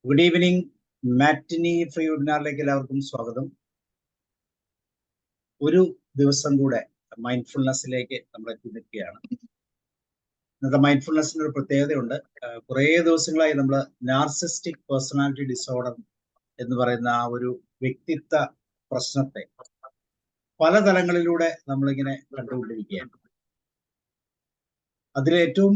Good evening. Matinee free വെബിനാറിലേക്ക് എല്ലാവർക്കും സ്വാഗതം. ഒരു ദിവസം കൂടെ മൈൻഡ്ഫുൾനെസ്സിലേക്ക് നമ്മൾ എത്തി നിൽക്കുകയാണ്. ഇന്നത്തെ മൈൻഡ്ഫുൾനെസ്സിന് ഒരു പ്രത്യേകതയുണ്ട്. കുറേ ദിവസങ്ങളായി നമ്മൾ നാർസിസ്റ്റിക് പേഴ്സണാലിറ്റി ഡിസോർഡർ എന്ന് പറയുന്ന ആ ഒരു വ്യക്തിത്വ പ്രശ്നത്തെ പല തലങ്ങളിലൂടെ നമ്മളിങ്ങനെ കണ്ടുകൊണ്ടിരിക്കുകയാണ്. അതിലേറ്റവും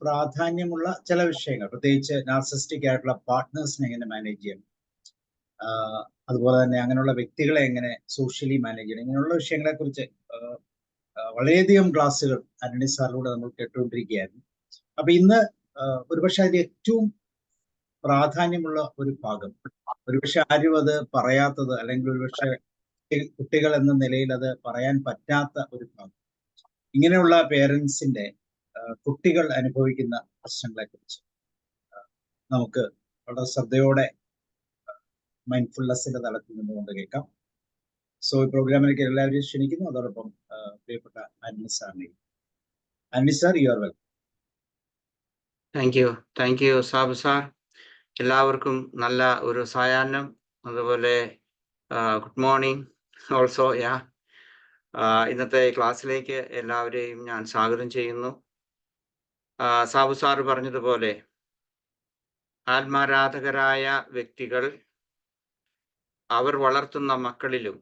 പ്രാധാന്യമുള്ള ചില വിഷയങ്ങൾ, പ്രത്യേകിച്ച് നാർസിസ്റ്റിക് ആയിട്ടുള്ള പാർട്ട്നേഴ്സിനെ എങ്ങനെ മാനേജ് ചെയ്യണം, അതുപോലെ തന്നെ അങ്ങനെയുള്ള വ്യക്തികളെ എങ്ങനെ സോഷ്യലി മാനേജ് ചെയ്യണം, ഇങ്ങനെയുള്ള വിഷയങ്ങളെ കുറിച്ച് വളരെയധികം ക്ലാസ്സുകൾ അനണി സാറിലൂടെ നമ്മൾ കേട്ടുകൊണ്ടിരിക്കുകയായിരുന്നു. അപ്പൊ ഇന്ന് ഒരുപക്ഷെ അതിൽ ഏറ്റവും പ്രാധാന്യമുള്ള ഒരു ഭാഗം, ഒരുപക്ഷെ ആരും അത് പറയാത്തത്, അല്ലെങ്കിൽ ഒരുപക്ഷെ കുട്ടികൾ എന്ന നിലയിൽ അത് പറയാൻ പറ്റാത്ത ഒരു ഭാഗം, ഇങ്ങനെയുള്ള പേരൻസിന്റെ കുട്ടികൾ അനുഭവിക്കുന്ന പ്രശ്നങ്ങളെ കുറിച്ച് നമുക്ക് വളരെ ശ്രദ്ധയോടെ മൈൻഡ്ഫുൾനെസ്സിന്റെ തലത്തിൽ നിന്നുകൊണ്ട് കേൾക്കാം. സോ ഈ പ്രോഗ്രാമിലേക്ക് എല്ലാവരെയും ക്ഷണിക്കുന്നു. അതോടൊപ്പം പ്രിയപ്പെട്ട അനണി സാറിനെയും. Anani sir, you are welcome. Thank you Sabu sir. എല്ലാവർക്കും നല്ല ഒരു സായാഹ്നം, അതുപോലെ ഗുഡ് മോർണിംഗ് ഓൾസോ. ഇന്നത്തെ ക്ലാസ്സിലേക്ക് എല്ലാവരെയും ഞാൻ സ്വാഗതം ചെയ്യുന്നു. സാബു സാർ പറഞ്ഞതുപോലെ ആത്മാരാധകരായ വ്യക്തികൾ അവർ വളർത്തുന്ന മക്കളിലും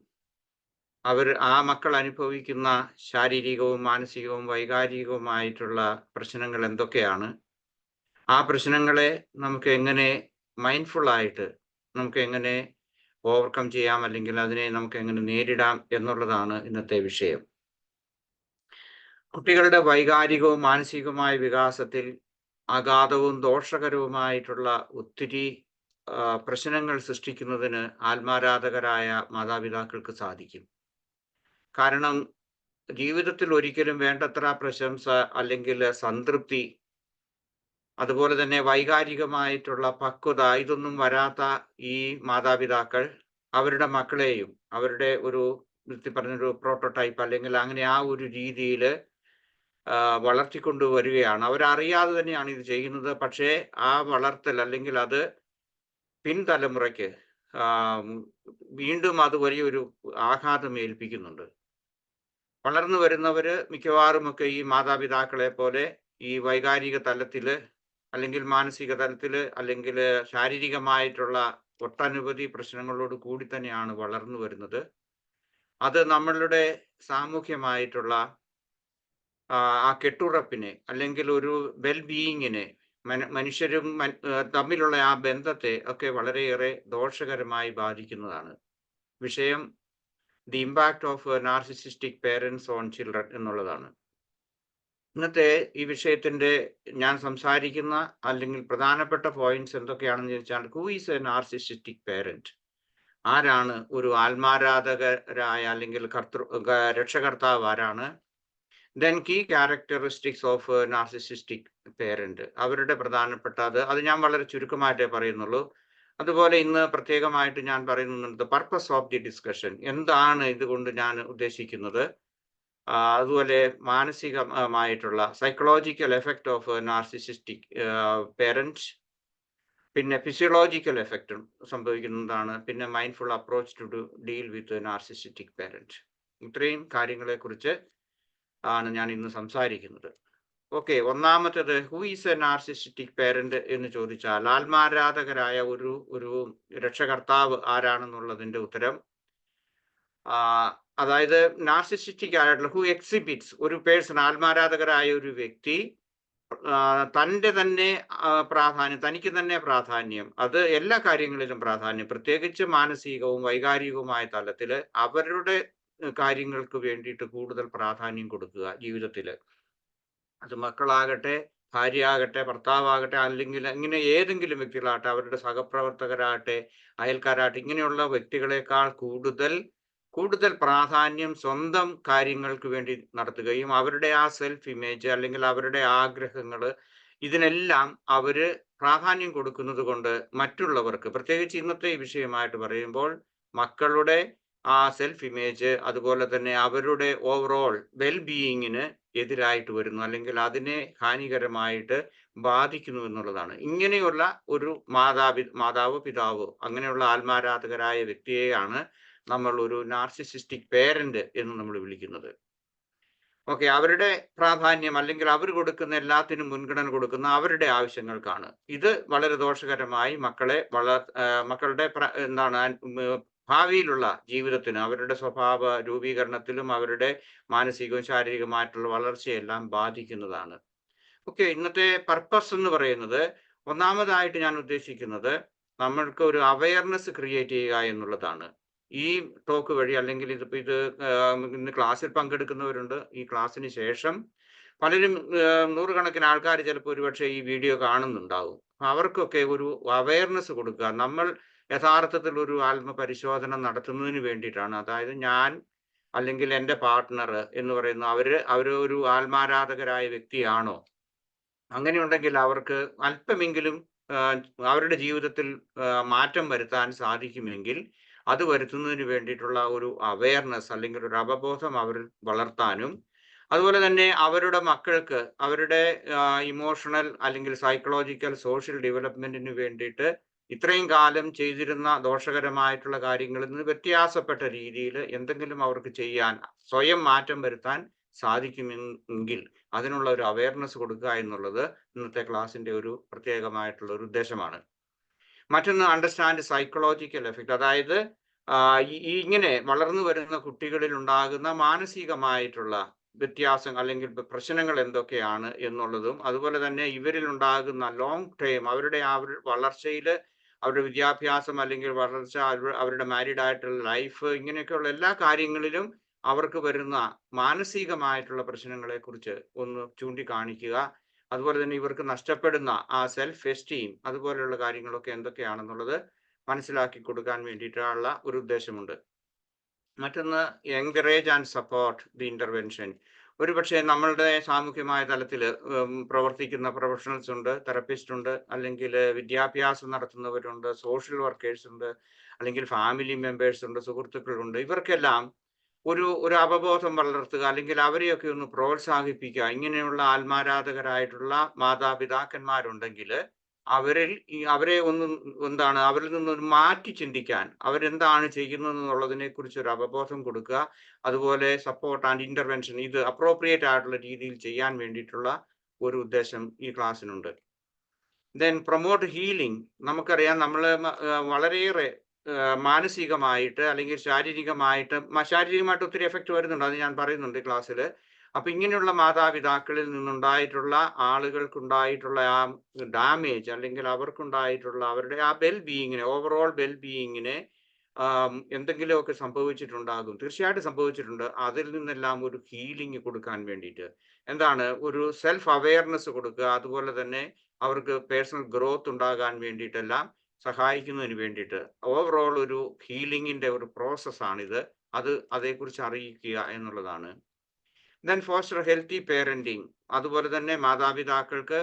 ആ മക്കൾ അനുഭവിക്കുന്ന ശാരീരികവും മാനസികവും വൈകാരികവുമായിട്ടുള്ള പ്രശ്നങ്ങൾ എന്തൊക്കെയാണ്, ആ പ്രശ്നങ്ങളെ നമുക്ക് എങ്ങനെ മൈൻഡ്ഫുള്ളായിട്ട് നമുക്ക് എങ്ങനെ ഓവർകം ചെയ്യാം, അല്ലെങ്കിൽ അതിനെ നമുക്ക് എങ്ങനെ നേരിടാം എന്നുള്ളതാണ് ഇന്നത്തെ വിഷയം. കുട്ടികളുടെ വൈകാരികവും മാനസികവുമായ വികാസത്തിൽ അഗാധവും ദോഷകരവുമായിട്ടുള്ള ഒത്തിരി പ്രശ്നങ്ങൾ സൃഷ്ടിക്കുന്നതിന് ആത്മാരാധകരായ മാതാപിതാക്കൾക്ക് സാധിക്കും. കാരണം ജീവിതത്തിൽ ഒരിക്കലും വേണ്ടത്ര പ്രശംസ അല്ലെങ്കിൽ സംതൃപ്തി, അതുപോലെ തന്നെ വൈകാരികമായിട്ടുള്ള പക്വത, ഇതൊന്നും വരാത്ത ഈ മാതാപിതാക്കൾ അവരുടെ മക്കളെയും അവരുടെ ഒരു പറഞ്ഞൊരു പ്രോട്ടോടൈപ്പ് അല്ലെങ്കിൽ അങ്ങനെ ആ ഒരു രീതിയിൽ വളർത്തിക്കൊണ്ടുവരികയാണ്. അവരറിയാതെ തന്നെയാണ് ഇത് ചെയ്യുന്നത്. പക്ഷേ ആ വളർത്തൽ അല്ലെങ്കിൽ അത് പിൻതലമുറയ്ക്ക് വീണ്ടും അത് വലിയൊരു ആഘാതം ഏൽപ്പിക്കുന്നുണ്ട്. വളർന്നു വരുന്നവര് മിക്കവാറുമൊക്കെ ഈ മാതാപിതാക്കളെ പോലെ ഈ വൈകാരിക തലത്തിൽ അല്ലെങ്കിൽ മാനസിക തലത്തിൽ അല്ലെങ്കിൽ ശാരീരികമായിട്ടുള്ള ഒട്ടനവധി പ്രശ്നങ്ങളോട് കൂടി തന്നെയാണ് വളർന്നു വരുന്നത്. അത് നമ്മളുടെ സാമൂഹ്യമായിട്ടുള്ള ആ കെട്ടുറപ്പിനെ അല്ലെങ്കിൽ ഒരു വെൽബീയിങ്ങിനെ, മനുഷ്യരും തമ്മിലുള്ള ആ ബന്ധത്തെ ഒക്കെ വളരെയേറെ ദോഷകരമായി ബാധിക്കുന്നതാണ്. വിഷയം the impact of narcissistic parents on children എന്നുള്ളതാണ്. ഇന്നത്തെ ഈ വിഷയത്തിന്റെ ഞാൻ സംസാരിക്കുന്ന അല്ലെങ്കിൽ പ്രധാനപ്പെട്ട പോയിന്റ്സ് എന്തൊക്കെയാണെന്ന് ചോദിച്ചാൽ, who is a narcissistic parent? ആരാണ് ഒരു ആത്മാരാധകരായ അല്ലെങ്കിൽ രക്ഷകർത്താവ് ആരാണ്? Then key characteristics of narcissistic parent, അവരുടെ പ്രധാനപ്പെട്ട അത് ഞാൻ വളരെ ചുരുക്കമായിട്ടേ പറയുന്നുള്ളൂ. അതുപോലെ ഇന്ന് പ്രത്യേകമായിട്ട് ഞാൻ പറയുന്നുണ്ട് പർപ്പസ് ഓഫ് ദി ഡിസ്കഷൻ, എന്താണ് ഇതുകൊണ്ട് ഞാൻ ഉദ്ദേശിക്കുന്നത്, അതുപോലെ മാനസികമായിട്ടുള്ള psychological effect of narcissistic parent, പിന്നെ ഫിസിയോളജിക്കൽ എഫക്റ്റും സംഭവിക്കുന്നതാണ്, പിന്നെ mindful approach to deal with narcissistic parent. ഇത്രയും കാര്യങ്ങളെ കുറിച്ച് ആണ് ഞാൻ ഇന്ന് സംസാരിക്കുന്നത്. ഓക്കെ, ഒന്നാമത്തേത് who is a narcissistic parent എന്ന് ചോദിച്ചാൽ, ആത്മാരാധകരായ ഒരു രക്ഷകർത്താവ് ആരാണെന്നുള്ളതിന്റെ ഉത്തരം, അതായത് നാർസിസിസ്റ്റിക് ആയിട്ടുള്ള ഹൂ എക്സിബിറ്റ്സ്, ഒരു പേഴ്സൺ, ആത്മാരാധകരായ ഒരു വ്യക്തി തൻ്റെ തന്നെ പ്രാധാന്യം, തനിക്ക് തന്നെ പ്രാധാന്യം, അത് എല്ലാ കാര്യങ്ങളിലും പ്രാധാന്യം, പ്രത്യേകിച്ച് മാനസികവും വൈകാരികവുമായ തലത്തിൽ അവരുടെ കാര്യങ്ങൾക്ക് വേണ്ടിയിട്ട് കൂടുതൽ പ്രാധാന്യം കൊടുക്കുക ജീവിതത്തിൽ. അത് മക്കളാകട്ടെ, ഭാര്യ ആകട്ടെ, ഭർത്താവാകട്ടെ, അല്ലെങ്കിൽ ഇങ്ങനെ ഏതെങ്കിലും വ്യക്തികളാകട്ടെ, അവരുടെ സഹപ്രവർത്തകരാകട്ടെ, അയൽക്കാരാകട്ടെ, ഇങ്ങനെയുള്ള വ്യക്തികളെക്കാൾ കൂടുതൽ പ്രാധാന്യം സ്വന്തം കാര്യങ്ങൾക്ക് വേണ്ടി നടത്തുകയും അവരുടെ ആ സെൽഫ് ഇമേജ് അല്ലെങ്കിൽ അവരുടെ ആഗ്രഹങ്ങൾ, ഇതിനെല്ലാം അവര് പ്രാധാന്യം കൊടുക്കുന്നത് കൊണ്ട് മറ്റുള്ളവർക്ക്, പ്രത്യേകിച്ച് ഇന്നത്തെ ഈ വിഷയമായിട്ട് പറയുമ്പോൾ, മക്കളുടെ ആ സെൽഫ് ഇമേജ് അതുപോലെ തന്നെ അവരുടെ ഓവറോൾ വെൽബീയിങ്ങിന് എതിരായിട്ട് വരുന്നു, അല്ലെങ്കിൽ അതിനെ ഹാനികരമായിട്ട് ബാധിക്കുന്നു എന്നുള്ളതാണ്. ഇങ്ങനെയുള്ള ഒരു മാതാവോ പിതാവോ അങ്ങനെയുള്ള ആത്മാരാധകരായ വ്യക്തിയെയാണ് നമ്മൾ ഒരു നാർസിസിസ്റ്റിക് പേരന്റ് എന്ന് നമ്മൾ വിളിക്കുന്നത്. ഓക്കെ, അവരുടെ പ്രാധാന്യം അല്ലെങ്കിൽ അവർ കൊടുക്കുന്ന എല്ലാത്തിനും മുൻഗണന കൊടുക്കുന്ന അവരുടെ ആവശ്യങ്ങൾക്കാണ്. ഇത് വളരെ ദോഷകരമായി മക്കളുടെ ഭാവിയിലുള്ള ജീവിതത്തിന്, അവരുടെ സ്വഭാവ രൂപീകരണത്തിലും അവരുടെ മാനസികവും ശാരീരികമായിട്ടുള്ള വളർച്ചയെല്ലാം ബാധിക്കുന്നതാണ്. ഓക്കെ, ഇന്നത്തെ പർപ്പസ് എന്ന് പറയുന്നത്, ഒന്നാമതായിട്ട് ഞാൻ ഉദ്ദേശിക്കുന്നത് നമ്മൾക്ക് ഒരു അവയർനെസ് ക്രിയേറ്റ് ചെയ്യുക എന്നുള്ളതാണ്. ഈ ടോക്ക് വഴി, അല്ലെങ്കിൽ ഇന്ന് ക്ലാസ്സിൽ പങ്കെടുക്കുന്നവരുണ്ട്. ഈ ക്ലാസ്സിന് ശേഷം പലരും നൂറുകണക്കിന് ആൾക്കാർ ചിലപ്പോൾ ഒരുപക്ഷെ ഈ വീഡിയോ കാണുന്നുണ്ടാവും. അവർക്കൊക്കെ ഒരു അവയർനെസ് കൊടുക്കുക. നമ്മൾ യഥാർത്ഥത്തിൽ ഒരു ആത്മപരിശോധന നടത്തുന്നതിന് വേണ്ടിയിട്ടാണ്. അതായത് ഞാൻ അല്ലെങ്കിൽ എൻ്റെ പാർട്ട്ണർ എന്ന് പറയുന്ന അവര് ഒരു ആത്മാരാധകരായ വ്യക്തിയാണോ? അങ്ങനെയുണ്ടെങ്കിൽ അവർക്ക് അല്പമെങ്കിലും അവരുടെ ജീവിതത്തിൽ മാറ്റം വരുത്താൻ സാധിക്കുമെങ്കിൽ അത് വരുത്തുന്നതിന് വേണ്ടിയിട്ടുള്ള ഒരു അവയർനെസ് അല്ലെങ്കിൽ ഒരു അവബോധം അവരിൽ വളർത്താനും, അതുപോലെ തന്നെ അവരുടെ മക്കൾക്ക് അവരുടെ ഇമോഷണൽ അല്ലെങ്കിൽ സൈക്കോളജിക്കൽ സോഷ്യൽ ഡെവലപ്മെന്റിന് വേണ്ടിയിട്ട് ഇത്രയും കാലം ചെയ്തിരുന്ന ദോഷകരമായിട്ടുള്ള കാര്യങ്ങളിൽ നിന്ന് വ്യത്യാസപ്പെട്ട രീതിയിൽ എന്തെങ്കിലും അവർക്ക് ചെയ്യാൻ, സ്വയം മാറ്റം വരുത്താൻ സാധിക്കുമെങ്കിൽ അതിനുള്ള ഒരു അവയർനെസ് കൊടുക്കുക എന്നുള്ളത് ഇന്നത്തെ ക്ലാസ്സിന്റെ ഒരു പ്രത്യേകമായിട്ടുള്ള ഒരു ഉദ്ദേശമാണ്. മറ്റൊന്ന്, അണ്ടർസ്റ്റാൻഡ് സൈക്കോളജിക്കൽ എഫക്റ്റ്. അതായത് ഇങ്ങനെ വളർന്നു വരുന്ന കുട്ടികളിൽ ഉണ്ടാകുന്ന മാനസികമായിട്ടുള്ള വ്യത്യാസം അല്ലെങ്കിൽ പ്രശ്നങ്ങൾ എന്തൊക്കെയാണ് എന്നുള്ളതും, അതുപോലെ തന്നെ ഇവരിൽ ഉണ്ടാകുന്ന ലോങ് ടൈം അവരുടെ വളർച്ചയിൽ, അവരുടെ വിദ്യാഭ്യാസം അല്ലെങ്കിൽ വളർച്ച, അവരുടെ മാരീഡ് ആയിട്ടുള്ള ലൈഫ്, ഇങ്ങനെയൊക്കെയുള്ള എല്ലാ കാര്യങ്ങളിലും അവർക്ക് വരുന്ന മാനസികമായിട്ടുള്ള പ്രശ്നങ്ങളെ കുറിച്ച് ഒന്ന് ചൂണ്ടിക്കാണിക്കുക. അതുപോലെ തന്നെ ഇവർക്ക് നഷ്ടപ്പെടുന്ന ആ സെൽഫ് എസ്റ്റീം, അതുപോലെയുള്ള കാര്യങ്ങളൊക്കെ എന്തൊക്കെയാണെന്നുള്ളത് മനസ്സിലാക്കി കൊടുക്കാൻ വേണ്ടിയിട്ടുള്ള ഒരു ഉദ്ദേശമുണ്ട്. മറ്റൊന്ന്, encourage and support the intervention. ഒരുപക്ഷെ നമ്മളുടെ സാമൂഹ്യമായ തലത്തിൽ പ്രവർത്തിക്കുന്ന പ്രൊഫഷണൽസ് ഉണ്ട്, തെറപ്പിസ്റ്റ് ഉണ്ട്, അല്ലെങ്കിൽ വിദ്യാഭ്യാസം നടത്തുന്നവരുണ്ട്, സോഷ്യൽ വർക്കേഴ്സ് ഉണ്ട്, അല്ലെങ്കിൽ ഫാമിലി മെമ്പേഴ്സ് ഉണ്ട്, സുഹൃത്തുക്കളുണ്ട്. ഇവർക്കെല്ലാം ഒരു അവബോധം വളർത്തുക, അല്ലെങ്കിൽ അവരെയൊക്കെ ഒന്ന് പ്രോത്സാഹിപ്പിക്കുക. ഇങ്ങനെയുള്ള ആത്മാരാധകരായിട്ടുള്ള മാതാപിതാക്കന്മാരുണ്ടെങ്കിൽ അവരെ അവരിൽ നിന്നൊരു മാറ്റി ചിന്തിക്കാൻ, അവരെന്താണ് ചെയ്യുന്നത് എന്നുള്ളതിനെ കുറിച്ച് ഒരു അവബോധം കൊടുക്കുക. അതുപോലെ സപ്പോർട്ട് ആൻഡ് ഇന്റർവെൻഷൻ, ഇത് അപ്രോപ്രിയേറ്റ് ആയിട്ടുള്ള രീതിയിൽ ചെയ്യാൻ വേണ്ടിയിട്ടുള്ള ഒരു ഉദ്ദേശം ഈ ക്ലാസ്സിനുണ്ട്. Then promote healing. നമുക്കറിയാം, നമ്മൾ വളരെയേറെ മാനസികമായിട്ട് അല്ലെങ്കിൽ ശാരീരികമായിട്ട് ഒത്തിരി എഫക്റ്റ് വരുന്നുണ്ട്. അത് ഞാൻ പറയുന്നുണ്ട് ക്ലാസ്സിൽ. അപ്പൊ ഇങ്ങനെയുള്ള മാതാപിതാക്കളിൽ നിന്നുണ്ടായിട്ടുള്ള ആളുകൾക്കുണ്ടായിട്ടുള്ള ആ ഡാമേജ്, അല്ലെങ്കിൽ അവർക്കുണ്ടായിട്ടുള്ള അവരുടെ ആ ഓവറോൾ വെൽബീയിങ്ങിനെ എന്തെങ്കിലുമൊക്കെ സംഭവിച്ചിട്ടുണ്ടാകും, തീർച്ചയായിട്ടും സംഭവിച്ചിട്ടുണ്ട്. അതിൽ നിന്നെല്ലാം ഒരു ഹീലിംഗ് കൊടുക്കാൻ വേണ്ടിയിട്ട് ഒരു സെൽഫ് അവയർനെസ് കൊടുക്കുക. അതുപോലെ തന്നെ അവർക്ക് പേഴ്സണൽ ഗ്രോത്ത് ഉണ്ടാകാൻ വേണ്ടിയിട്ടെല്ലാം സഹായിക്കുന്നതിന് വേണ്ടിയിട്ട് ഓവറോൾ ഒരു ഹീലിംഗിന്റെ ഒരു പ്രോസസ്സാണിത്. അതേക്കുറിച്ച് അറിയിക്കുക എന്നുള്ളതാണ്. Then foster healthy parenting. അതുപോലെ തന്നെ മാതാപിതാക്കൾക്ക്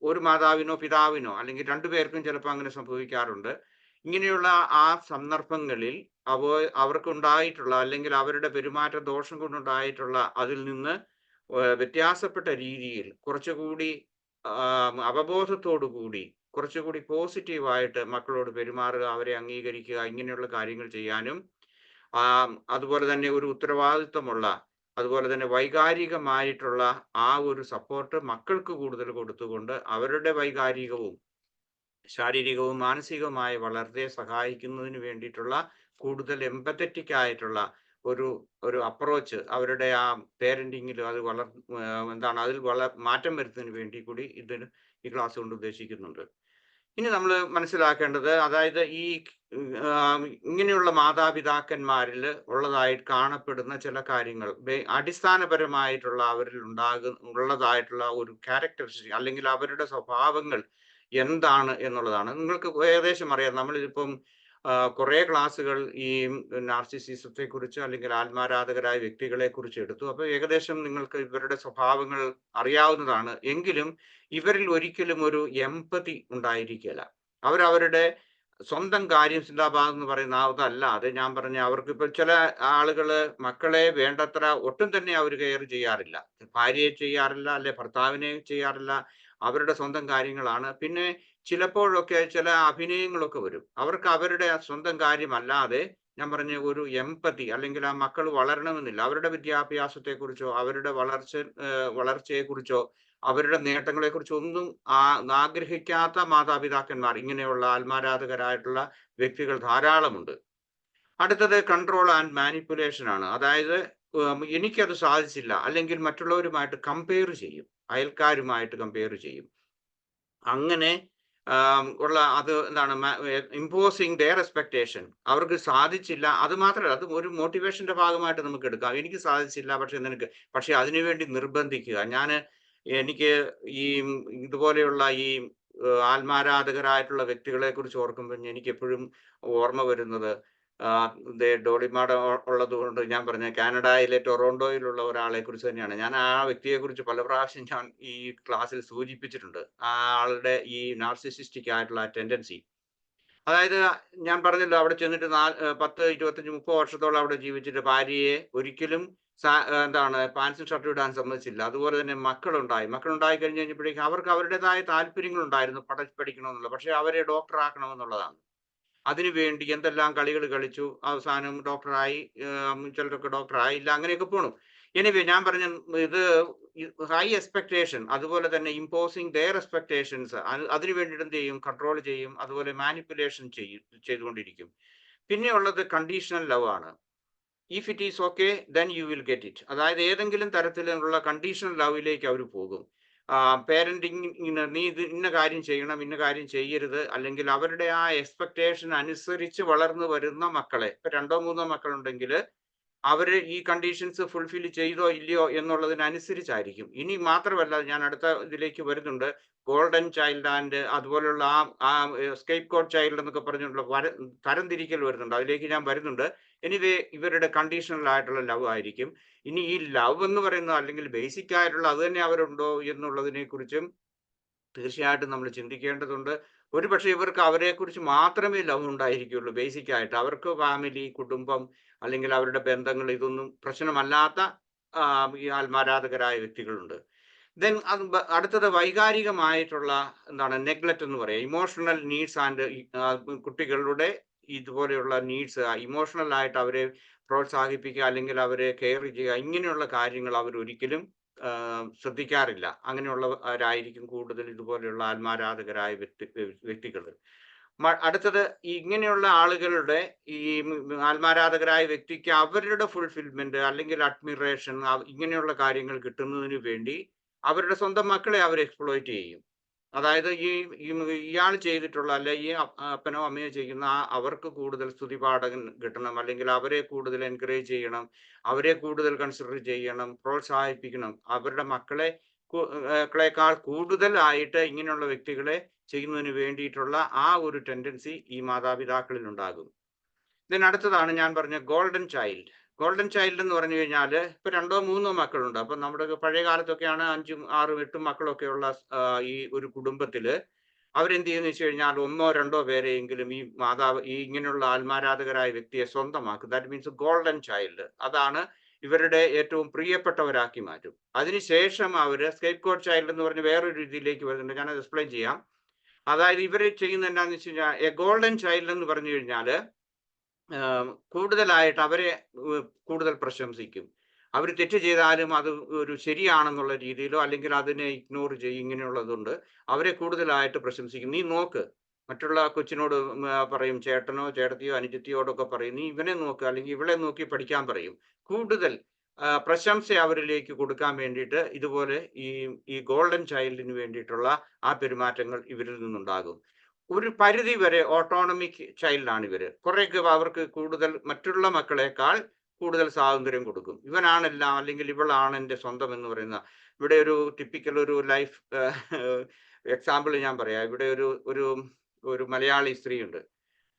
ഒരു മാതാവിനോ പിതാവിനോ അല്ലെങ്കിൽ രണ്ടുപേർക്കും ചിലപ്പോൾ അങ്ങനെ സംഭവിക്കാറുണ്ട്. ഇങ്ങനെയുള്ള ആ സന്ദർഭങ്ങളിൽ അവർക്കുണ്ടായിട്ടുള്ള അല്ലെങ്കിൽ അവരുടെ പെരുമാറ്റ ദോഷം കൊണ്ടുണ്ടായിട്ടുള്ള അതിൽ നിന്ന് വ്യത്യാസപ്പെട്ട രീതിയിൽ കുറച്ചുകൂടി അവബോധത്തോടു കൂടി കുറച്ചുകൂടി പോസിറ്റീവായിട്ട് മക്കളോട് പെരുമാറുക, അവരെ അംഗീകരിക്കുക, ഇങ്ങനെയുള്ള കാര്യങ്ങൾ ചെയ്യാനും, അതുപോലെ തന്നെ ഒരു ഉത്തരവാദിത്വമുള്ള, അതുപോലെ തന്നെ വൈകാരികമായിട്ടുള്ള ആ ഒരു സപ്പോർട്ട് മക്കൾക്ക് കൂടുതൽ കൊടുത്തുകൊണ്ട് അവരുടെ വൈകാരികവും ശാരീരികവും മാനസികവുമായ വളർച്ചയെ സഹായിക്കുന്നതിന് വേണ്ടിയിട്ടുള്ള കൂടുതൽ എംപത്തറ്റിക് ആയിട്ടുള്ള ഒരു അപ്രോച്ച് അവരുടെ ആ പേരന്റിങ്ങിൽ അതിൽ മാറ്റം വരുത്തുന്നതിന് വേണ്ടി കൂടി ഈ ക്ലാസ് കൊണ്ട് ഉദ്ദേശിക്കുന്നുണ്ട്. ഇനി നമ്മൾ മനസ്സിലാക്കേണ്ടത്, അതായത് ഇങ്ങനെയുള്ള മാതാപിതാക്കന്മാരിൽ ഉള്ളതായിട്ട് കാണപ്പെടുന്ന ചില കാര്യങ്ങൾ, അടിസ്ഥാനപരമായിട്ടുള്ള അവരിൽ ഉള്ളതായിട്ടുള്ള ഒരു ക്യാരക്ടറിസ്റ്റിക് അല്ലെങ്കിൽ അവരുടെ സ്വഭാവങ്ങൾ എന്താണ് എന്നുള്ളതാണ്. നിങ്ങൾക്ക് ഏകദേശം അറിയാം. നമ്മളിപ്പം കുറെ ക്ലാസ്സുകൾ ഈ നാർസിസിസത്തെ കുറിച്ച് അല്ലെങ്കിൽ ആത്മാരാധകരായ വ്യക്തികളെ കുറിച്ച് എടുത്തു. അപ്പൊ ഏകദേശം നിങ്ങൾക്ക് ഇവരുടെ സ്വഭാവങ്ങൾ അറിയാവുന്നതാണ്. എങ്കിലും ഇവരിൽ ഒരിക്കലും ഒരു എമ്പതി ഉണ്ടായിരിക്കില്ല. അവരവരുടെ സ്വന്തം കാര്യം സിന്ദാബാദ് എന്ന് പറയുന്ന അതല്ലാതെ ഞാൻ പറഞ്ഞ അവർക്ക് ഇപ്പൊ ചില ആളുകള് മക്കളെ വേണ്ടത്ര ഒട്ടും തന്നെ അവർ കെയർ ചെയ്യാറില്ല. ഭാര്യയെ ചെയ്യാറില്ല, അല്ലെ ഭർത്താവിനെ ചെയ്യാറില്ല. അവരുടെ സ്വന്തം കാര്യങ്ങളാണ്. പിന്നെ ചിലപ്പോഴൊക്കെ ചില അഭിനയങ്ങളൊക്കെ വരും. അവർക്ക് അവരുടെ സ്വന്തം കാര്യമല്ലാതെ ഞാൻ പറഞ്ഞ ഒരു എമ്പതി അല്ലെങ്കിൽ ആ മക്കൾ വളരണമെന്നില്ല. അവരുടെ വിദ്യാഭ്യാസത്തെക്കുറിച്ചോ അവരുടെ വളർച്ചയെക്കുറിച്ചോ അവരുടെ നേട്ടങ്ങളെക്കുറിച്ചോ ഒന്നും ആഗ്രഹിക്കാത്ത മാതാപിതാക്കന്മാർ, ഇങ്ങനെയുള്ള ആത്മാരാധകരായിട്ടുള്ള വ്യക്തികൾ ധാരാളമുണ്ട്. അടുത്തത് കൺട്രോൾ ആൻഡ് മാനിപ്പുലേഷൻ ആണ്. അതായത് എനിക്കത് സാധിച്ചില്ല, അല്ലെങ്കിൽ മറ്റുള്ളവരുമായിട്ട് കമ്പയർ ചെയ്യും, അയൽക്കാരുമായിട്ട് കമ്പയർ ചെയ്യും. അങ്ങനെ ഉള്ള അത് എന്താണ് ഇമ്പോസിങ് ദെയർ എക്സ്പെക്ടേഷൻ. അവർക്ക് സാധിച്ചില്ല, അത് മാത്രമല്ല, അത് ഒരു മോട്ടിവേഷന്റെ ഭാഗമായിട്ട് നമുക്ക് എടുക്കാം. എനിക്ക് സാധിച്ചില്ല, പക്ഷെ അതിനുവേണ്ടി നിർബന്ധിക്കുക. എനിക്ക് ഈ ഇതുപോലെയുള്ള ഈ ആത്മാരാധകരായിട്ടുള്ള വ്യക്തികളെ കുറിച്ച് ഓർക്കുമ്പോൾ എനിക്ക് എപ്പോഴും ഓർമ്മ വരുന്നത് ഡോളിമാട ഉള്ളത് കൊണ്ട് ഞാൻ പറഞ്ഞ കാനഡയിലെ ടൊറോണ്ടോയിലുള്ള ഒരാളെ കുറിച്ച് തന്നെയാണ്. ഞാൻ ആ വ്യക്തിയെ കുറിച്ച് പല പ്രാവശ്യം ഞാൻ ഈ ക്ലാസ്സിൽ സൂചിപ്പിച്ചിട്ടുണ്ട്. ആ ആളുടെ ഈ നാർസിസിസ്റ്റിക് ആയിട്ടുള്ള ടെൻഡൻസി. അതായത് ഞാൻ പറഞ്ഞല്ലോ, അവിടെ ചെന്നിട്ട് 10, 25, 30 വർഷത്തോളം അവിടെ ജീവിച്ചിട്ട് ഭാര്യയെ ഒരിക്കലും എന്താണ് പാൻസും ഷർട്ടും ഇടാൻ സമ്മതിച്ചില്ല. അതുപോലെ തന്നെ മക്കളുണ്ടായി കഴിഞ്ഞ് കഴിഞ്ഞപ്പോഴേക്കും അവർക്ക് അവരുടേതായ താല്പര്യങ്ങളുണ്ടായിരുന്നു, പഠിക്കണമെന്നുള്ള. പക്ഷെ അവരെ ഡോക്ടർ ആക്കണമെന്നുള്ളതാണ്. അതിനുവേണ്ടി എന്തെല്ലാം കളികൾ കളിച്ചു. അവസാനം ഡോക്ടറായി, ചിലരൊക്കെ ഡോക്ടറായില്ല, അങ്ങനെയൊക്കെ പോണു. എനിവേ ഞാൻ പറഞ്ഞ ഇത് ഹൈ എക്സ്പെക്ടേഷൻ, അതുപോലെ തന്നെ ഇമ്പോസിങ് ദെയർ എക്സ്പെക്ടേഷൻസ്, അതിനു വേണ്ടിയിട്ട് എന്ത് ചെയ്യും, കൺട്രോൾ ചെയ്യും, അതുപോലെ മാനിപ്പുലേഷൻ ചെയ്തുകൊണ്ടിരിക്കും. പിന്നെ ഉള്ളത് കണ്ടീഷണൽ ലവ് ആണ്. If it is okay then you will get it. അതായത് ഏതെങ്കിലും തരത്തിലുള്ള കണ്ടീഷണൽ ലവിലേക്ക് അവർ പോകും. പേരന്റിങ്, നീ ഇത് ഇന്ന കാര്യം ചെയ്യണം, ഇന്ന കാര്യം ചെയ്യരുത്, അല്ലെങ്കിൽ അവരുടെ ആ എക്സ്പെക്ടേഷൻ അനുസരിച്ച് വളർന്നു വരുന്ന മക്കളെ, ഇപ്പൊ 2 3 മക്കളുണ്ടെങ്കിൽ അവര് ഈ കണ്ടീഷൻസ് ഫുൾഫിൽ ചെയ്തോ ഇല്ലയോ എന്നുള്ളതിനനുസരിച്ചായിരിക്കും. ഇനി മാത്രമല്ല, ഞാൻ അടുത്ത ഇതിലേക്ക് വരുന്നുണ്ട്, ഗോൾഡൻ ചൈൽഡ് ആൻഡ് അതുപോലുള്ള ആ സ്കേപ്പ് കോഡ് ചൈൽഡ് എന്നൊക്കെ പറഞ്ഞുള്ള തരംതിരിക്കൽ വരുന്നുണ്ട്. അതിലേക്ക് ഞാൻ വരുന്നുണ്ട്. എനിവേ ഇവരുടെ കണ്ടീഷണൽ ആയിട്ടുള്ള ലവ് ആയിരിക്കും. ഇനി ഈ ലവ് എന്ന് പറയുന്നത്, അല്ലെങ്കിൽ ബേസിക് ആയിട്ടുള്ള അത് തന്നെ അവരുണ്ടോ എന്നുള്ളതിനെ കുറിച്ചും തീർച്ചയായിട്ടും നമ്മൾ ചിന്തിക്കേണ്ടതുണ്ട്. ഒരുപക്ഷെ ഇവർക്ക് അവരെക്കുറിച്ച് മാത്രമേ ലവ് ഉണ്ടായിരിക്കുകയുള്ളൂ. ബേസിക് ആയിട്ട് അവർക്ക് ഫാമിലി, കുടുംബം, അല്ലെങ്കിൽ അവരുടെ ബന്ധങ്ങൾ, ഇതൊന്നും പ്രശ്നമല്ലാത്ത ഈ ആത്മാരാധകരായ വ്യക്തികളുണ്ട്. ദെൻ അടുത്തത് വൈകാരികമായിട്ടുള്ള എന്താണ് നെഗ്ലക്റ്റ് എന്ന് പറയാം. ഇമോഷണൽ നീഡ്സ് ആൻഡ് കുട്ടികളുടെ ഇതുപോലെയുള്ള നീഡ്സ്, ഇമോഷണൽ ആയിട്ട് അവരെ പ്രോത്സാഹിപ്പിക്കുക, അല്ലെങ്കിൽ അവരെ കെയർ ചെയ്യുക, ഇങ്ങനെയുള്ള കാര്യങ്ങൾ അവർ ഒരിക്കലും ശ്രദ്ധിക്കാറില്ല. അങ്ങനെയുള്ളവരായിരിക്കും കൂടുതൽ ഇതുപോലെയുള്ള ആത്മാരാധകരായ വ്യക്തികൾ. അടുത്തത്, ഇങ്ങനെയുള്ള ആളുകളുടെ ഈ ആത്മാരാധകരായ വ്യക്തിക്ക് അവരുടെ ഫുൾഫിൽമെന്റ്, അല്ലെങ്കിൽ അഡ്മിറേഷൻ, ഇങ്ങനെയുള്ള കാര്യങ്ങൾ കിട്ടുന്നതിന് വേണ്ടി അവരുടെ സ്വന്തം മക്കളെ അവർ എക്സ്പ്ലോയിറ്റ് ചെയ്യും. അതായത് ഇയാൾ ചെയ്തിട്ടുള്ള, അല്ലെ ഈ അപ്പനോ അമ്മയോ ചെയ്യുന്ന അവർക്ക് കൂടുതൽ സ്തുതിപാഠം കിട്ടണം, അല്ലെങ്കിൽ അവരെ കൂടുതൽ എൻകറേജ് ചെയ്യണം, അവരെ കൂടുതൽ കൺസിഡർ ചെയ്യണം, പ്രോത്സാഹിപ്പിക്കണം. അവരുടെ മക്കളെക്കാൾ കൂടുതലായിട്ട് ഇങ്ങനെയുള്ള വ്യക്തികളെ ചെയ്യുന്നതിന് വേണ്ടിയിട്ടുള്ള ആ ഒരു ടെൻഡൻസി ഈ മാതാപിതാക്കളിൽ ഉണ്ടാകും. അടുത്തതാണ് ഞാൻ പറഞ്ഞ ഗോൾഡൻ ചൈൽഡ്. ഗോൾഡൻ ചൈൽഡ് എന്ന് പറഞ്ഞു കഴിഞ്ഞാൽ, ഇപ്പൊ 2 3 മക്കളുണ്ട്. അപ്പൊ നമ്മുടെ പഴയ കാലത്തൊക്കെയാണ് 5 6 8 മക്കളൊക്കെ ഉള്ള ഈ ഒരു കുടുംബത്തില് അവരെന്ത് ചെയ്യുന്ന വെച്ച് കഴിഞ്ഞാൽ 1 2 പേരെയെങ്കിലും ഈ ഇങ്ങനെയുള്ള ആത്മാരാധകരായ വ്യക്തിയെ സ്വന്തമാക്കും. That means golden child. അതാണ് ഇവരുടെ ഏറ്റവും പ്രിയപ്പെട്ടവരാക്കി മാറ്റും. അതിനുശേഷം അവര് സ്കേപ്പ് കോഡ് ചൈൽഡ് എന്ന് പറഞ്ഞ് വേറൊരു രീതിയിലേക്ക് വരുന്നുണ്ട്. ഞാനത് എക്സ്പ്ലെയിൻ ചെയ്യാം. അതായത് ഇവര് ചെയ്യുന്നത് എന്താണെന്ന് വെച്ച് കഴിഞ്ഞാൽ, എ ഗോൾഡൻ ചൈൽഡ് എന്ന് പറഞ്ഞു കഴിഞ്ഞാല് കൂടുതലായിട്ട് അവരെ കൂടുതൽ പ്രശംസിക്കും. അവർ തെറ്റ് ചെയ്താലും അത് ഒരു ശരിയാണെന്നുള്ള രീതിയിലോ, അല്ലെങ്കിൽ അതിനെ ഇഗ്നോർ ചെയ്യും, ഇങ്ങനെയുള്ളതുണ്ട്. അവരെ കൂടുതലായിട്ട് പ്രശംസിക്കും. നീ നോക്ക്, മറ്റുള്ള കൊച്ചിനോട് പറയും, ചേട്ടനോ ചേട്ടത്തിയോ അനുജത്തിയോടൊക്കെ പറയും, നീ ഇവനെ നോക്ക്, അല്ലെങ്കിൽ ഇവളെ നോക്കി പഠിക്കാൻ പറയും. കൂടുതൽ പ്രശംസ അവരിലേക്ക് കൊടുക്കാൻ വേണ്ടിയിട്ട് ഇതുപോലെ ഈ ഗോൾഡൻ ചൈൽഡിന് വേണ്ടിയിട്ടുള്ള ആ പെരുമാറ്റങ്ങൾ ഇവരിൽ നിന്നുണ്ടാകും. ഒരു പരിധി വരെ ഓട്ടോണമിക് ചൈൽഡാണ് ഇവര്. കുറേയൊക്കെ അവർക്ക് കൂടുതൽ മറ്റുള്ള മക്കളെക്കാൾ കൂടുതൽ സ്വാതന്ത്ര്യം കൊടുക്കും. ഇവനാണെല്ലാം, അല്ലെങ്കിൽ ഇവളാണ് എൻ്റെ സ്വന്തം എന്ന് പറയുന്ന. ഇവിടെ ഒരു ടിപ്പിക്കൽ ഒരു ലൈഫ് എക്സാമ്പിൾ ഞാൻ പറയാം. ഇവിടെ ഒരു മലയാളി സ്ത്രീയുണ്ട്.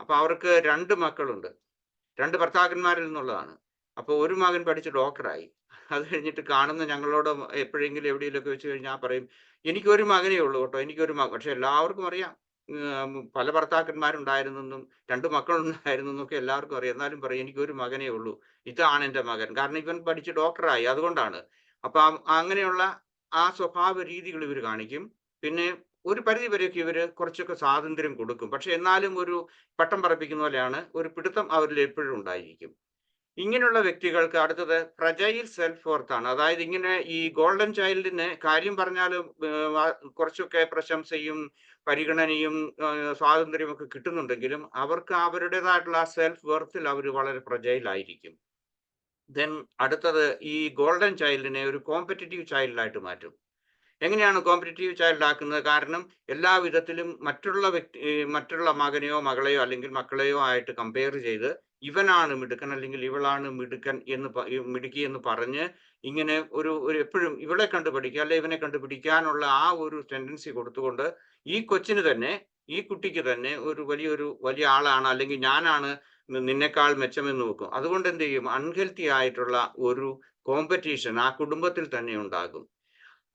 അപ്പൊ അവർക്ക് 2 മക്കളുണ്ട്. 2 ഭർത്താക്കന്മാരിൽ നിന്നുള്ളതാണ്. അപ്പൊ ഒരു മകൻ പഠിച്ച് ഡോക്ടറായി. അത് കഴിഞ്ഞിട്ട് കാണുന്ന ഞങ്ങളോട് എപ്പോഴെങ്കിലും എവിടെയെങ്കിലുമൊക്കെ വെച്ച് കഴിഞ്ഞാൽ പറയും, എനിക്കൊരു മകനേ ഉള്ളൂ കേട്ടോ, എനിക്കൊരു മകൻ. പക്ഷെ എല്ലാവർക്കും അറിയാം പല ഭർത്താക്കന്മാരുണ്ടായിരുന്നെന്നും 2 മക്കളുണ്ടായിരുന്നു എന്നൊക്കെ എല്ലാവർക്കും അറിയാം. എന്നാലും പറയും എനിക്ക് ഒരു മകനേ ഉള്ളൂ. ഇതാണ് എൻ്റെ മകൻ. കാരണം ഇവൻ പഠിച്ച് ഡോക്ടറായി അതുകൊണ്ടാണ്. അപ്പൊ അങ്ങനെയുള്ള ആ സ്വഭാവ രീതികൾ ഇവർ കാണിക്കും. പിന്നെ ഒരു പരിധി വരെയൊക്കെ ഇവര് കുറച്ചൊക്കെ സ്വാതന്ത്ര്യം കൊടുക്കും. പക്ഷെ എന്നാലും ഒരു പട്ടം പറപ്പിക്കുന്ന പോലെയാണ് ഒരു പിടുത്തം അവരിൽ എപ്പോഴും ഉണ്ടായിരിക്കും. ഇങ്ങനെയുള്ള വ്യക്തികൾക്ക് അടുത്തത് ഫ്രജൈൽ സെൽഫ് വർത്ത് ആണ്. അതായത് ഇങ്ങനെ ഈ ഗോൾഡൻ ചൈൽഡിന് കാര്യം പറഞ്ഞാലും കുറച്ചൊക്കെ പ്രശംസയും പരിഗണനയും സ്വാതന്ത്ര്യവും ഒക്കെ കിട്ടുന്നുണ്ടെങ്കിലും അവർക്ക് അവരുടേതായിട്ടുള്ള ആ സെൽഫ് വർത്തിൽ അവർ വളരെ ഫ്രജൈൽ ആയിരിക്കും. ദെൻ അടുത്തത് ഈ ഗോൾഡൻ ചൈൽഡിനെ ഒരു കോമ്പറ്റീറ്റീവ് ചൈൽഡായിട്ട് മാറ്റും. എങ്ങനെയാണ് കോമ്പറ്റീറ്റീവ് ചൈൽഡ് ആക്കുന്നത്? കാരണം എല്ലാ വിധത്തിലും മറ്റുള്ള മകനെയോ മകളെയോ അല്ലെങ്കിൽ മക്കളെയോ ആയിട്ട് കമ്പയർ ചെയ്ത് ഇവനാണ് മിടുക്കൻ അല്ലെങ്കിൽ ഇവളാണ് മിടുക്കൻ മിടുക്കി എന്ന് പറഞ്ഞ് ഇങ്ങനെ ഒരു എപ്പോഴും ഇവളെ കണ്ടു പഠിക്കുക അല്ലെ ഇവനെ കണ്ടു പിടിക്കാനുള്ള ആ ഒരു ടെൻഡൻസി കൊടുത്തുകൊണ്ട് ഈ കുട്ടിക്ക് തന്നെ വലിയ ആളാണ് അല്ലെങ്കിൽ ഞാനാണ് നിന്നെക്കാൾ മെച്ചമെന്ന് നോക്കും. അതുകൊണ്ട് എന്ത് ചെയ്യും? അൺഹെൽത്തി ആയിട്ടുള്ള ഒരു കോമ്പറ്റീഷൻ ആ കുടുംബത്തിൽ തന്നെ ഉണ്ടാകും.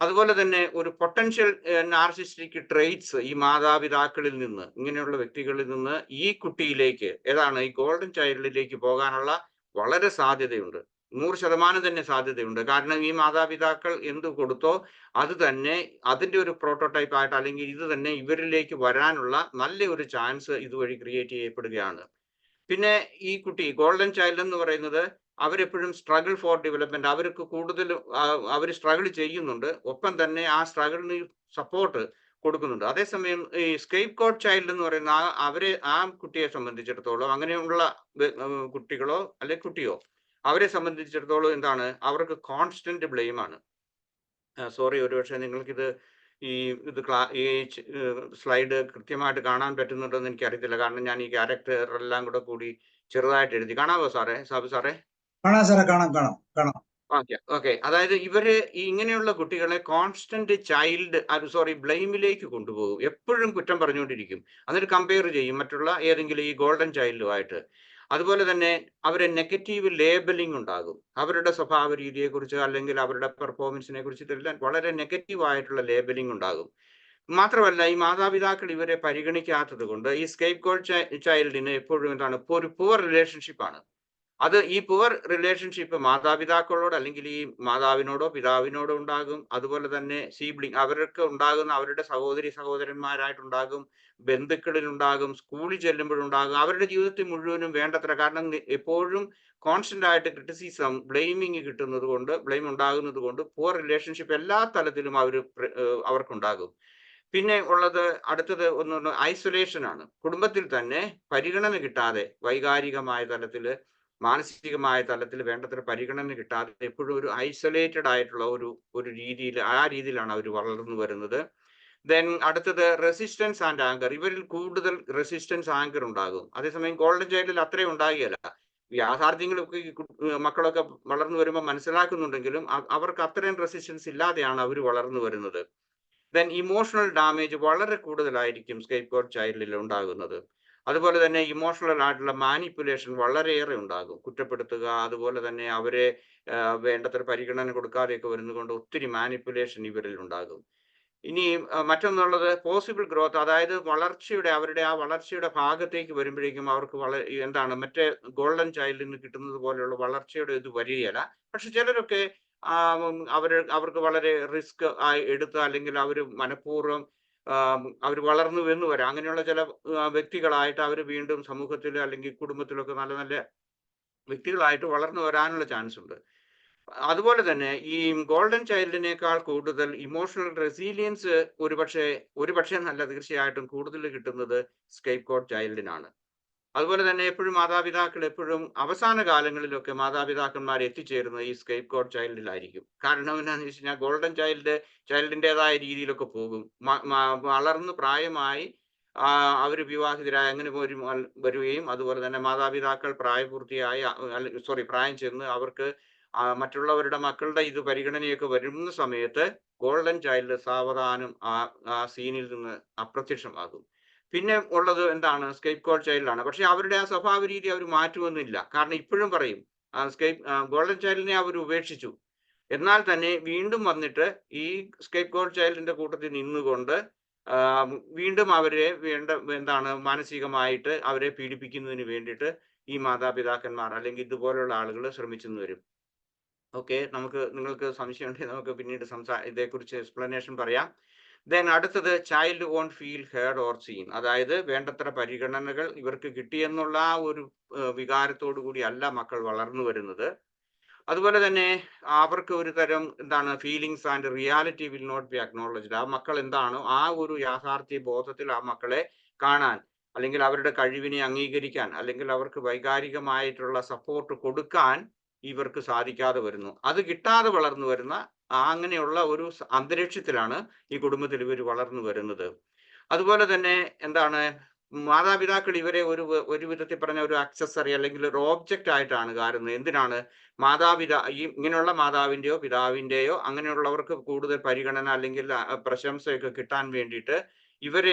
അതുപോലെ തന്നെ ഒരു പൊട്ടൻഷ്യൽ നാർസിസ്റ്റിക് ട്രെയ്റ്റ്സ് ഈ മാതാപിതാക്കളിൽ നിന്ന് ഇങ്ങനെയുള്ള വ്യക്തികളിൽ നിന്ന് ഈ കുട്ടിയിലേക്ക് ഈ ഗോൾഡൻ ചൈൽഡിലേക്ക് പോകാനുള്ള വളരെ സാധ്യതയുണ്ട്. 100% തന്നെ സാധ്യതയുണ്ട്. കാരണം ഈ മാതാപിതാക്കൾ എന്ത് കൊടുത്തോ അത് തന്നെ അതിന്റെ ഒരു പ്രോട്ടോടൈപ്പ് ആയിട്ട് അല്ലെങ്കിൽ ഇത് തന്നെ ഇവരിലേക്ക് വരാനുള്ള നല്ല ഒരു ചാൻസ് ഇതുവഴി ക്രിയേറ്റ് ചെയ്യപ്പെടുകയാണ്. പിന്നെ ഈ കുട്ടി ഗോൾഡൻ ചൈൽഡ് എന്ന് പറയുന്നത് അവരെപ്പോഴും സ്ട്രഗിൾ ഫോർ ഡെവലപ്മെന്റ് അവർക്ക് കൂടുതൽ അവർ സ്ട്രഗിൾ ചെയ്യുന്നുണ്ട്. ഒപ്പം തന്നെ ആ സ്ട്രഗിളിന് സപ്പോർട്ട് കൊടുക്കുന്നുണ്ട്. അതേസമയം ഈ സ്കേപ്പ് കോട്ട് ചൈൽഡ് എന്ന് പറയുന്ന ആ കുട്ടിയെ സംബന്ധിച്ചിടത്തോളം അങ്ങനെയുള്ള കുട്ടികളോ അല്ലെ കുട്ടിയോ അവരെ സംബന്ധിച്ചിടത്തോളം എന്താണ്? അവർക്ക് കോൺസ്റ്റന്റ് ബ്ലെയിം ആണ്. സോറി, ഒരുപക്ഷെ നിങ്ങൾക്കിത് ഈ സ്ലൈഡ് കൃത്യമായിട്ട് കാണാൻ പറ്റുന്നുണ്ടോ എന്ന് എനിക്കറിയത്തില്ല. കാരണം ഞാൻ ഈ ക്യാരക്ടർ എല്ലാം കൂടി ചെറുതായിട്ട് എഴുതി. കാണാമോ സാബു സാറേ? കാണാം സാറേ, കാണാം. ഓക്കെ. അതായത് ഇങ്ങനെയുള്ള കുട്ടികളെ കോൺസ്റ്റന്റ് ബ്ലെയിമിലേക്ക് കൊണ്ടുപോകും. എപ്പോഴും കുറ്റം പറഞ്ഞുകൊണ്ടിരിക്കും. എന്നിട്ട് കമ്പയർ ചെയ്യും മറ്റുള്ള ഏതെങ്കിലും ഈ ഗോൾഡൻ ചൈൽഡുമായിട്ട്. അതുപോലെ തന്നെ അവരെ നെഗറ്റീവ് ലേബലിംഗ് ഉണ്ടാകും. അവരുടെ സ്വഭാവ രീതിയെക്കുറിച്ച് അല്ലെങ്കിൽ അവരുടെ പെർഫോമൻസിനെ കുറിച്ചിട്ടെല്ലാം വളരെ നെഗറ്റീവ് ആയിട്ടുള്ള ലേബലിംഗ് ഉണ്ടാകും. മാത്രമല്ല ഈ മാതാപിതാക്കൾ ഇവരെ പരിഗണിക്കാത്തത് കൊണ്ട് ഈ സ്കേപ്പ് ഗോട്ട് ചൈൽഡിന് എപ്പോഴും എന്താണ്? ഒരു പുവർ റിലേഷൻഷിപ്പ് ആണ്. ഈ പുവർ റിലേഷൻഷിപ്പ് മാതാപിതാക്കളോട് അല്ലെങ്കിൽ ഈ മാതാവിനോടോ പിതാവിനോടോ ഉണ്ടാകും. അതുപോലെ തന്നെ അവർക്ക് ഉണ്ടാകുന്ന അവരുടെ സഹോദരന്മാരായിട്ടുണ്ടാകും, ബന്ധുക്കളിൽ ഉണ്ടാകും, സ്കൂളിൽ ചെല്ലുമ്പോഴുണ്ടാകും. അവരുടെ ജീവിതത്തിൽ മുഴുവനും വേണ്ടത്ര, കാരണം എപ്പോഴും കോൺസ്റ്റന്റ് ആയിട്ട് ക്രിറ്റിസിസം ബ്ലെയിമിങ് ബ്ലെയിം ഉണ്ടാകുന്നത് കൊണ്ട് പുവർ റിലേഷൻഷിപ്പ് എല്ലാ തലത്തിലും അവർക്കുണ്ടാകും. പിന്നെ അടുത്തത് ഐസൊലേഷൻ ആണ്. കുടുംബത്തിൽ തന്നെ പരിഗണന കിട്ടാതെ വൈകാരികമായ തലത്തില് മാനസികമായ തലത്തിൽ വേണ്ടത്ര പരിഗണന കിട്ടാതെ എപ്പോഴും ഒരു ഐസൊലേറ്റഡ് ആയിട്ടുള്ള ഒരു രീതിയിലാണ് അവർ വളർന്നു വരുന്നത്. ദെൻ അടുത്തത് റെസിസ്റ്റൻസ് ആൻഡ് ആങ്കർ. ഇവരിൽ കൂടുതൽ റെസിസ്റ്റൻസ് ആങ്കർ ഉണ്ടാകും. അതേസമയം ഗോൾഡൻ ചൈൽഡിൽ അത്രയും ഉണ്ടാകുകയില്ല. യാഥാർത്ഥ്യങ്ങളൊക്കെ മക്കളൊക്കെ വളർന്നു വരുമ്പോൾ മനസ്സിലാക്കുന്നുണ്ടെങ്കിലും അവർക്ക് അത്രയും റെസിസ്റ്റൻസ് ഇല്ലാതെയാണ് അവർ വളർന്നു വരുന്നത്. ദെൻ ഇമോഷണൽ ഡാമേജ് വളരെ കൂടുതലായിരിക്കും സ്കേപ്പ് ഗോട്ട് ചൈൽഡിൽ ഉണ്ടാകുന്നത്. അതുപോലെ തന്നെ ഇമോഷണൽ ആയിട്ടുള്ള മാനിപ്പുലേഷൻ വളരെയേറെ ഉണ്ടാകും. കുറ്റപ്പെടുത്തുക, അതുപോലെ തന്നെ അവരെ വേണ്ടത്ര പരിഗണന കൊടുക്കാതെയൊക്കെ വരുന്നതുകൊണ്ട് ഒത്തിരി മാനിപ്പുലേഷൻ ഇവരിൽ ഉണ്ടാകും. ഇനി മറ്റൊന്നുള്ളത് പോസിബിൾ ഗ്രോത്ത്. അതായത് അവരുടെ ആ വളർച്ചയുടെ ഭാഗത്തേക്ക് വരുമ്പോഴേക്കും അവർക്ക് മറ്റേ ഗോൾഡൻ ചൈൽഡിന് കിട്ടുന്നത് പോലെയുള്ള വളർച്ചയുടെ ഇത് വരികയില്ല. പക്ഷെ ചിലരൊക്കെ അവർക്ക് വളരെ റിസ്ക് എടുത്ത് അല്ലെങ്കിൽ അവർ മനഃപൂർവ്വം അവർ വളർന്നു എന്ന് വരാം. അങ്ങനെയുള്ള ചില വ്യക്തികളായിട്ട് അവർ വീണ്ടും സമൂഹത്തിൽ അല്ലെങ്കിൽ കുടുംബത്തിലൊക്കെ നല്ല നല്ല വ്യക്തികളായിട്ട് വളർന്നു വരാനുള്ള ചാൻസ് ഉണ്ട്. അതുപോലെ തന്നെ ഈ ഗോൾഡൻ ചൈൽഡിനേക്കാൾ കൂടുതൽ ഇമോഷണൽ റെസീലിയൻസ് ഒരുപക്ഷെ നല്ല തീർച്ചയായിട്ടും കൂടുതൽ കിട്ടുന്നത് സ്കേപ്പ് ഗോട്ട് ചൈൽഡിനാണ്. അതുപോലെ തന്നെ എപ്പോഴും അവസാന കാലങ്ങളിലൊക്കെ മാതാപിതാക്കന്മാർ എത്തിച്ചേരുന്നത് ഈ സ്കേപ്പ് ഗോട്ട് ചൈൽഡിലായിരിക്കും. കാരണം എന്താണെന്ന് വെച്ച് കഴിഞ്ഞാൽ ഗോൾഡൻ ചൈൽഡിൻ്റെതായ രീതിയിലൊക്കെ പോകും. വളർന്ന് പ്രായമായി അവർ വിവാഹിതരായി അങ്ങനെ വരികയും അതുപോലെ തന്നെ മാതാപിതാക്കൾ പ്രായം ചെന്ന് അവർക്ക് മറ്റുള്ളവരുടെ മക്കളുടെ പരിഗണനയൊക്കെ വരുന്ന സമയത്ത് ഗോൾഡൻ ചൈൽഡ് സാവധാനം ആ സീനിൽ നിന്ന് അപ്രത്യക്ഷമാകും. പിന്നെ ഉള്ളത് എന്താണ്? സ്കേപ്പ് ഗോട്ട് ചൈൽഡാണ്. പക്ഷെ അവരുടെ ആ സ്വഭാവ രീതി അവർ മാറ്റുമെന്നില്ല. കാരണം ഇപ്പോഴും പറയും ഗോൾഡൻ ചൈൽഡിനെ അവർ ഉപേക്ഷിച്ചു. എന്നാൽ തന്നെ വീണ്ടും വന്നിട്ട് ഈ സ്കേപ്പ് ഗോട്ട് ചൈൽഡിന്റെ കൂട്ടത്തിൽ നിന്നുകൊണ്ട് വീണ്ടും അവരെ മാനസികമായിട്ട് അവരെ പീഡിപ്പിക്കുന്നതിന് വേണ്ടിയിട്ട് ഈ മാതാപിതാക്കന്മാർ അല്ലെങ്കിൽ ഇതുപോലുള്ള ആളുകൾ ശ്രമിച്ചെന്ന് വരും. ഓക്കെ, നിങ്ങൾക്ക് സംശയം ഉണ്ടെങ്കിൽ നമുക്ക് പിന്നീട് ഇതേക്കുറിച്ച് എക്സ്പ്ലനേഷൻ പറയാം. ദെൻ അടുത്തത് child won't feel heard or seen. അതായത് വേണ്ടത്ര പരിഗണനകൾ ഇവർക്ക് കിട്ടിയെന്നുള്ള ആ ഒരു വികാരത്തോടു കൂടി അല്ല മക്കൾ വളർന്നു വരുന്നത്. അതുപോലെ തന്നെ അവർക്ക് ഒരു തരം feelings and reality will not be acknowledged. ആ മക്കൾ എന്താണോ ആ ഒരു യാഥാർത്ഥ്യ ബോധത്തിൽ ആ മക്കളെ കാണാൻ, അല്ലെങ്കിൽ അവരുടെ കഴിവിനെ അംഗീകരിക്കാൻ, അല്ലെങ്കിൽ അവർക്ക് വൈകാരികമായിട്ടുള്ള സപ്പോർട്ട് കൊടുക്കാൻ ഇവർക്ക് സാധിക്കാതെ വരുന്നു. അത് കിട്ടാതെ വളർന്നു വരുന്ന അങ്ങനെയുള്ള ഒരു അന്തരീക്ഷത്തിലാണ് ഈ കുടുംബത്തിൽ ഇവർ വളർന്നു വരുന്നത്. അതുപോലെ തന്നെ മാതാപിതാക്കൾ ഇവരെ ഒരു വിധത്തിൽ പറഞ്ഞ ഒരു അക്സസറി അല്ലെങ്കിൽ ഒരു ഓബ്ജക്റ്റ് ആയിട്ടാണ് കാണുന്നത്. എന്തിനാണ്? ഇങ്ങനെയുള്ള മാതാവിന്റെയോ പിതാവിന്റെയോ അങ്ങനെയുള്ളവർക്ക് കൂടുതൽ പരിഗണന അല്ലെങ്കിൽ പ്രശംസയൊക്കെ കിട്ടാൻ വേണ്ടിയിട്ട്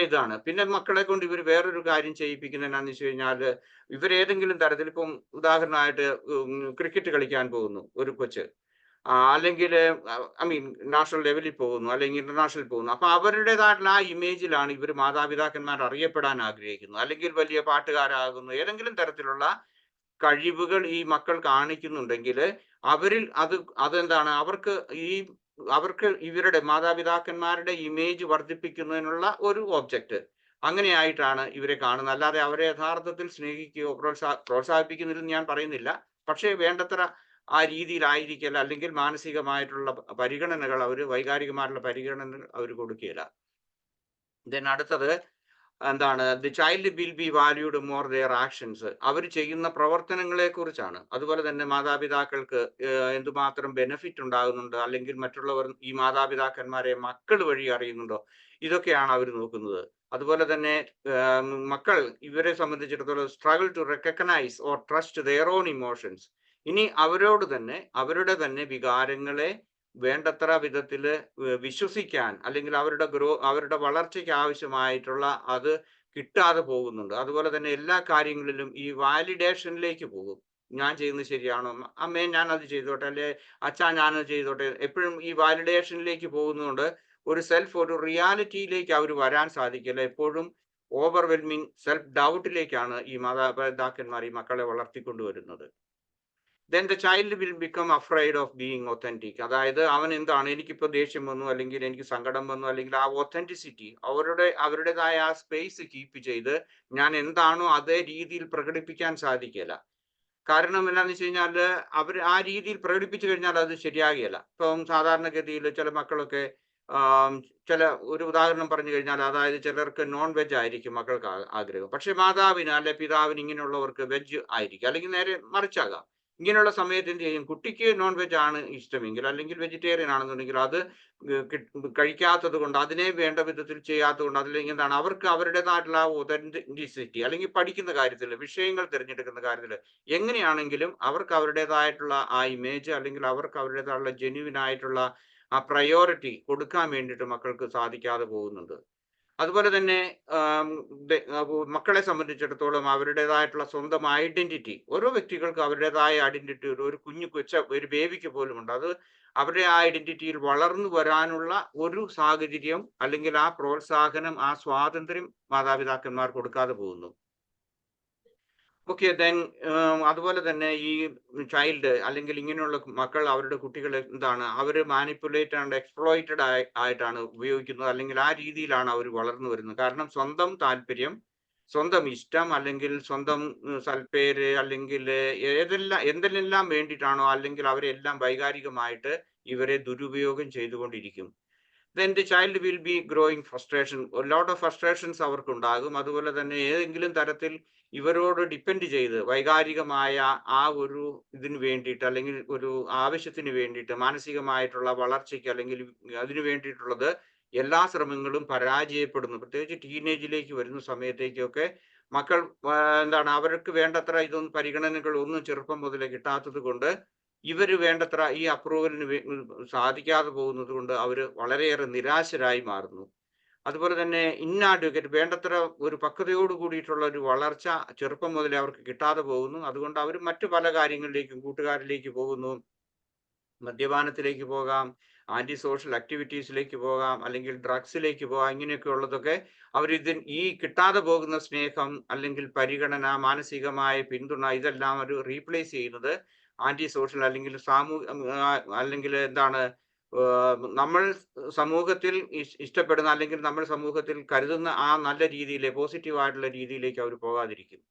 ഇതാണ്. പിന്നെ മക്കളെ കൊണ്ട് ഇവർ വേറൊരു കാര്യം ചെയ്യിപ്പിക്കുന്നത് എന്താണെന്ന് വെച്ച് കഴിഞ്ഞാൽ, ഇവരേതെങ്കിലും തരത്തിൽ ഇപ്പം ഉദാഹരണമായിട്ട് ക്രിക്കറ്റ് കളിക്കാൻ പോകുന്നു ഒരു കൊച്ച്, അല്ലെങ്കിൽ നാഷണൽ ലെവലിൽ പോകുന്നു, അല്ലെങ്കിൽ ഇന്റർനാഷണൽ പോകുന്നു. അപ്പൊ അവരുടേതായിട്ടുള്ള ആ ഇമേജിലാണ് ഇവർ മാതാപിതാക്കന്മാർ അറിയപ്പെടാൻ ആഗ്രഹിക്കുന്നു, അല്ലെങ്കിൽ വലിയ പാട്ടുകാരാകുന്നു. ഏതെങ്കിലും തരത്തിലുള്ള കഴിവുകൾ ഈ മക്കൾ കാണിക്കുന്നുണ്ടെങ്കിൽ അവരിൽ അതെന്താണ് അവർക്ക് ഇവരുടെ മാതാപിതാക്കന്മാരുടെ ഇമേജ് വർദ്ധിപ്പിക്കുന്നതിനുള്ള ഒരു ഒബ്ജക്റ്റ് അങ്ങനെയായിട്ടാണ് ഇവരെ കാണുന്നത്. അല്ലാതെ അവരെ യഥാർത്ഥത്തിൽ സ്നേഹിക്കുകയോ പ്രോത്സാഹിപ്പിക്കുന്നില്ലെന്ന് ഞാൻ പറയുന്നില്ല. പക്ഷേ വേണ്ടത്ര ആ രീതിയിലായിരിക്കില്ല, അല്ലെങ്കിൽ മാനസികമായിട്ടുള്ള പരിഗണനകൾ വൈകാരികമായിട്ടുള്ള പരിഗണനകൾ അവർ കൊടുക്കുകയില്ല. ദെൻ അടുത്തത് the child will be valued more their actions. അവർ ചെയ്യുന്ന പ്രവർത്തനങ്ങളെ കുറിച്ചാണ്. അതുപോലെ തന്നെ മാതാപിതാക്കൾക്ക് എന്തുമാത്രം ബെനിഫിറ്റ് ഉണ്ടാകുന്നുണ്ട്, അല്ലെങ്കിൽ മറ്റുള്ളവർ ഈ മാതാപിതാക്കന്മാരെ മക്കൾ വഴി അറിയുന്നുണ്ടോ, ഇതൊക്കെയാണ് അവർ നോക്കുന്നത്. അതുപോലെ തന്നെ മക്കൾ ഇവരെ സംബന്ധിച്ചിടത്തോളം struggle to recognise or trust their own emotions. ഇനി അവരുടെ തന്നെ വികാരങ്ങളെ വേണ്ടത്ര വിധത്തില് വിശ്വസിക്കാൻ, അല്ലെങ്കിൽ അവരുടെ വളർച്ചയ്ക്ക് ആവശ്യമായിട്ടുള്ള അത് കിട്ടാതെ പോകുന്നുണ്ട്. അതുപോലെ തന്നെ എല്ലാ കാര്യങ്ങളിലും ഈ വാലിഡേഷനിലേക്ക് പോകും. ഞാൻ ചെയ്യുന്നത് ശരിയാണോ, അമ്മേ ഞാൻ അത് ചെയ്തോട്ടെ, അല്ലെ അച്ഛാ ഞാനത് ചെയ്തോട്ടെ. എപ്പോഴും ഈ വാലിഡേഷനിലേക്ക് പോകുന്നതുകൊണ്ട് ഒരു റിയാലിറ്റിയിലേക്ക് അവർ വരാൻ സാധിക്കില്ല. എപ്പോഴും ഓവർവെൽമിങ് സെൽഫ് ഡൗട്ടിലേക്കാണ് ഈ മാതാപിതാക്കന്മാർ ഈ മക്കളെ വളർത്തിക്കൊണ്ടുവരുന്നത്. then the child will become afraid of being authentic. അതായത് അവൻ എനിക്കിപ്പോൾ ദേഷ്യം വന്നു, അല്ലെങ്കിൽ എനിക്ക് സങ്കടം വന്നു, അല്ലെങ്കിൽ ആ ഒത്തന്റിസിറ്റി അവരുടേതായ ആ സ്പേസ് കീപ്പ് ചെയ്ത് ഞാൻ എന്താണോ അതേ രീതിയിൽ പ്രകടിപ്പിക്കാൻ സാധിക്കില്ല. കാരണം എന്താണെന്ന് വെച്ച് കഴിഞ്ഞാൽ അവർ ആ രീതിയിൽ പ്രകടിപ്പിച്ചു കഴിഞ്ഞാൽ അത് ശരിയാകുകയില്ല. ഇപ്പം സാധാരണഗതിയിൽ ചില മക്കളൊക്കെ ഒരു ഉദാഹരണം പറഞ്ഞു കഴിഞ്ഞാൽ, അതായത് ചിലർക്ക് നോൺ വെജ് ആയിരിക്കും മക്കൾക്ക് ആഗ്രഹം, പക്ഷെ മാതാവിന് അല്ലെ പിതാവിന് ഇങ്ങനെയുള്ളവർക്ക് വെജ് ആയിരിക്കും, അല്ലെങ്കിൽ നേരെ മറിച്ചാകാം. ഇങ്ങനെയുള്ള സമയത്ത് എന്ത് ചെയ്യും? കുട്ടിക്ക് നോൺ വെജ് ആണ് ഇഷ്ടമെങ്കിൽ, അല്ലെങ്കിൽ വെജിറ്റേറിയൻ ആണെന്നുണ്ടെങ്കിൽ അത് കഴിക്കാത്തത് കൊണ്ട്, അതിനെ വേണ്ട വിധത്തിൽ ചെയ്യാത്തത് കൊണ്ട്, അല്ലെങ്കിൽ അവർക്ക് അവരുടേതായിട്ടുള്ള ഒതന്റിസിറ്റി, അല്ലെങ്കിൽ പഠിക്കുന്ന കാര്യത്തിൽ, വിഷയങ്ങൾ തിരഞ്ഞെടുക്കുന്ന കാര്യത്തിൽ എങ്ങനെയാണെങ്കിലും അവർക്ക് അവരുടേതായിട്ടുള്ള ആ ഇമേജ്, അല്ലെങ്കിൽ അവർക്ക് അവരുടേതായിട്ടുള്ള ജെന്യുവിൻ ആയിട്ടുള്ള ആ പ്രയോറിറ്റി കൊടുക്കാൻ വേണ്ടിയിട്ട് മക്കൾക്ക് സാധിക്കാതെ പോകുന്നുണ്ട്. അതുപോലെ തന്നെ മക്കളെ സംബന്ധിച്ചിടത്തോളം അവരുടേതായിട്ടുള്ള സ്വന്തം ഐഡന്റിറ്റി, ഓരോ വ്യക്തികൾക്കും അവരുടേതായ ഐഡന്റിറ്റി ഒരു ഒരു ബേബിക്ക് പോലും ഉണ്ട്. അത് അവരുടെ ആ ഐഡന്റിറ്റിയിൽ വളർന്നു വരാനുള്ള ഒരു സാഹചര്യം, അല്ലെങ്കിൽ ആ പ്രോത്സാഹനം, ആ സ്വാതന്ത്ര്യം മാതാപിതാക്കന്മാർ കൊടുക്കാതെ പോകുന്നു. ഓക്കെ, ദെൻ അതുപോലെ തന്നെ ഈ ചൈൽഡ്, അല്ലെങ്കിൽ ഇങ്ങനെയുള്ള മക്കൾ അവരുടെ കുട്ടികളെ അവര് മാനിപ്പുലേറ്റ് ആൻഡ് എക്സ്പ്ലോയിറ്റഡ് ആയിട്ടാണ് ഉപയോഗിക്കുന്നത്, അല്ലെങ്കിൽ ആ രീതിയിലാണ് അവർ വളർന്നു വരുന്നത്. കാരണം സ്വന്തം താല്പര്യം, സ്വന്തം ഇഷ്ടം, അല്ലെങ്കിൽ സ്വന്തം സൽപ്പേര്, അല്ലെങ്കിൽ എന്തെല്ലാം വേണ്ടിയിട്ടാണോ, അല്ലെങ്കിൽ അവരെല്ലാം വൈകാരികമായിട്ട് ഇവരെ ദുരുപയോഗം ചെയ്തുകൊണ്ടിരിക്കും. then the child will be growing frustration. A lot of frustrations അവർക്കുണ്ടാകും. അതുപോലെ തന്നെ ഏതെങ്കിലും തരത്തിൽ ഇവരോട് ഡിപ്പെൻഡ് ചെയ്ത് വൈകാരികമായ ആ ഒരു ഇതിന് വേണ്ടിയിട്ട്, അല്ലെങ്കിൽ ഒരു ആവശ്യത്തിന് വേണ്ടിയിട്ട്, മാനസികമായിട്ടുള്ള വളർച്ചയ്ക്ക്, അല്ലെങ്കിൽ അതിനു വേണ്ടിയിട്ടുള്ളത് എല്ലാ ശ്രമങ്ങളും പരാജയപ്പെടുന്നു. പ്രത്യേകിച്ച് ടീനേജിലേക്ക് വരുന്ന സമയത്തേക്കൊക്കെ മക്കൾ അവർക്ക് വേണ്ടത്ര പരിഗണനകൾ ഒന്നും ചെറുപ്പം മുതലേ കിട്ടാത്തത് കൊണ്ട് ഇവർ വേണ്ടത്ര ഈ അപ്രൂവലിന് സാധിക്കാതെ പോകുന്നത് കൊണ്ട് അവർ വളരെയേറെ നിരാശരായി മാറുന്നു. അതുപോലെ തന്നെ ഇന്നാഡ്വക്കേറ്റ്, വേണ്ടത്ര ഒരു പക്വതയോട് കൂടിയിട്ടുള്ള ഒരു വളർച്ച ചെറുപ്പം മുതലേ അവർക്ക് കിട്ടാതെ പോകുന്നു. അതുകൊണ്ട് അവർ മറ്റു പല കാര്യങ്ങളിലേക്കും, കൂട്ടുകാരിലേക്ക് പോകുന്നു, മദ്യപാനത്തിലേക്ക് പോകാം, ആന്റി സോഷ്യൽ ആക്ടിവിറ്റീസിലേക്ക് പോകാം, അല്ലെങ്കിൽ ഡ്രഗ്സിലേക്ക് പോകാം. ഇങ്ങനെയൊക്കെ ഉള്ളതൊക്കെ ഈ കിട്ടാതെ പോകുന്ന സ്നേഹം, അല്ലെങ്കിൽ പരിഗണന, മാനസികമായ പിന്തുണ, ഇതെല്ലാം ഒരു റീപ്ലേസ് ചെയ്യുന്നത് ആന്റി സോഷ്യൽ അല്ലെങ്കിൽ അല്ലെങ്കിൽ എന്താണ് നമ്മൾ സമൂഹത്തിൽ ഇഷ്ടപ്പെടുന്ന, അല്ലെങ്കിൽ നമ്മൾ സമൂഹത്തിൽ കരുതുന്ന ആ നല്ല രീതിയിലെ പോസിറ്റീവ് ആയിട്ടുള്ള രീതിയിലേക്ക് അവർ പോകാതിരിക്കും.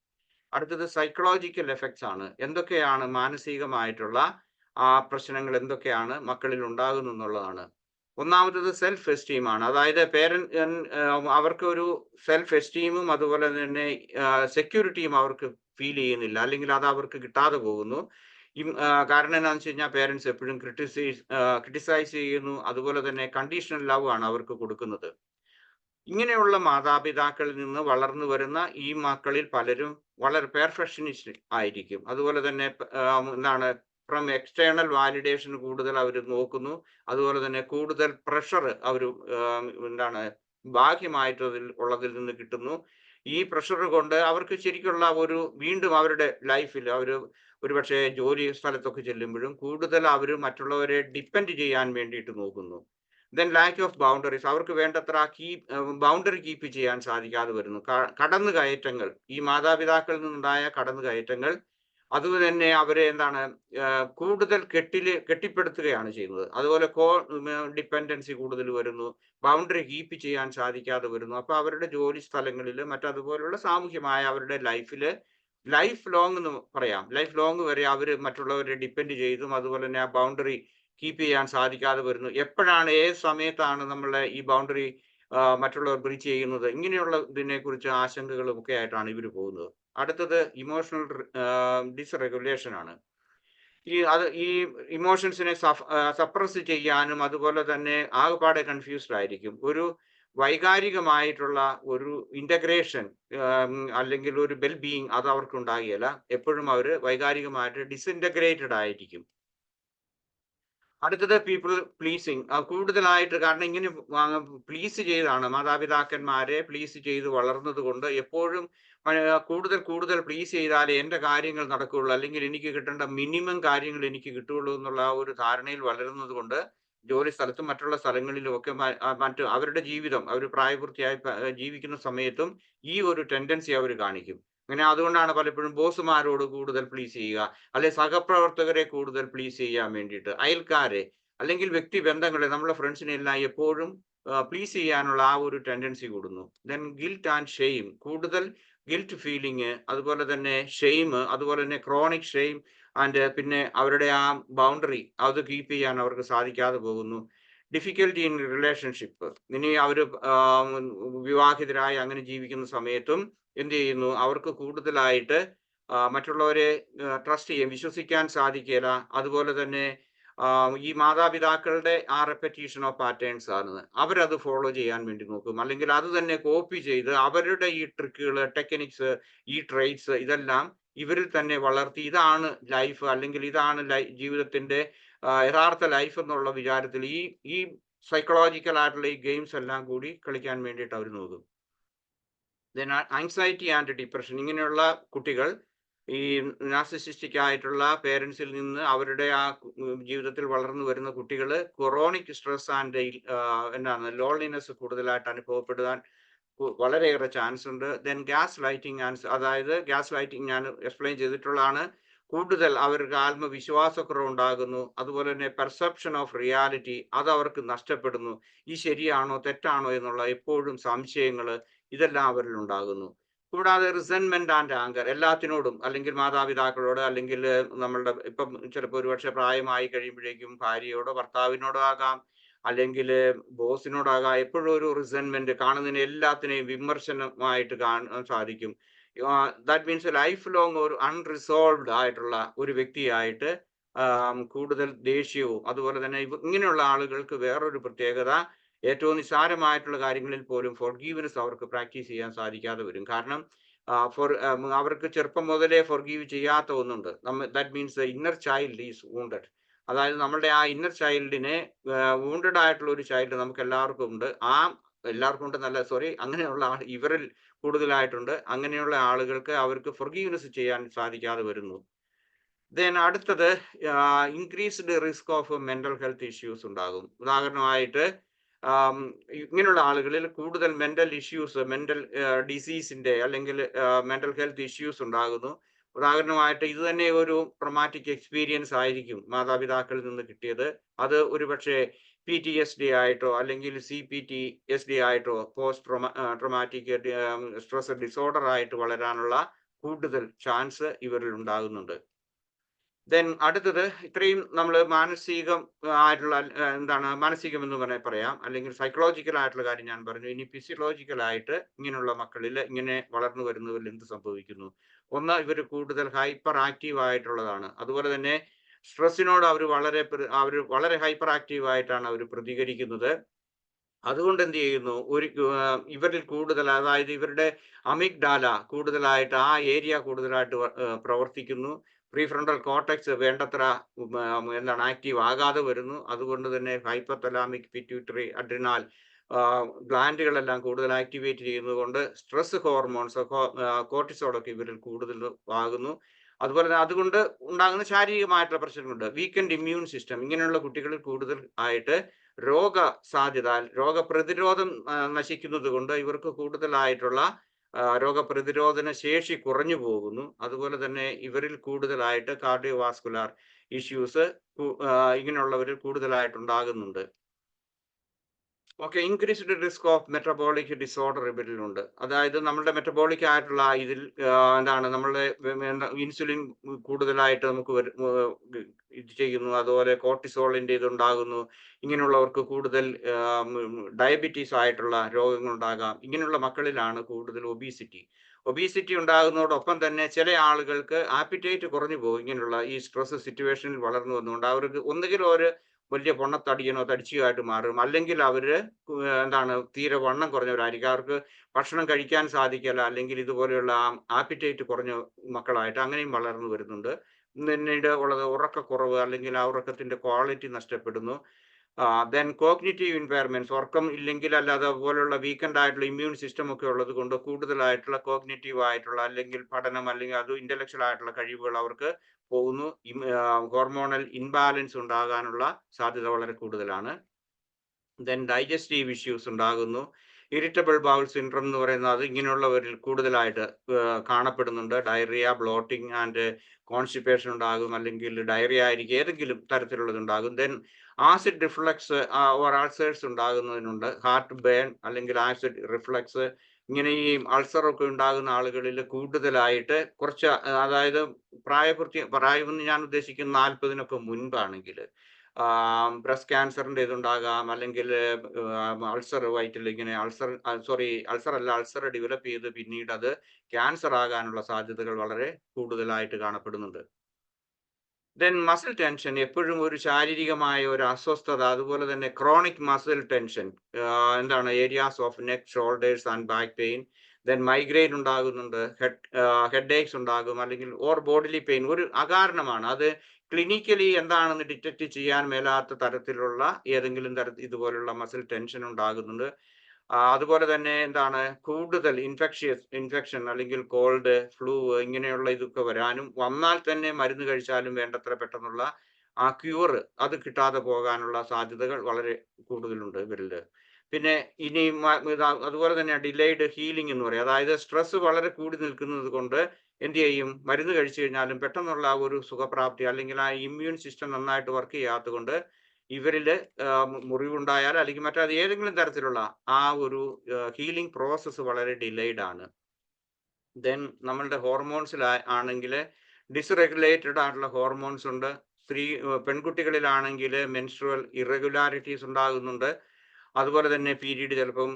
അടുത്തത് സൈക്കോളജിക്കൽ എഫക്ട്സ് ആണ്. എന്തൊക്കെയാണ് മാനസികമായിട്ടുള്ള പ്രശ്നങ്ങൾ എന്തൊക്കെയാണ് മക്കളിൽ ഉണ്ടാകുന്നു എന്നുള്ളതാണ്. ഒന്നാമത്തത് സെൽഫ് എസ്റ്റീം ആണ്. അതായത് അവർക്ക് ഒരു സെൽഫ് എസ്റ്റീമും അതുപോലെ തന്നെ സെക്യൂരിറ്റിയും അവർക്ക് ഫീൽ ചെയ്യുന്നില്ല, അല്ലെങ്കിൽ അത് അവർക്ക് കിട്ടാതെ പോകുന്നു. കാരണം എന്താണെന്ന് വെച്ച് കഴിഞ്ഞാൽ പേരൻസ് എപ്പോഴും ക്രിട്ടിസൈസ് ചെയ്യുന്നു, അതുപോലെ തന്നെ കണ്ടീഷണൽ ലവ് ആണ് അവർക്ക് കൊടുക്കുന്നത്. ഇങ്ങനെയുള്ള മാതാപിതാക്കളിൽ നിന്ന് വളർന്നു വരുന്ന ഈ മക്കളിൽ പലരും വളരെ പെർഫെക്ഷനിസ്റ്റ് ആയിരിക്കും. അതുപോലെ തന്നെ എന്താണ് ഫ്രം എക്സ്റ്റേണൽ വാലിഡേഷൻ കൂടുതൽ അവർ നോക്കുന്നു. അതുപോലെ തന്നെ കൂടുതൽ പ്രഷർ അവർ എന്താണ് ബാഹ്യമായിട്ട് ഉള്ളതിൽ നിന്ന് കിട്ടുന്നു. ഈ പ്രഷർ കൊണ്ട് അവർക്ക് ശരിക്കുള്ള വീണ്ടും അവരുടെ ലൈഫിൽ അവർ ഒരുപക്ഷെ ജോലി സ്ഥലത്തൊക്കെ ചെല്ലുമ്പോഴും കൂടുതൽ അവർ മറ്റുള്ളവരെ ഡിപ്പെൻഡ് ചെയ്യാൻ വേണ്ടിയിട്ട് നോക്കുന്നു. ദെൻ ലാക്ക് ഓഫ് ബൗണ്ടറീസ്, അവർക്ക് വേണ്ടത്ര ബൗണ്ടറി കീപ്പ് ചെയ്യാൻ സാധിക്കാതെ വരുന്നു. കടന്നുകയറ്റങ്ങൾ, ഈ മാതാപിതാക്കളിൽ നിന്നുണ്ടായ കടന്നുകയറ്റങ്ങൾ അതുപോലെ തന്നെ അവരെ എന്താണ് കൂടുതൽ കെട്ടിപ്പടുത്തുകയാണ് ചെയ്യുന്നത്. അതുപോലെ ഡിപ്പെൻഡൻസി കൂടുതൽ വരുന്നു, ബൗണ്ടറി കീപ്പ് ചെയ്യാൻ സാധിക്കാതെ വരുന്നു. അപ്പൊ അവരുടെ ജോലി സ്ഥലങ്ങളിൽ മറ്റതുപോലുള്ള സാമൂഹ്യമായ അവരുടെ ലൈഫ് ലോങ് എന്ന് പറയാം, ലൈഫ് ലോങ് വരെ അവർ മറ്റുള്ളവരെ ഡിപ്പെൻഡ് ചെയ്തും അതുപോലെ തന്നെ ആ ബൗണ്ടറി കീപ്പ് ചെയ്യാൻ സാധിക്കാതെ വരുന്നു. എപ്പോഴാണ്, ഏത് സമയത്താണ് നമ്മളെ ഈ ബൗണ്ടറി മറ്റുള്ളവർ ബ്രീച്ച് ചെയ്യുന്നത്, ഇങ്ങനെയുള്ള ഇതിനെക്കുറിച്ച് ആശങ്കകളും ഒക്കെ ആയിട്ടാണ് ഇവർ പോകുന്നത്. അടുത്തത് ഇമോഷണൽ ഡിസ്റെഗുലേഷൻ ആണ്. ഈ ഇമോഷൻസിനെ സപ്രസ് ചെയ്യാനും അതുപോലെ തന്നെ ആകെപ്പാടെ കൺഫ്യൂസ്ഡ് ആയിരിക്കും. ഒരു വൈകാരികമായിട്ടുള്ള ഒരു ഇന്റഗ്രേഷൻ അല്ലെങ്കിൽ ഒരു വെൽ ബീയിങ് അത് അവർക്ക് ഉണ്ടാകുകയില്ല. എപ്പോഴും അവർ വൈകാരികമായിട്ട് ഡിസിൻറ്റഗ്രേറ്റഡ് ആയിരിക്കും. അടുത്തത് പീപ്പിൾ പ്ലീസിങ്, കൂടുതലായിട്ട്. കാരണം ഇങ്ങനെ പ്ലീസ് ചെയ്താണ്, മാതാപിതാക്കന്മാരെ പ്ലീസ് ചെയ്ത് വളർന്നത് കൊണ്ട് എപ്പോഴും കൂടുതൽ പ്ലീസ് ചെയ്താലേ എൻ്റെ കാര്യങ്ങൾ നടക്കുകയുള്ളൂ, അല്ലെങ്കിൽ എനിക്ക് കിട്ടേണ്ട മിനിമം കാര്യങ്ങൾ എനിക്ക് കിട്ടുകയുള്ളൂ എന്നുള്ള ആ ഒരു ധാരണയിൽ വളരുന്നത് കൊണ്ട് ജോലി സ്ഥലത്തും മറ്റുള്ള സ്ഥലങ്ങളിലും ഒക്കെ മറ്റു അവരുടെ ജീവിതം, അവർ പ്രായപൂർത്തിയായി ജീവിക്കുന്ന സമയത്തും ഈ ഒരു ടെൻഡൻസി അവർ കാണിക്കും. അങ്ങനെ അതുകൊണ്ടാണ് പലപ്പോഴും ബോസുമാരോട് കൂടുതൽ പ്ലീസ് ചെയ്യുക, അല്ലെ സഹപ്രവർത്തകരെ കൂടുതൽ പ്ലീസ് ചെയ്യാൻ വേണ്ടിയിട്ട്, അയൽക്കാരെ അല്ലെങ്കിൽ വ്യക്തി ബന്ധങ്ങളെ, നമ്മളെ ഫ്രണ്ട്സിനെ എല്ലാം എപ്പോഴും പ്ലീസ് ചെയ്യാനുള്ള ആ ഒരു ടെൻഡൻസി കൂടുന്നു. ദെൻ ഗിൽറ്റ് ആൻഡ് ഷെയിം, കൂടുതൽ ഗിൽറ്റ് ഫീലിംഗ്, അതുപോലെ തന്നെ ഷെയിം, അതുപോലെ തന്നെ ക്രോണിക് ഷെയിം ആൻഡ് പിന്നെ അവരുടെ ആ ബൗണ്ടറി അത് കീപ്പ് ചെയ്യാൻ അവർക്ക് സാധിക്കാതെ പോകുന്നു. ഡിഫിക്കൽറ്റി ഇൻ റിലേഷൻഷിപ്പ്, ഇനി അവർ വിവാഹിതരായി അങ്ങനെ ജീവിക്കുന്ന സമയത്തും എന്ത് ചെയ്യുന്നു, അവർക്ക് കൂടുതലായിട്ട് മറ്റുള്ളവരെ ട്രസ്റ്റ് ചെയ്യാൻ, വിശ്വസിക്കാൻ സാധിക്കില്ല. അതുപോലെ തന്നെ ഈ മാതാപിതാക്കളുടെ ആ റെപ്പറ്റീഷൻ ഓഫ് പാറ്റേൺസ് ആണ്, അവരത് ഫോളോ ചെയ്യാൻ വേണ്ടി നോക്കും, അല്ലെങ്കിൽ അത് തന്നെ കോപ്പി ചെയ്ത് അവരുടെ ഈ ട്രിക്കുകൾ, ടെക്നിക്സ്, ഈ ട്രേറ്റ്സ് ഇതെല്ലാം ഇവരിൽ തന്നെ വളർത്തി ഇതാണ് ലൈഫ്, അല്ലെങ്കിൽ ഇതാണ് ജീവിതത്തിന്റെ യഥാർത്ഥ ലൈഫ് എന്നുള്ള വിചാരത്തിൽ ഈ സൈക്കോളജിക്കൽ ആയിട്ടുള്ള ഈ ഗെയിംസ് എല്ലാം കൂടി കളിക്കാൻ വേണ്ടിയിട്ട് അവർ നോക്കും. ദെൻ ആങ്സൈറ്റി ആൻഡ് ഡിപ്രഷൻ, ഇങ്ങനെയുള്ള കുട്ടികൾ ഈ നാർസിസിസ്റ്റിക് ആയിട്ടുള്ള പേരൻസിൽ നിന്ന് അവരുടെ ആ ജീവിതത്തിൽ വളർന്നു വരുന്ന കുട്ടികൾ ക്രോണിക് സ്ട്രെസ് ആൻഡ് എന്താണ് ലോൺലിനെസ് കൂടുതലായിട്ട് അനുഭവപ്പെടുവാൻ വളരെയേറെ ചാൻസ് ഉണ്ട്. ദെൻ ഗ്യാസ് ലൈറ്റിംഗ് അതായത് ഗ്യാസ് ലൈറ്റിംഗ് ഞാൻ എക്സ്പ്ലെയിൻ ചെയ്തിട്ടുള്ളതാണ്. കൂടുതൽ അവർക്ക് ആത്മവിശ്വാസക്കുറവ് ഉണ്ടാകുന്നു. അതുപോലെ തന്നെ പെർസെപ്ഷൻ ഓഫ് റിയാലിറ്റി അത് അവർക്ക് നഷ്ടപ്പെടുന്നു. ഈ ശരിയാണോ തെറ്റാണോ എന്നുള്ള എപ്പോഴും സംശയങ്ങൾ ഇതെല്ലാം അവരിൽ ഉണ്ടാകുന്നു. കൂടാതെ റിസെന്റ്മെന്റ് ആൻഡ് ആങ്കർ, എല്ലാത്തിനോടും, അല്ലെങ്കിൽ മാതാപിതാക്കളോട്, അല്ലെങ്കിൽ നമ്മളുടെ ഇപ്പം ചിലപ്പോൾ ഒരുപക്ഷെ പ്രായമായി കഴിയുമ്പോഴേക്കും ഭാര്യയോടോ ഭർത്താവിനോടോ ആകാം, അല്ലെങ്കിൽ ബോസിനോടാകാം, എപ്പോഴും ഒരു റിസെന്റ്മെന്റ്, കാണുന്നതിന് എല്ലാത്തിനെയും വിമർശനമായിട്ട് കാണാൻ സാധിക്കും. ദാറ്റ് മീൻസ് ലൈഫ് ലോങ് ഒരു അൺറിസോൾവ്ഡ് ആയിട്ടുള്ള ഒരു വ്യക്തിയായിട്ട് കൂടുതൽ ദേഷ്യവും, അതുപോലെ തന്നെ ഇങ്ങനെയുള്ള ആളുകൾക്ക് വേറൊരു പ്രത്യേകത, ഏറ്റവും നിസ്സാരമായിട്ടുള്ള കാര്യങ്ങളിൽ പോലും ഫോർഗീവ്നെസ് അവർക്ക് പ്രാക്ടീസ് ചെയ്യാൻ സാധിക്കാതെ വരും. കാരണം അവർക്ക് ചെറുപ്പം മുതലേ ഫോർഗീവ് ചെയ്യാത്ത ഒന്നുണ്ട്. That means inner child is wounded. അതായത് നമ്മളുടെ ആ ഇന്നർ ചൈൽഡിനെ, വൂണ്ടഡ് ആയിട്ടുള്ള ഒരു ചൈൽഡ് നമുക്ക് എല്ലാവർക്കും ഉണ്ട്. എല്ലാവർക്കും ഉണ്ടെന്നല്ല, സോറി, അങ്ങനെയുള്ള ഇവരിൽ കൂടുതലായിട്ടുണ്ട്. അങ്ങനെയുള്ള ആളുകൾക്ക് അവർക്ക് ഫോർഗീവ്നെസ് ചെയ്യാൻ സാധിക്കാതെ വരുന്നു. ദെൻ അടുത്തത് increased risk of mental health issues ഉണ്ടാകും. ഉദാഹരണമായിട്ട് ഇങ്ങനെയുള്ള ആളുകളിൽ കൂടുതൽ മെന്റൽ ഇഷ്യൂസ്, മെന്റൽ ഡിസീസിന്റെ അല്ലെങ്കിൽ മെന്റൽ ഹെൽത്ത് ഇഷ്യൂസ് ഉണ്ടാകുന്നു. ഉദാഹരണമായിട്ട് ഇത് തന്നെ ഒരു ട്രോമാറ്റിക് എക്സ്പീരിയൻസ് ആയിരിക്കും മാതാപിതാക്കളിൽ നിന്ന് കിട്ടിയത്. അത് ഒരുപക്ഷെ PTSD ആയിട്ടോ അല്ലെങ്കിൽ CPTSD ആയിട്ടോ പോസ്റ്റ് ട്രോമാറ്റിക് സ്ട്രെസ് ഡിസോർഡർ ആയിട്ട് വളരാനുള്ള കൂടുതൽ ചാൻസ് ഇവരിൽ ഉണ്ടാകുന്നുണ്ട്. ദെൻ അടുത്തത് ഇത്രയും നമ്മൾ മാനസികം ആയിട്ടുള്ള മാനസികം എന്ന് പറയാം, അല്ലെങ്കിൽ സൈക്കോളജിക്കൽ ആയിട്ടുള്ള കാര്യം ഞാൻ പറഞ്ഞു. ഇനി ഫിസിയോളജിക്കൽ ആയിട്ട് ഇങ്ങനെയുള്ള മക്കളിൽ ഇങ്ങനെ വളർന്നു വരുന്നവരിൽ എന്ത് സംഭവിക്കുന്നു? ഒന്ന്, ഇവർ കൂടുതൽ ഹൈപ്പർ ആക്റ്റീവ് ആയിട്ടുള്ളതാണ്. അതുപോലെ തന്നെ സ്ട്രെസ്സിനോട് അവർ വളരെ ഹൈപ്പർ ആക്റ്റീവ് ആയിട്ടാണ് അവർ പ്രതികരിക്കുന്നത്. അതുകൊണ്ട് എന്ത് ചെയ്യുന്നു, ഇവരിൽ കൂടുതൽ, അതായത് ഇവരുടെ അമിഗ്ഡാല കൂടുതലായിട്ട് ആ ഏരിയ കൂടുതലായിട്ട് പ്രവർത്തിക്കുന്നു. പ്രീഫ്രണ്ടൽ കോർട്ടെക്സ് വേണ്ടത്ര ആക്റ്റീവ് ആകാതെ വരുന്നു. അതുകൊണ്ട് തന്നെ ഹൈപ്പോതലാമിക് പിറ്റ്യൂട്ടറി അഡ്രിനാൽ ഗ്ലാൻഡുകളെല്ലാം കൂടുതൽ ആക്ടിവേറ്റ് ചെയ്യുന്നതുകൊണ്ട് സ്ട്രെസ് ഹോർമോൺസ് കോർട്ടിസോളൊക്കെ ഇവരിൽ കൂടുതൽ ആകുന്നു. അതുപോലെ തന്നെ അതുകൊണ്ട് ഉണ്ടാകുന്ന ശാരീരികമായിട്ടുള്ള പ്രശ്നങ്ങളുണ്ട്. വീക്കെൻഡ് ഇമ്മ്യൂൺ സിസ്റ്റം ഇങ്ങനെയുള്ള കുട്ടികളിൽ കൂടുതൽ ആയിട്ട് രോഗപ്രതിരോധം നശിക്കുന്നത് കൊണ്ട് ഇവർക്ക് കൂടുതലായിട്ടുള്ള രോഗപ്രതിരോധന ശേഷി കുറഞ്ഞു പോകുന്നു. അതുപോലെ തന്നെ ഇവരിൽ കൂടുതലായിട്ട് കാർഡിയോവാസ്കുലാർ ഇഷ്യൂസ് ഇങ്ങനെയുള്ളവരിൽ കൂടുതലായിട്ടുണ്ടാകുന്നുണ്ട്. Okay, increased risk of metabolic disorder ഇവരിലുണ്ട്. അതായത് നമ്മളുടെ മെറ്റബോളിക് ആയിട്ടുള്ള ഇതിൽ നമ്മളുടെ ഇൻസുലിൻ കൂടുതലായിട്ട് നമുക്ക് ഇത് ചെയ്യുന്നു. അതുപോലെ കോർട്ടിസോളിന്റെ ഇതുണ്ടാകുന്നു. ഇങ്ങനെയുള്ളവർക്ക് കൂടുതൽ ഡയബറ്റീസ് ആയിട്ടുള്ള രോഗങ്ങൾ ഉണ്ടാകാം. ഇങ്ങനെയുള്ള മക്കളിലാണ് കൂടുതൽ ഒബീസിറ്റി ഉണ്ടാകുന്നതോടൊപ്പം തന്നെ ചില ആളുകൾക്ക് ആപ്പിറ്റൈറ്റ് കുറഞ്ഞു പോകും. ഇങ്ങനെയുള്ള ഈ സ്ട്രെസ് സിറ്റുവേഷനിൽ വളർന്നു വന്നുകൊണ്ട് അവർക്ക് ഒന്നുകിൽ ഒരു വലിയ പൊണ്ണത്തടിയനോ തടിച്ചിയോ ആയിട്ട് മാറും, അല്ലെങ്കിൽ അവര് തീരെ വണ്ണം കുറഞ്ഞവരായിരിക്കും. അവർക്ക് ഭക്ഷണം കഴിക്കാൻ സാധിക്കില്ല, അല്ലെങ്കിൽ ഇതുപോലെയുള്ള ആപ്പിറ്റൈറ്റ് കുറഞ്ഞ മക്കളായിട്ട് അങ്ങനെയും വളർന്നു വരുന്നുണ്ട്. പിന്നീട് ഉള്ളത് ഉറക്കക്കുറവ്, അല്ലെങ്കിൽ ആ ഉറക്കത്തിന്റെ ക്വാളിറ്റി നഷ്ടപ്പെടുന്നു. ദെൻ കോഗ്നിറ്റീവ് ഇമ്പയർമെന്റ്സ്, ഉറക്കം ഇല്ലെങ്കിൽ അല്ലാതെ പോലുള്ള വീക്കെൻഡ് ആയിട്ടുള്ള ഇമ്മ്യൂൺ സിസ്റ്റം ഒക്കെ ഉള്ളത് കൊണ്ട് കൂടുതലായിട്ടുള്ള കോഗ്നിറ്റീവ് ആയിട്ടുള്ള അല്ലെങ്കിൽ പഠനം അല്ലെങ്കിൽ അത് ഇന്റലക്ച്വൽ ആയിട്ടുള്ള കഴിവുകൾ അവർക്ക് പോകുന്നു. ഹോർമോണൽ ഇൻബാലൻസ് ഉണ്ടാകാനുള്ള സാധ്യത വളരെ കൂടുതലാണ്. ദെൻ ഡൈജസ്റ്റീവ് ഇഷ്യൂസ് ഉണ്ടാകുന്നു. ഇറിറ്റബിൾ ബൗൾ സിൻഡ്രോം എന്ന് പറയുന്നത് ഇങ്ങനെയുള്ളവരിൽ കൂടുതലായിട്ട് കാണപ്പെടുന്നുണ്ട്. ഡയറിയ, ബ്ലോട്ടിംഗ് ആൻഡ് കോൺസ്റ്റിപ്പേഷൻ ഉണ്ടാകും, അല്ലെങ്കിൽ ഡയറിയ ആയിരിക്കും, ഏതെങ്കിലും തരത്തിലുള്ളത് ഉണ്ടാകും. ദെൻ ആസിഡ് റിഫ്ലക്സ് അൾസേഴ്സ് ഉണ്ടാകുന്നതിനുണ്ട്. ഹാർട്ട് ബേൺ അല്ലെങ്കിൽ ആസിഡ് റിഫ്ലക്സ്, ഇങ്ങനെ ഈ അൾസറൊക്കെ ഉണ്ടാകുന്ന ആളുകളിൽ കൂടുതലായിട്ട് കുറച്ച്, അതായത് പ്രായം ഞാൻ ഉദ്ദേശിക്കുന്ന 40-നൊക്കെ മുൻപാണെങ്കിൽ ബ്രസ്റ്റ് ക്യാൻസറിന്റെ ഇതുണ്ടാകാം, അല്ലെങ്കിൽ അൾസർ വയറ്റിൽ ഇങ്ങനെ അൾസർ ഡെവലപ്പ് ചെയ്ത് പിന്നീട് അത് ക്യാൻസർ ആകാനുള്ള സാധ്യതകൾ വളരെ കൂടുതലായിട്ട് കാണപ്പെടുന്നുണ്ട്. ദെൻ മസിൽ ടെൻഷൻ, എപ്പോഴും ഒരു ശാരീരികമായ ഒരു അസ്വസ്ഥത. അതുപോലെ തന്നെ chronic muscle tension, areas of neck, shoulders and back pain. Then migraine ഉണ്ടാകുന്നുണ്ട്. ഹെഡ് ഏക്സ് ഉണ്ടാകും, അല്ലെങ്കിൽ ബോഡിലി പെയിൻ ഒരു അകാരണമാണ്. അത് ക്ലിനിക്കലി എന്താണെന്ന് ഡിറ്റക്ട് ചെയ്യാൻ മേലാത്ത തരത്തിലുള്ള ഏതെങ്കിലും തരത്തിൽ ഇതുപോലുള്ള മസിൽ ടെൻഷൻ ഉണ്ടാകുന്നുണ്ട്. അതുപോലെ തന്നെ കൂടുതൽ ഇൻഫെക്ഷൻ അല്ലെങ്കിൽ കോൾഡ്, ഫ്ലൂ ഇങ്ങനെയുള്ള ഇതൊക്കെ വന്നാൽ തന്നെ മരുന്ന് കഴിച്ചാലും വേണ്ടത്ര പെട്ടെന്നുള്ള ആ ക്യൂർ അത് കിട്ടാതെ പോകാനുള്ള സാധ്യതകൾ വളരെ കൂടുതലുണ്ട് ഇവരില്. പിന്നെ ഇനി അതുപോലെ തന്നെ ഡിലേഡ് ഹീലിംഗ് എന്ന് പറയും. അതായത് സ്ട്രെസ് വളരെ കൂടി നിൽക്കുന്നത് കൊണ്ട് എന്ത് ചെയ്യും, മരുന്ന് കഴിച്ചു കഴിഞ്ഞാലും പെട്ടെന്നുള്ള ഒരു സുഖപ്രാപ്തി, അല്ലെങ്കിൽ ആ ഇമ്മ്യൂൺ സിസ്റ്റം നന്നായിട്ട് വർക്ക് ചെയ്യാത്തത് കൊണ്ട് ഇവരില് മുറിവുണ്ടായാൽ അല്ലെങ്കിൽ മറ്റേത് ഏതെങ്കിലും തരത്തിലുള്ള ആ ഒരു ഹീലിംഗ് പ്രോസസ്സ് വളരെ ഡിലേഡ് ആണ്. ദെൻ നമ്മളുടെ ഹോർമോൺസിൽ ആണെങ്കിൽ ഡിസ്റെഗുലേറ്റഡ് ആയിട്ടുള്ള ഹോർമോൺസ് ഉണ്ട്. പെൺകുട്ടികളിലാണെങ്കിൽ മെൻസ്ട്രുവൽ ഇറഗുലാരിറ്റീസ് ഉണ്ടാകുന്നുണ്ട്. അതുപോലെ തന്നെ പീരീഡ് ചിലപ്പം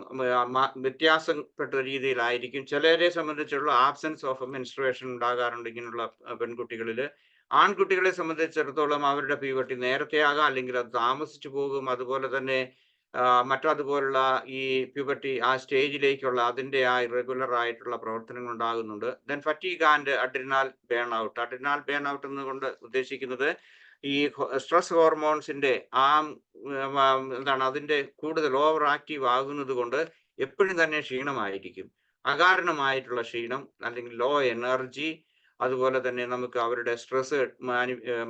വ്യത്യാസപ്പെട്ട രീതിയിലായിരിക്കും. ചിലരെ സംബന്ധിച്ചുള്ള ആബ്സെൻസ് ഓഫ് മെൻസ്ട്രുവേഷൻ ഉണ്ടാകാറുണ്ട് ഇങ്ങനെയുള്ള പെൺകുട്ടികളിൽ. ആൺകുട്ടികളെ സംബന്ധിച്ചിടത്തോളം അവരുടെ പ്യൂബർട്ടി നേരത്തെ ആകാം, അല്ലെങ്കിൽ അത് താമസിച്ചു പോകും. അതുപോലെ തന്നെ മറ്റതുപോലുള്ള ഈ പ്യൂബർട്ടി ആ സ്റ്റേജിലേക്കുള്ള അതിൻ്റെ ആ ഇറഗുലർ ആയിട്ടുള്ള പ്രവർത്തനങ്ങൾ ഉണ്ടാകുന്നുണ്ട്. Then fatigue and adrenal burn out എന്നുകൊണ്ട് ഉദ്ദേശിക്കുന്നത് ഈ സ്ട്രെസ് ഹോർമോൺസിന്റെ അതിന്റെ കൂടുതൽ ഓവർ ആക്റ്റീവ് ആകുന്നത് കൊണ്ട് എപ്പോഴും തന്നെ ക്ഷീണമായിരിക്കും. അകാരണമായിട്ടുള്ള ക്ഷീണം, അല്ലെങ്കിൽ ലോ എനർജി, അതുപോലെ തന്നെ നമുക്ക് അവരുടെ സ്ട്രെസ്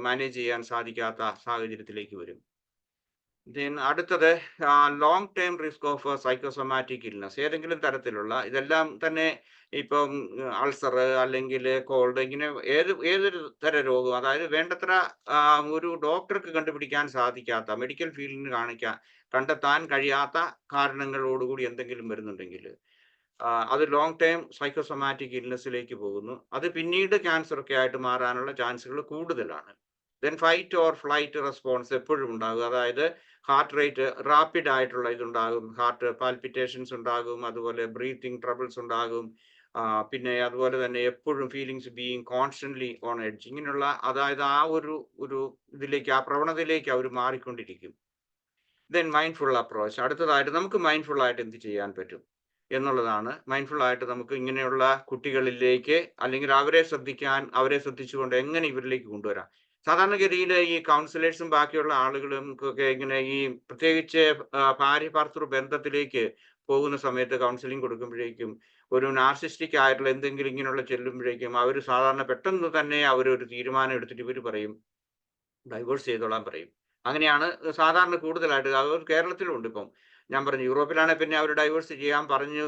മാനേജ് ചെയ്യാൻ സാധിക്കാത്ത സാഹചര്യത്തിലേക്ക് വരും. അടുത്തത് long term risk of psychosomatic illness. ഏതെങ്കിലും തരത്തിലുള്ള ഇതെല്ലാം തന്നെ ഇപ്പം അൾസർ അല്ലെങ്കിൽ കോൾഡ്, ഇങ്ങനെ ഏതൊരു തരം രോഗം, അതായത് വേണ്ടത്ര ഒരു ഡോക്ടർക്ക് കണ്ടുപിടിക്കാൻ സാധിക്കാത്ത, മെഡിക്കൽ ഫീൽഡിന് കണ്ടെത്താൻ കഴിയാത്ത കാരണങ്ങളോടുകൂടി എന്തെങ്കിലും വരുന്നുണ്ടെങ്കിൽ അത് ലോങ് ടേം സൈക്കോസൊമാറ്റിക് ഇൽനസിലേക്ക് പോകുന്നു. അത് പിന്നീട് ക്യാൻസർ ഒക്കെ ആയിട്ട് മാറാനുള്ള ചാൻസുകൾ കൂടുതലാണ്. Then fight or flight response എപ്പോഴും ഉണ്ടാകും. അതായത് ഹാർട്ട് റേറ്റ് റാപ്പിഡ് ആയിട്ടുള്ള ഇതുണ്ടാകും, ഹാർട്ട് പാൽപിറ്റേഷൻസ് ഉണ്ടാകും, അതുപോലെ ബ്രീത്തിങ് ട്രബിൾസ് ഉണ്ടാകും. പിന്നെ അതുപോലെ തന്നെ എപ്പോഴും feelings being constantly on edge, ഇങ്ങനെയുള്ള, അതായത് ആ ഒരു ഇതിലേക്ക്, ആ പ്രവണതയിലേക്ക് അവർ മാറിക്കൊണ്ടിരിക്കും. Then mindful approach. അടുത്തതായിട്ട് നമുക്ക് മൈൻഡ്ഫുൾ ആയിട്ട് എന്ത് ചെയ്യാൻ പറ്റും എന്നുള്ളതാണ്. മൈൻഡ്ഫുൾ ആയിട്ട് നമുക്ക് ഇങ്ങനെയുള്ള കുട്ടികളിലേക്ക്, അല്ലെങ്കിൽ അവരെ ശ്രദ്ധിച്ചുകൊണ്ട് എങ്ങനെ ഇവരിലേക്ക് കൊണ്ടുവരാം. സാധാരണഗതിയിൽ ഈ കൗൺസിലേഴ്സും ബാക്കിയുള്ള ആളുകളും ഒക്കെ ഇങ്ങനെ ഈ പ്രത്യേകിച്ച് ഭാര്യ ഭർത്തൃ ബന്ധത്തിലേക്ക് പോകുന്ന സമയത്ത് കൗൺസിലിംഗ് കൊടുക്കുമ്പോഴേക്കും ഒരു നാർസിസ്റ്റിക് ആയിട്ടുള്ള എന്തെങ്കിലും ഇങ്ങനെയുള്ള ചെല്ലുമ്പോഴേക്കും അവർ സാധാരണ പെട്ടെന്ന് തന്നെ അവരൊരു തീരുമാനം എടുത്തിട്ട് ഇവർ പറയും ഡൈവോഴ്സ് ചെയ്തോളാൻ പറയും. അങ്ങനെയാണ് സാധാരണ കൂടുതലായിട്ട്. അത് കേരളത്തിലുണ്ട്. ഇപ്പം ഞാൻ പറഞ്ഞു, യൂറോപ്പിലാണെങ്കിൽ പിന്നെ അവർ ഡൈവോഴ്സ് ചെയ്യാൻ പറഞ്ഞു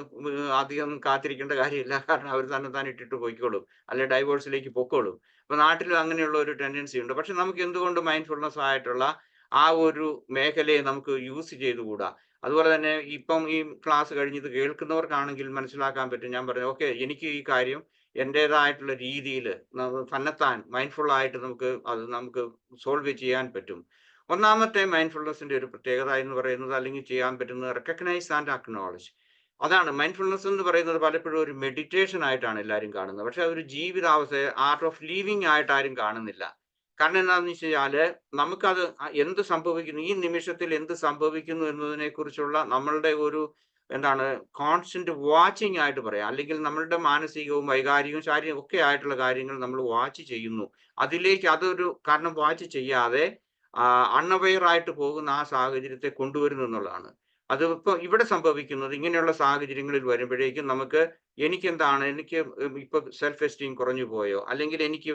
അധികം കാത്തിരിക്കേണ്ട കാര്യമില്ല. കാരണം അവർ തന്നെ ഇട്ടിട്ട് പോയിക്കോളും, അല്ലെ ഡൈവോഴ്സിലേക്ക് പൊക്കോളും. അപ്പൊ നാട്ടിലും അങ്ങനെയുള്ള ഒരു ടെൻഡൻസി ഉണ്ട്. പക്ഷെ നമുക്ക് എന്തുകൊണ്ട് മൈൻഡ്ഫുൾനെസ് ആയിട്ടുള്ള ആ ഒരു മേഖലയെ നമുക്ക് യൂസ് ചെയ്തുകൂടാ? അതുപോലെ തന്നെ ഇപ്പം ഈ ക്ലാസ് കഴിഞ്ഞത് കേൾക്കുന്നവർക്കാണെങ്കിൽ മനസ്സിലാക്കാൻ പറ്റും. ഞാൻ പറഞ്ഞു, ഓക്കെ, എനിക്ക് ഈ കാര്യം എൻ്റെതായിട്ടുള്ള രീതിയിൽ തന്നെത്താൻ മൈൻഡ്ഫുൾ ആയിട്ട് നമുക്ക് സോൾവ് ചെയ്യാൻ പറ്റും. ഒന്നാമത്തെ മൈൻഡ്ഫുൾനെസിന്റെ ഒരു പ്രത്യേകത എന്ന് പറയുന്നത്, അല്ലെങ്കിൽ ചെയ്യാൻ പറ്റുന്നത്, റെക്കഗ്നൈസ് ആൻഡ് അക്നോളജ്. അതാണ് മൈൻഡ്ഫുൾനെസ് എന്ന് പറയുന്നത്. പലപ്പോഴും ഒരു മെഡിറ്റേഷൻ ആയിട്ടാണ് എല്ലാവരും കാണുന്നത്. പക്ഷെ അതൊരു ജീവിതാവസ്ഥയെ, ആർട്ട് ഓഫ് ലിവിങ് ആയിട്ട് ആരും കാണുന്നില്ല. കാരണം എന്താണെന്ന് വെച്ച് കഴിഞ്ഞാല് നമുക്കത് എന്ത് സംഭവിക്കുന്നു, ഈ നിമിഷത്തിൽ എന്ത് സംഭവിക്കുന്നു എന്നതിനെ കുറിച്ചുള്ള നമ്മളുടെ ഒരു കോൺസ്റ്റന്റ് വാച്ചിങ് ആയിട്ട് പറയാം. അല്ലെങ്കിൽ നമ്മളുടെ മാനസികവും വൈകാരികവും ശാരീരികവും ഒക്കെ ആയിട്ടുള്ള കാര്യങ്ങൾ നമ്മൾ വാച്ച് ചെയ്യുന്നു. അതിലേക്ക് അതൊരു കാരണം വാച്ച് ചെയ്യാതെ അൺഅവെയർ ആയിട്ട് പോകുന്ന ആ സാഹചര്യത്തെ കൊണ്ടുവരുന്നു എന്നുള്ളതാണ്. അത് ഇപ്പൊ ഇവിടെ സംഭവിക്കുന്നത്. ഇങ്ങനെയുള്ള സാഹചര്യങ്ങളിൽ വരുമ്പോഴേക്കും നമുക്ക് എനിക്ക് ഇപ്പൊ സെൽഫ് എസ്റ്റീം കുറഞ്ഞു പോയോ, അല്ലെങ്കിൽ എനിക്ക്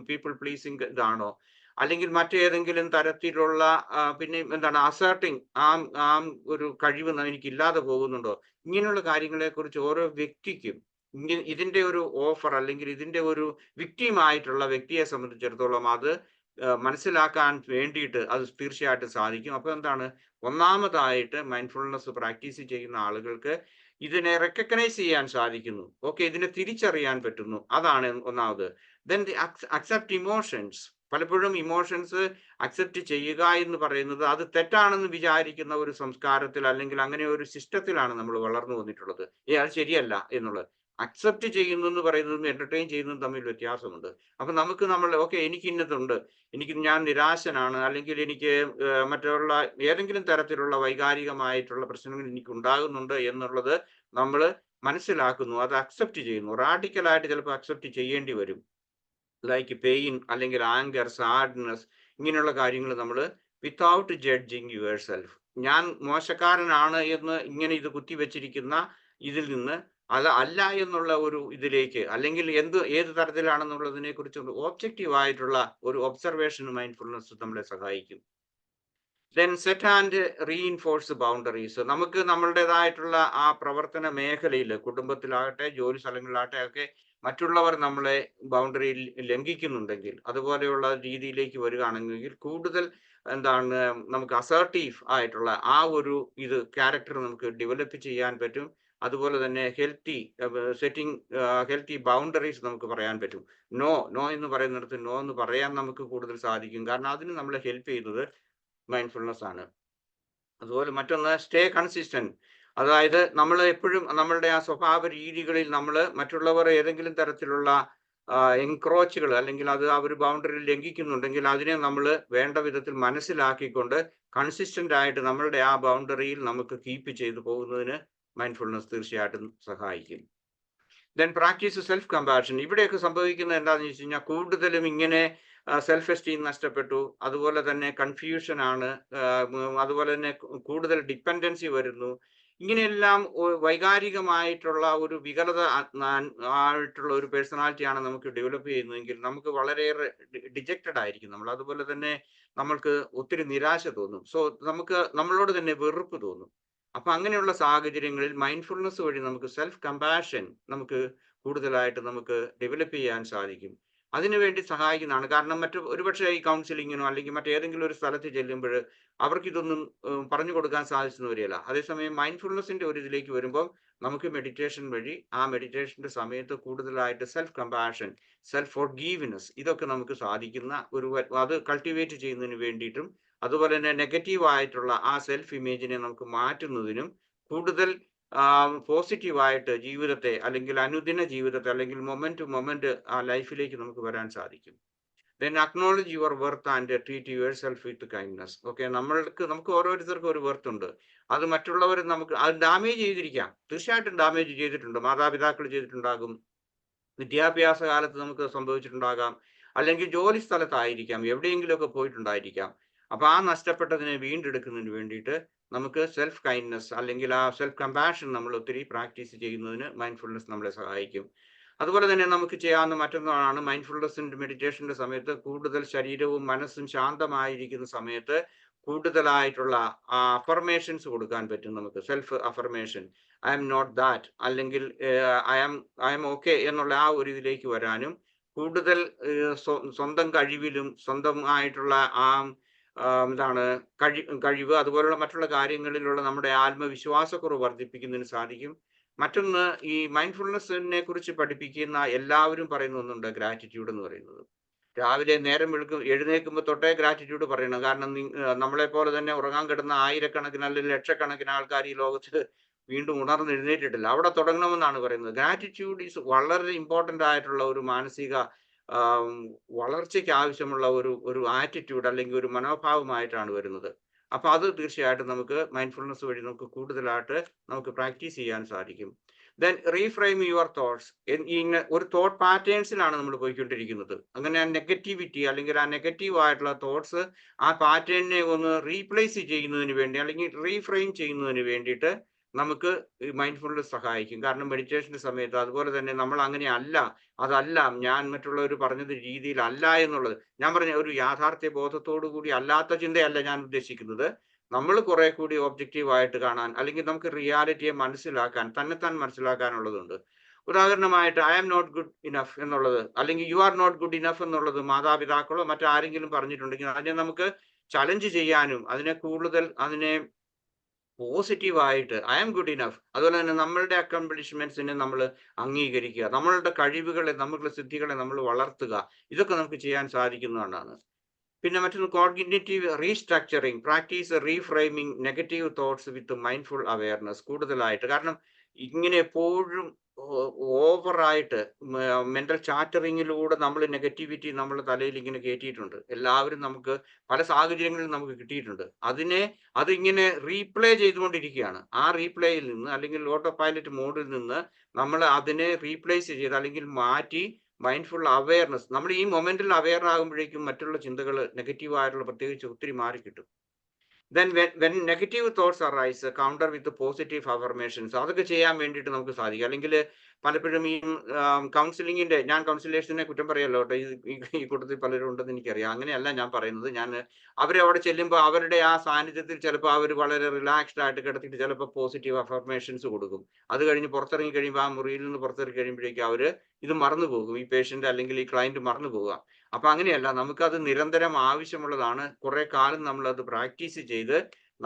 പീപ്പിൾ പ്ലീസിങ് ഇതാണോ, അല്ലെങ്കിൽ മറ്റേതെങ്കിലും തരത്തിലുള്ള പിന്നെ അസേർട്ടിങ് ആ ഒരു കഴിവ് എനിക്ക് ഇല്ലാതെ പോകുന്നുണ്ടോ, ഇങ്ങനെയുള്ള കാര്യങ്ങളെ കുറിച്ച് ഓരോ വ്യക്തിക്കും ഇതിന്റെ ഒരു ഓഫർ, അല്ലെങ്കിൽ ഇതിന്റെ ഒരു വിക്ടിം ആയിട്ടുള്ള വ്യക്തിയെ സംബന്ധിച്ചിടത്തോളം അത് മനസ്സിലാക്കാൻ വേണ്ടിയിട്ട് അത് തീർച്ചയായിട്ടും സാധിക്കും. അപ്പൊ ഒന്നാമതായിട്ട് മൈൻഡ്ഫുൾനെസ് പ്രാക്ടീസ് ചെയ്യുന്ന ആളുകൾക്ക് ഇതിനെ റെക്കഗ്നൈസ് ചെയ്യാൻ സാധിക്കുന്നു. ഓക്കെ, ഇതിനെ തിരിച്ചറിയാൻ പറ്റുന്നു. അതാണ് ഒന്നാമത്. Then accept emotions. പലപ്പോഴും ഇമോഷൻസ് അക്സെപ്റ്റ് ചെയ്യുക എന്ന് പറയുന്നത് അത് തെറ്റാണെന്ന് വിചാരിക്കുന്ന ഒരു സംസ്കാരത്തിൽ, അല്ലെങ്കിൽ അങ്ങനെ ഒരു സിസ്റ്റത്തിലാണ് നമ്മൾ വളർന്നു വന്നിട്ടുള്ളത്. അത് ശരിയല്ല എന്നുള്ളത്. അക്സെപ്റ്റ് ചെയ്യുന്നു എന്ന് പറയുന്നതും എന്റർടൈൻ ചെയ്യുന്നതും തമ്മിൽ വ്യത്യാസമുണ്ട്. അപ്പൊ ഓക്കെ, എനിക്ക് ഇന്നതുണ്ട്, ഞാൻ നിരാശനാണ്, അല്ലെങ്കിൽ എനിക്ക് മറ്റുള്ള ഏതെങ്കിലും തരത്തിലുള്ള വൈകാരികമായിട്ടുള്ള പ്രശ്നങ്ങൾ എനിക്ക് ഉണ്ടാകുന്നുണ്ട് എന്നുള്ളത് നമ്മൾ മനസ്സിലാക്കുന്നു, അത് അക്സെപ്റ്റ് ചെയ്യുന്നു. റാഡിക്കലായിട്ട് ചിലപ്പോൾ അക്സെപ്റ്റ് ചെയ്യേണ്ടി വരും. ലൈക്ക് പെയിൻ, അല്ലെങ്കിൽ ആങ്കർ, സാഡ്നെസ്, ഇങ്ങനെയുള്ള കാര്യങ്ങൾ നമ്മൾ വിത്തൗട്ട് ജഡ്ജിങ് യുവർ സെൽഫ്, ഞാൻ മോശക്കാരനാണ് എന്ന് ഇങ്ങനെ ഇത് കുത്തിവെച്ചിരിക്കുന്ന ഇതിൽ നിന്ന് അല്ല എന്നുള്ള ഒരു ഇതിലേക്ക്, അല്ലെങ്കിൽ ഏത് തരത്തിലാണെന്നുള്ളതിനെ കുറിച്ച് ഒബ്ജക്റ്റീവ് ആയിട്ടുള്ള ഒരു ഒബ്സർവേഷൻ മൈൻഡ്ഫുൾനെസ് നമ്മളെ സഹായിക്കും. Then set and reinforce boundaries. നമുക്ക് നമ്മളുടേതായിട്ടുള്ള ആ പ്രവർത്തന മേഖലയിൽ, കുടുംബത്തിലാകട്ടെ ജോലി സ്ഥലങ്ങളിലാകട്ടെ ഒക്കെ മറ്റുള്ളവർ നമ്മളെ ബൗണ്ടറിയിൽ ലംഘിക്കുന്നുണ്ടെങ്കിൽ, അതുപോലെയുള്ള രീതിയിലേക്ക് വരികയാണെങ്കിൽ കൂടുതൽ നമുക്ക് അസർട്ടീവ് ആയിട്ടുള്ള ആ ഒരു ക്യാരക്ടർ നമുക്ക് ഡെവലപ്പ് ചെയ്യാൻ പറ്റും. അതുപോലെ തന്നെ ഹെൽത്തി ബൗണ്ടറീസ് നമുക്ക് പറയാൻ പറ്റും. നോ എന്ന് പറയുന്നിടത്ത് നോ എന്ന് പറയാൻ നമുക്ക് കൂടുതൽ സാധിക്കും. കാരണം അതിന് നമ്മളെ ഹെൽപ്പ് ചെയ്യുന്നത് മൈൻഡ്ഫുൾനെസ് ആണ്. അതുപോലെ മറ്റൊന്ന് സ്റ്റേ കൺസിസ്റ്റന്റ്. അതായത് നമ്മൾ എപ്പോഴും നമ്മളുടെ ആ സ്വഭാവ രീതികളിൽ നമ്മൾ മറ്റുള്ളവർ ഏതെങ്കിലും തരത്തിലുള്ള എൻക്രോച്ചുകൾ, അല്ലെങ്കിൽ അവർ ബൗണ്ടറി ലംഘിക്കുന്നുണ്ടെങ്കിൽ അതിനെ നമ്മൾ വേണ്ട വിധത്തിൽ മനസ്സിലാക്കിക്കൊണ്ട് കൺസിസ്റ്റന്റ് ആയിട്ട് നമ്മളുടെ ആ ബൗണ്ടറിയിൽ നമുക്ക് കീപ്പ് ചെയ്തു പോകുന്നതിന് മൈൻഡ്ഫുൾനെസ് തീർച്ചയായിട്ടും സഹായിക്കും. Then practice self compassion. ഇവിടെയൊക്കെ സംഭവിക്കുന്നത് എന്താണെന്ന് വെച്ച് കഴിഞ്ഞാൽ കൂടുതലും ഇങ്ങനെ സെൽഫ് എസ്റ്റീം നഷ്ടപ്പെട്ടു, അതുപോലെ തന്നെ കൺഫ്യൂഷൻ ആണ്, അതുപോലെ തന്നെ കൂടുതൽ ഡിപ്പെൻഡൻസി വരുന്നു. ഇങ്ങനെയെല്ലാം വൈകാരികമായിട്ടുള്ള ഒരു വികലത ആയിട്ടുള്ള ഒരു പേഴ്സണാലിറ്റിയാണ് നമുക്ക് ഡെവലപ്പ് ചെയ്യുന്നതെങ്കിൽ നമുക്ക് വളരെയേറെ ഡിജക്റ്റഡ് ആയിരിക്കും നമ്മൾ. അതുപോലെ തന്നെ നമ്മൾക്ക് ഒത്തിരി നിരാശ തോന്നും. സോ നമുക്ക് നമ്മളോട് തന്നെ വെറുപ്പ് തോന്നും. അപ്പൊ അങ്ങനെയുള്ള സാഹചര്യങ്ങളിൽ മൈൻഡ്ഫുൾനെസ് വഴി നമുക്ക് സെൽഫ് കമ്പാഷൻ നമുക്ക് കൂടുതലായിട്ട് നമുക്ക് ഡെവലപ്പ് ചെയ്യാൻ സാധിക്കും. അതിനുവേണ്ടി സഹായിക്കുന്നതാണ്. കാരണം ഒരുപക്ഷെ ഈ കൗൺസിലിങ്ങിനോ അല്ലെങ്കിൽ മറ്റേതെങ്കിലും ഒരു സ്ഥലത്ത് ചെല്ലുമ്പോൾ അവർക്ക് ഇതൊന്നും പറഞ്ഞു കൊടുക്കാൻ സാധിച്ചെന്ന് വരികയില്ല. അതേസമയം മൈൻഡ്ഫുൾനെസിന്റെ ഒരു ഇതിലേക്ക് വരുമ്പോൾ നമുക്ക് മെഡിറ്റേഷൻ വഴി ആ മെഡിറ്റേഷന്റെ സമയത്ത് കൂടുതലായിട്ട് സെൽഫ് കമ്പാഷൻ, സെൽഫ് ഫോർഗീവ്നെസ് ഇതൊക്കെ നമുക്ക് സാധിക്കുന്ന അത് കൾട്ടിവേറ്റ് ചെയ്യുന്നതിന് വേണ്ടിയിട്ടും അതുപോലെ തന്നെ നെഗറ്റീവ് ആയിട്ടുള്ള ആ സെൽഫ് ഇമേജിനെ നമുക്ക് മാറ്റുന്നതിനും കൂടുതൽ പോസിറ്റീവായിട്ട് ജീവിതത്തെ അല്ലെങ്കിൽ അനുദിന ജീവിതത്തെ അല്ലെങ്കിൽ മൊമെന്റ് ടു മൊമെന്റ് ആ ലൈഫിലേക്ക് നമുക്ക് വരാൻ സാധിക്കും. Then acknowledge your worth and treat your self with kindness. Okay, നമുക്ക് ഓരോരുത്തർക്കും ഒരു വർത്ത് ഉണ്ട്. അത് മറ്റുള്ളവർ നമുക്ക് അത് ഡാമേജ് ചെയ്തിരിക്കാം, തീർച്ചയായിട്ടും ഡാമേജ് ചെയ്തിട്ടുണ്ട്. മാതാപിതാക്കൾ ചെയ്തിട്ടുണ്ടാകും, വിദ്യാഭ്യാസ കാലത്ത് നമുക്ക് സംഭവിച്ചിട്ടുണ്ടാകാം, അല്ലെങ്കിൽ ജോലി സ്ഥലത്തായിരിക്കാം, എവിടെയെങ്കിലുമൊക്കെ പോയിട്ടുണ്ടായിരിക്കാം. അപ്പൊ ആ നഷ്ടപ്പെട്ടതിനെ വീണ്ടെടുക്കുന്നതിന് വേണ്ടിയിട്ട് നമുക്ക് സെൽഫ് കൈൻഡ്നസ് അല്ലെങ്കിൽ ആ സെൽഫ് കമ്പാഷൻ നമ്മൾ ഒത്തിരി പ്രാക്ടീസ് ചെയ്യുന്നതിന് മൈൻഡ്ഫുൾനെസ് നമ്മളെ സഹായിക്കും. അതുപോലെ തന്നെ നമുക്ക് ചെയ്യാവുന്ന മറ്റൊന്നാണ് മൈൻഡ്ഫുൾനെസിന്റെ മെഡിറ്റേഷന്റെ സമയത്ത് കൂടുതൽ ശരീരവും മനസ്സും ശാന്തമായിരിക്കുന്ന സമയത്ത് കൂടുതലായിട്ടുള്ള അഫർമേഷൻസ് കൊടുക്കാൻ പറ്റും നമുക്ക്. Self affirmation, I'm not that, അല്ലെങ്കിൽ ഐ എം ഓക്കെ എന്നുള്ള ആ ഒരു ഇതിലേക്ക് വരാനും കൂടുതൽ സ്വന്തം കഴിവിലും സ്വന്തമായിട്ടുള്ള ആ എന്താണ് കഴിവ് അതുപോലുള്ള മറ്റുള്ള കാര്യങ്ങളിലുള്ള നമ്മുടെ ആത്മവിശ്വാസക്കുറവ് വർദ്ധിപ്പിക്കുന്നതിന് സാധിക്കും. മറ്റൊന്ന്, ഈ മൈൻഡ്ഫുൾനെസ്സിനെ കുറിച്ച് പഠിപ്പിക്കുന്ന എല്ലാവരും പറയുന്ന ഒന്നുണ്ട്, ഗ്രാറ്റിറ്റ്യൂഡ് എന്ന് പറയുന്നത്. രാവിലെ നേരം എഴുന്നേൽക്കുമ്പോൾ തൊട്ടേ ഗ്രാറ്റിറ്റ്യൂഡ് പറയണം. കാരണം നമ്മളെ പോലെ തന്നെ ഉറങ്ങാൻ കിടന്ന ആയിരക്കണക്കിന് അല്ലെങ്കിൽ ലക്ഷക്കണക്കിന് ആൾക്കാർ ഈ ലോകത്ത് വീണ്ടും ഉണർന്ന് എഴുന്നേറ്റിട്ടില്ല. അവിടെ തുടങ്ങണമെന്നാണ് പറയുന്നത്. ഗ്രാറ്റിറ്റ്യൂഡ് ഈസ് വളരെ ഇമ്പോർട്ടൻ്റ് ആയിട്ടുള്ള ഒരു മാനസിക വളർച്ചയ്ക്ക് ആവശ്യമുള്ള ഒരു ആറ്റിറ്റ്യൂഡ് അല്ലെങ്കിൽ ഒരു മനോഭാവമായിട്ടാണ് വരുന്നത്. അപ്പൊ അത് തീർച്ചയായിട്ടും നമുക്ക് മൈൻഡ്ഫുൾനെസ് വഴി നമുക്ക് കൂടുതലായിട്ട് നമുക്ക് പ്രാക്ടീസ് ചെയ്യാൻ സാധിക്കും. Then reframe your thoughts. ഒരു തോട്ട് പാറ്റേൺസിലാണ് നമ്മൾ പോയിക്കൊണ്ടിരിക്കുന്നത്. അങ്ങനെ ആ നെഗറ്റിവിറ്റി അല്ലെങ്കിൽ ആ നെഗറ്റീവ് ആയിട്ടുള്ള തോട്ട്സ് ആ പാറ്റേണിനെ ഒന്ന് റീപ്ലേസ് ചെയ്യുന്നതിന് വേണ്ടി അല്ലെങ്കിൽ റീഫ്രെയിം ചെയ്യുന്നതിന് വേണ്ടിയിട്ട് നമുക്ക് ഈ മൈൻഡ്ഫുൾനെസ് സഹായിക്കും. കാരണം മെഡിറ്റേഷന്റെ സമയത്ത് അതുപോലെ തന്നെ നമ്മൾ അങ്ങനെ അല്ല, അതല്ല ഞാൻ മറ്റുള്ളവർ പറഞ്ഞത് രീതിയിലല്ല എന്നുള്ളത്, ഞാൻ പറഞ്ഞ ഒരു യാഥാർത്ഥ്യ ബോധത്തോടു കൂടി അല്ലാത്ത ചിന്തയല്ല ഞാൻ ഉദ്ദേശിക്കുന്നത്. നമ്മൾ കുറെ കൂടി ഒബ്ജക്റ്റീവ് ആയിട്ട് കാണാൻ അല്ലെങ്കിൽ നമുക്ക് റിയാലിറ്റിയെ മനസ്സിലാക്കാൻ തന്നെത്താൻ മനസ്സിലാക്കാനുള്ളതുണ്ട്. ഉദാഹരണമായിട്ട് I am not good enough എന്നുള്ളത് അല്ലെങ്കിൽ you are not good enough എന്നുള്ളത് മാതാപിതാക്കളോ മറ്റാരെങ്കിലും പറഞ്ഞിട്ടുണ്ടെങ്കിൽ അതിനെ നമുക്ക് ചലഞ്ച് ചെയ്യാനും അതിനെ പോസിറ്റീവായിട്ട് ഐ ആം ഗുഡ് ഇനഫ്, അതുപോലെ തന്നെ നമ്മളുടെ അക്കംപ്ലിഷ്മെന്റ്സിനെ നമ്മൾ അംഗീകരിക്കുക, നമ്മളുടെ കഴിവുകളെ നമ്മളുടെ സിദ്ധികളെ നമ്മൾ വളർത്തുക, ഇതൊക്കെ നമുക്ക് ചെയ്യാൻ സാധിക്കുന്നതാണ്. പിന്നെ മറ്റൊന്ന് cognitive restructuring, practice reframing negative thoughts with mindful awareness കൂടുതലായിട്ട്. കാരണം ഇങ്ങനെ എപ്പോഴും ഓവറായിട്ട് മെന്റൽ ചാറ്ററിങ്ങിലൂടെ നമ്മൾ നെഗറ്റിവിറ്റി നമ്മുടെ തലയിൽ ഇങ്ങനെ കയറ്റിയിട്ടുണ്ട്. എല്ലാവരും നമുക്ക് പല സാഹചര്യങ്ങളിലും നമുക്ക് കിട്ടിയിട്ടുണ്ട്. അതിങ്ങനെ റീപ്ലേ ചെയ്തുകൊണ്ടിരിക്കുകയാണ്. ആ റീപ്ലേയിൽ നിന്ന് അല്ലെങ്കിൽ ഓട്ടോ പൈലറ്റ് മോഡിൽ നിന്ന് നമ്മൾ അതിനെ റീപ്ലേസ് ചെയ്ത് അല്ലെങ്കിൽ മാറ്റി മൈൻഡ്ഫുൾ അവയർനെസ്, നമ്മൾ ഈ മൊമെന്റിൽ അവയർ ആകുമ്പോഴേക്കും മറ്റുള്ള ചിന്തകൾ നെഗറ്റീവ് ആയിട്ടുള്ള പ്രത്യേകിച്ച് ഒത്തിരി മാറി കിട്ടും. Then when negative thoughts arise, counter with the positive affirmations. അതൊക്കെ ചെയ്യാൻ വേണ്ടിയിട്ട് നമുക്ക് സാധിക്കും. അല്ലെങ്കിൽ പലപ്പോഴും ഈ കൗൺസിലിങ്ങിന്റെ, ഞാൻ കൗൺസിലേഴ്സിനെ കുറ്റം പറയല്ലോ കേട്ടോ, ഈ കൂട്ടത്തിൽ പലരും ഉണ്ടെന്ന് എനിക്കറിയാം. അങ്ങനെയല്ല ഞാൻ പറയുന്നത്. അവരെ അവിടെ ചെല്ലുമ്പോൾ അവരുടെ ആ സാന്നിധ്യത്തിൽ ചിലപ്പോൾ അവർ വളരെ റിലാക്സ്ഡ് ആയിട്ട് കിടത്തിയിട്ട് ചിലപ്പോൾ പോസിറ്റീവ് അഫർമേഷൻസ് കൊടുക്കും. അത് കഴിഞ്ഞ് പുറത്തിറങ്ങി കഴിയുമ്പോൾ ആ മുറിയിൽ നിന്ന് പുറത്തിറങ്ങി കഴിയുമ്പോഴേക്കും അവർ ഇത് മറന്നു പോകും, ഈ പേഷ്യന്റ് അല്ലെങ്കിൽ ഈ ക്ലയന്റ് മറന്നു പോകുക. അപ്പൊ അങ്ങനെയല്ല, നമുക്കത് നിരന്തരം ആവശ്യമുള്ളതാണ്. കുറെ കാലം നമ്മൾ അത് പ്രാക്ടീസ് ചെയ്ത്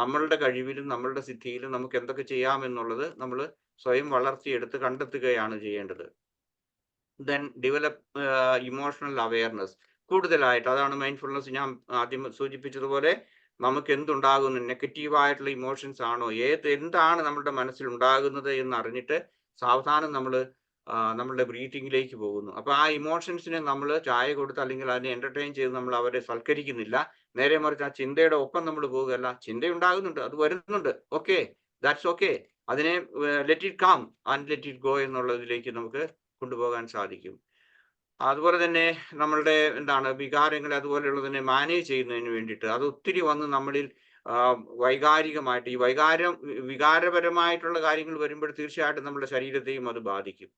നമ്മളുടെ കഴിവിലും നമ്മളുടെ സിദ്ധിയിലും നമുക്ക് എന്തൊക്കെ ചെയ്യാമെന്നുള്ളത് നമ്മൾ സ്വയം വളർത്തിയെടുത്ത് കണ്ടെത്തുകയാണ് ചെയ്യേണ്ടത്. ദെൻ ഡെവലപ്പ് ഇമോഷണൽ അവയർനെസ് കൂടുതലായിട്ട്. അതാണ് മൈൻഡ്ഫുൾനെസ്. ഞാൻ ആദ്യം സൂചിപ്പിച്ചതുപോലെ നമുക്ക് എന്തുണ്ടാകുന്നു, നെഗറ്റീവായിട്ടുള്ള ഇമോഷൻസ് ആണോ, എന്താണ് നമ്മുടെ മനസ്സിൽ ഉണ്ടാകുന്നത് എന്ന് അറിഞ്ഞിട്ട് സാവധാനം നമ്മളുടെ ബ്രീത്തിങ്ങിലേക്ക് പോകുന്നു. അപ്പൊ ആ ഇമോഷൻസിനെ നമ്മൾ ചായ കൊടുത്ത് അല്ലെങ്കിൽ അതിനെ എന്റർടൈൻ ചെയ്ത് നമ്മൾ അവരെ സൽക്കരിക്കുന്നില്ല. നേരെ മറിച്ച് ആ ചിന്തയുടെ ഒപ്പം നമ്മൾ പോകുകയല്ല. ചിന്ത ഉണ്ടാകുന്നുണ്ട്, അത് വരുന്നുണ്ട്, ഓക്കെ, ദാറ്റ്സ് ഓക്കെ. അതിനെ let it come and let it go എന്നുള്ളതിലേക്ക് നമുക്ക് കൊണ്ടുപോകാൻ സാധിക്കും. അതുപോലെ തന്നെ നമ്മളുടെ വികാരങ്ങൾ അതുപോലെയുള്ളതിനെ മാനേജ് ചെയ്യുന്നതിന് വേണ്ടിയിട്ട് അത് ഒത്തിരി വന്ന് നമ്മളിൽ വൈകാരികമായിട്ട് ഈ വികാരപരമായിട്ടുള്ള കാര്യങ്ങൾ വരുമ്പോൾ തീർച്ചയായിട്ടും നമ്മുടെ ശരീരത്തെയും അത് ബാധിക്കും.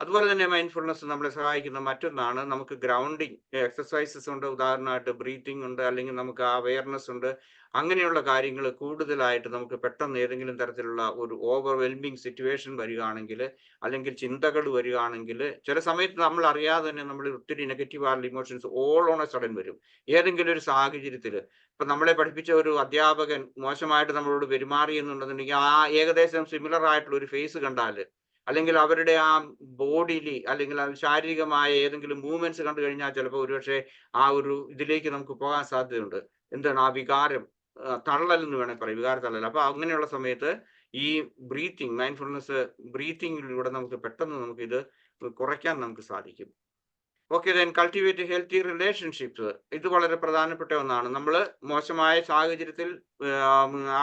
അതുപോലെ തന്നെ മൈൻഡ്ഫുൾനെസ് നമ്മളെ സഹായിക്കുന്ന മറ്റൊന്നാണ്, നമുക്ക് ഗ്രൗണ്ടിങ് എക്സസൈസസ് ഉണ്ട്. ഉദാഹരണമായിട്ട് ബ്രീത്തിങ് ഉണ്ട്, അല്ലെങ്കിൽ നമുക്ക് അവയർനെസ് ഉണ്ട്. അങ്ങനെയുള്ള കാര്യങ്ങൾ കൂടുതലായിട്ട് നമുക്ക് പെട്ടെന്ന് ഏതെങ്കിലും തരത്തിലുള്ള ഒരു ഓവർവെൽമിങ് സിറ്റുവേഷൻ വരികയാണെങ്കിൽ, അല്ലെങ്കിൽ ചിന്തകൾ വരികയാണെങ്കിൽ, ചില സമയത്ത് നമ്മൾ അറിയാതെ തന്നെ നമ്മൾ ഒത്തിരി നെഗറ്റീവ് ആയിട്ടുള്ള emotions all on A sudden വരും. ഏതെങ്കിലും ഒരു സാഹചര്യത്തിൽ ഇപ്പൊ നമ്മളെ പഠിപ്പിച്ച ഒരു അധ്യാപകൻ മോശമായിട്ട് നമ്മളോട് പെരുമാറി എന്നുണ്ടെന്നുണ്ടെങ്കിൽ, ആ ഏകദേശം സിമിലർ ആയിട്ടുള്ള ഒരു ഫേസ് കണ്ടാൽ, അല്ലെങ്കിൽ അവരുടെ ആ ബോഡിയിൽ, അല്ലെങ്കിൽ ശാരീരികമായ ഏതെങ്കിലും മൂവ്മെന്റ്സ് കണ്ടു കഴിഞ്ഞാൽ, ചിലപ്പോൾ ഒരുപക്ഷെ ആ ഒരു ഇതിലേക്ക് നമുക്ക് പോകാൻ സാധ്യതയുണ്ട്. എന്താണ് ആ വികാരം, തള്ളൽ എന്ന് വേണമെങ്കിൽ പറയും, വികാര തള്ളൽ. അപ്പൊ അങ്ങനെയുള്ള സമയത്ത് ഈ ബ്രീത്തിങ്, മൈൻഡ്ഫുൾനെസ് ബ്രീത്തിങ്ങിലൂടെ നമുക്ക് പെട്ടെന്ന് നമുക്ക് ഇത് കുറയ്ക്കാൻ നമുക്ക് സാധിക്കും. Okay, then cultivate healthy relationships. ഇത് വളരെ പ്രധാനപ്പെട്ട ഒന്നാണ്. നമ്മൾ മോശമായ സാഹചര്യത്തിൽ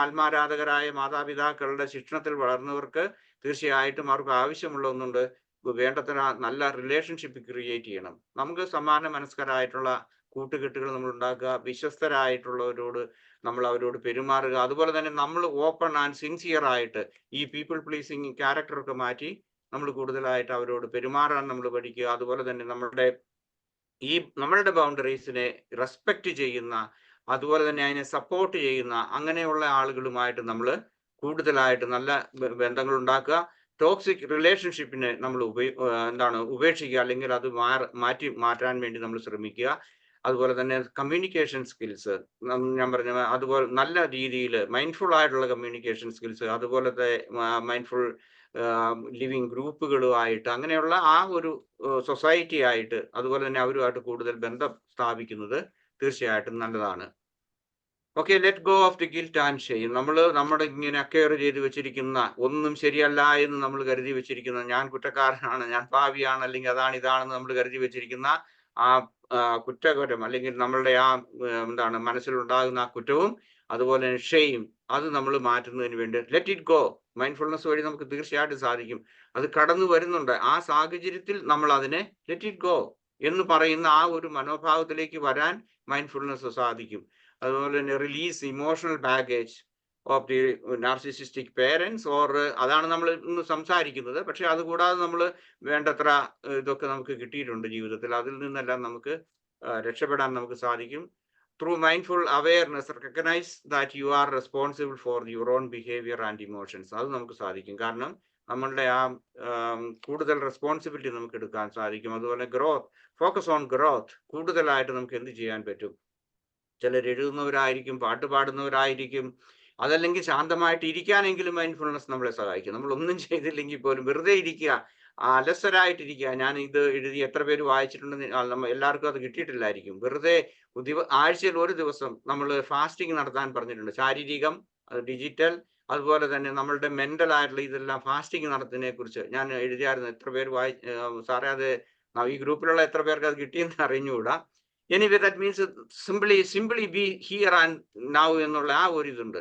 ആത്മാരാധകരായ മാതാപിതാക്കളുടെ ശിക്ഷണത്തിൽ വളർന്നവർക്ക് തീർച്ചയായിട്ടും അവർക്ക് ആവശ്യമുള്ള ഒന്നുണ്ട്, വേണ്ടത്ര നല്ല റിലേഷൻഷിപ്പ് ക്രിയേറ്റ് ചെയ്യണം. നമുക്ക് സമാന മനസ്കരായിട്ടുള്ള കൂട്ടുകെട്ടുകൾ നമ്മൾ ഉണ്ടാക്കുക, വിശ്വസ്തരായിട്ടുള്ളവരോട് നമ്മൾ അവരോട് പെരുമാറുക. അതുപോലെ തന്നെ നമ്മൾ ഓപ്പൺ ആൻഡ് സിൻസിയർ ആയിട്ട് ഈ പീപ്പിൾ പ്ലീസിങ് ക്യാരക്ടറൊക്കെ മാറ്റി നമ്മൾ കൂടുതലായിട്ട് അവരോട് പെരുമാറാൻ നമ്മൾ പഠിക്കുക. അതുപോലെ തന്നെ നമ്മളുടെ ബൗണ്ടറീസിനെ റെസ്പെക്ട് ചെയ്യുന്ന, അതുപോലെ തന്നെ അതിനെ സപ്പോർട്ട് ചെയ്യുന്ന അങ്ങനെയുള്ള ആളുകളുമായിട്ട് നമ്മൾ കൂടുതലായിട്ട് നല്ല ബന്ധങ്ങൾ ഉണ്ടാക്കുക. ടോക്സിക് റിലേഷൻഷിപ്പിനെ നമ്മൾ ഉപേക്ഷിക്കുക, അല്ലെങ്കിൽ അത് മാറ്റാൻ വേണ്ടി നമ്മൾ ശ്രമിക്കുക. അതുപോലെ തന്നെ കമ്മ്യൂണിക്കേഷൻ സ്കിൽസ് ഞാൻ പറഞ്ഞ അതുപോലെ നല്ല രീതിയിൽ മൈൻഡ്ഫുൾ ആയിട്ടുള്ള കമ്മ്യൂണിക്കേഷൻ സ്കിൽസ്, അതുപോലത്തെ മൈൻഡ്ഫുൾ ലിവിങ് ഗ്രൂപ്പുകളുമായിട്ട്, അങ്ങനെയുള്ള ആ ഒരു സൊസൈറ്റി ആയിട്ട്, അതുപോലെ തന്നെ അവരുമായിട്ട് കൂടുതൽ ബന്ധം സ്ഥാപിക്കുന്നത് തീർച്ചയായിട്ടും നല്ലതാണ്. Okay, let go of the guilt and shame. നമ്മുടെ ഇങ്ങനെ അക്വയർ ചെയ്ത് വെച്ചിരിക്കുന്ന, ഒന്നും ശരിയല്ല എന്ന് നമ്മൾ കരുതി വെച്ചിരിക്കുന്ന, ഞാൻ കുറ്റക്കാരനാണ്, ഞാൻ പാവിയാണ്, അല്ലെങ്കിൽ അതാണ് ഇതാണെന്ന് നമ്മൾ കരുതി വെച്ചിരിക്കുന്ന ആ കുറ്റകരം, അല്ലെങ്കിൽ നമ്മളുടെ ആ മനസ്സിലുണ്ടാകുന്ന ആ കുറ്റവും, അതുപോലെ ഷെയിം, അത് നമ്മൾ മാറ്റുന്നതിന് വേണ്ടി ലെറ്റ് ഇറ്റ് ഗോ. മൈൻഡ്ഫുൾനെസ് വഴി നമുക്ക് തീർച്ചയായിട്ടും സാധിക്കും. അത് കടന്നു വരുന്നുണ്ട്. ആ സാഹചര്യത്തിൽ നമ്മൾ അതിനെ ലെറ്റ് ഇറ്റ് ഗോ എന്ന് പറയുന്ന ആ ഒരു മനോഭാവത്തിലേക്ക് വരാൻ മൈൻഡ്ഫുൾനെസ് സാധിക്കും. അതുപോലെ തന്നെ release emotional baggage of the narcissistic parents, അതാണ് നമ്മൾ ഇന്ന് സംസാരിക്കുന്നത്. പക്ഷെ അതുകൂടാതെ നമ്മൾ വേണ്ടത്ര ഇതൊക്കെ നമുക്ക് കിട്ടിയിട്ടുണ്ട് ജീവിതത്തിൽ. അതിൽ നിന്നെല്ലാം നമുക്ക് രക്ഷപ്പെടാൻ നമുക്ക് സാധിക്കും. Through mindful awareness recognise that you are responsible for your own behaviour and emotions. അത് നമുക്ക് സാധിക്കും. കാരണം നമ്മളുടെ ആ കൂടുതൽ റെസ്പോൺസിബിലിറ്റി നമുക്ക് എടുക്കാൻ സാധിക്കും. അതുപോലെ ഫോക്കസ് ഓൺ ഗ്രോത്ത്. കൂടുതലായിട്ട് നമുക്ക് എന്ത് ചെയ്യാൻ പറ്റും? ചിലർ എഴുതുന്നവരായിരിക്കും, പാട്ട് പാടുന്നവരായിരിക്കും, അതല്ലെങ്കിൽ ശാന്തമായിട്ട് ഇരിക്കാനെങ്കിലും മൈൻഡ്ഫുൾനെസ് നമ്മളെ സഹായിക്കും. നമ്മൾ ഒന്നും ചെയ്തില്ലെങ്കിൽ പോലും വെറുതെ ഇരിക്കുക, അലസരായിട്ടിരിക്കുക. ഞാൻ ഇത് എഴുതി എത്ര പേര് വായിച്ചിട്ടുണ്ടെന്ന് എല്ലാവർക്കും അത് കിട്ടിയിട്ടില്ലായിരിക്കും. വെറുതെ ആഴ്ചയിൽ ഒരു ദിവസം നമ്മൾ ഫാസ്റ്റിംഗ് നടത്താൻ പറഞ്ഞിട്ടുണ്ട്. ശാരീരികം, ഡിജിറ്റൽ, അതുപോലെ തന്നെ നമ്മളുടെ മെന്റൽ ആയിട്ടുള്ള ഇതെല്ലാം ഫാസ്റ്റിംഗ് നടത്തുന്നതിനെ കുറിച്ച് ഞാൻ എഴുതിയായിരുന്നു. എത്ര പേര് സാറേ അത് ഈ ഗ്രൂപ്പിലുള്ള എത്ര പേർക്ക് അത് കിട്ടിയെന്ന് അറിഞ്ഞുകൂടാ. Anyway that means simply B here and now എന്നുള്ള ആ ഒരു ഇതുണ്ട്.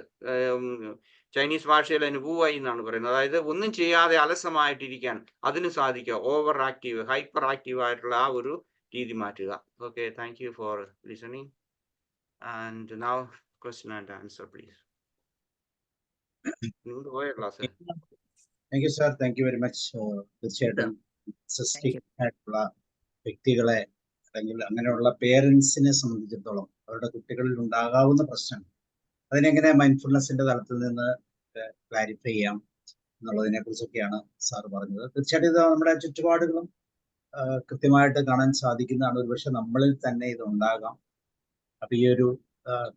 ചൈനീസ് ഭാഷയിൽ അനുഭവമായി എന്നാണ് പറയുന്നത്. അതായത് ഒന്നും ചെയ്യാതെ അലസമായിട്ടിരിക്കാൻ അതിന് സാധിക്കുക. ഓവർ ആക്റ്റീവ്, ഹൈപ്പർ ആക്റ്റീവ് ആയിട്ടുള്ള ആ ഒരു രീതി മാറ്റുക. Okay, thank you for listening. And now question and answer please. നിങ്ങൾ പോയ class. Thank you sir, thank you very much. തീർച്ചയായിട്ടും ആയിട്ടുള്ള വ്യക്തികളെ, അല്ലെങ്കിൽ അങ്ങനെയുള്ള പേരൻസിനെ സംബന്ധിച്ചിടത്തോളം അവരുടെ കുട്ടികളിൽ ഉണ്ടാകാവുന്ന പ്രശ്നം, അതിനെങ്ങനെ മൈൻഡ്ഫുൾനെസിന്റെ തലത്തിൽ നിന്ന് ക്ലാരിഫൈ ചെയ്യാം എന്നുള്ളതിനെ കുറിച്ചൊക്കെയാണ് സാർ പറഞ്ഞത്. തീർച്ചയായിട്ടും ഇത് നമ്മുടെ ചുറ്റുപാടുകളും കൃത്യമായിട്ട് കാണാൻ സാധിക്കുന്നതാണ്. ഒരുപക്ഷെ നമ്മളിൽ തന്നെ ഇത് ഉണ്ടാകാം. അപ്പൊ ഈ ഒരു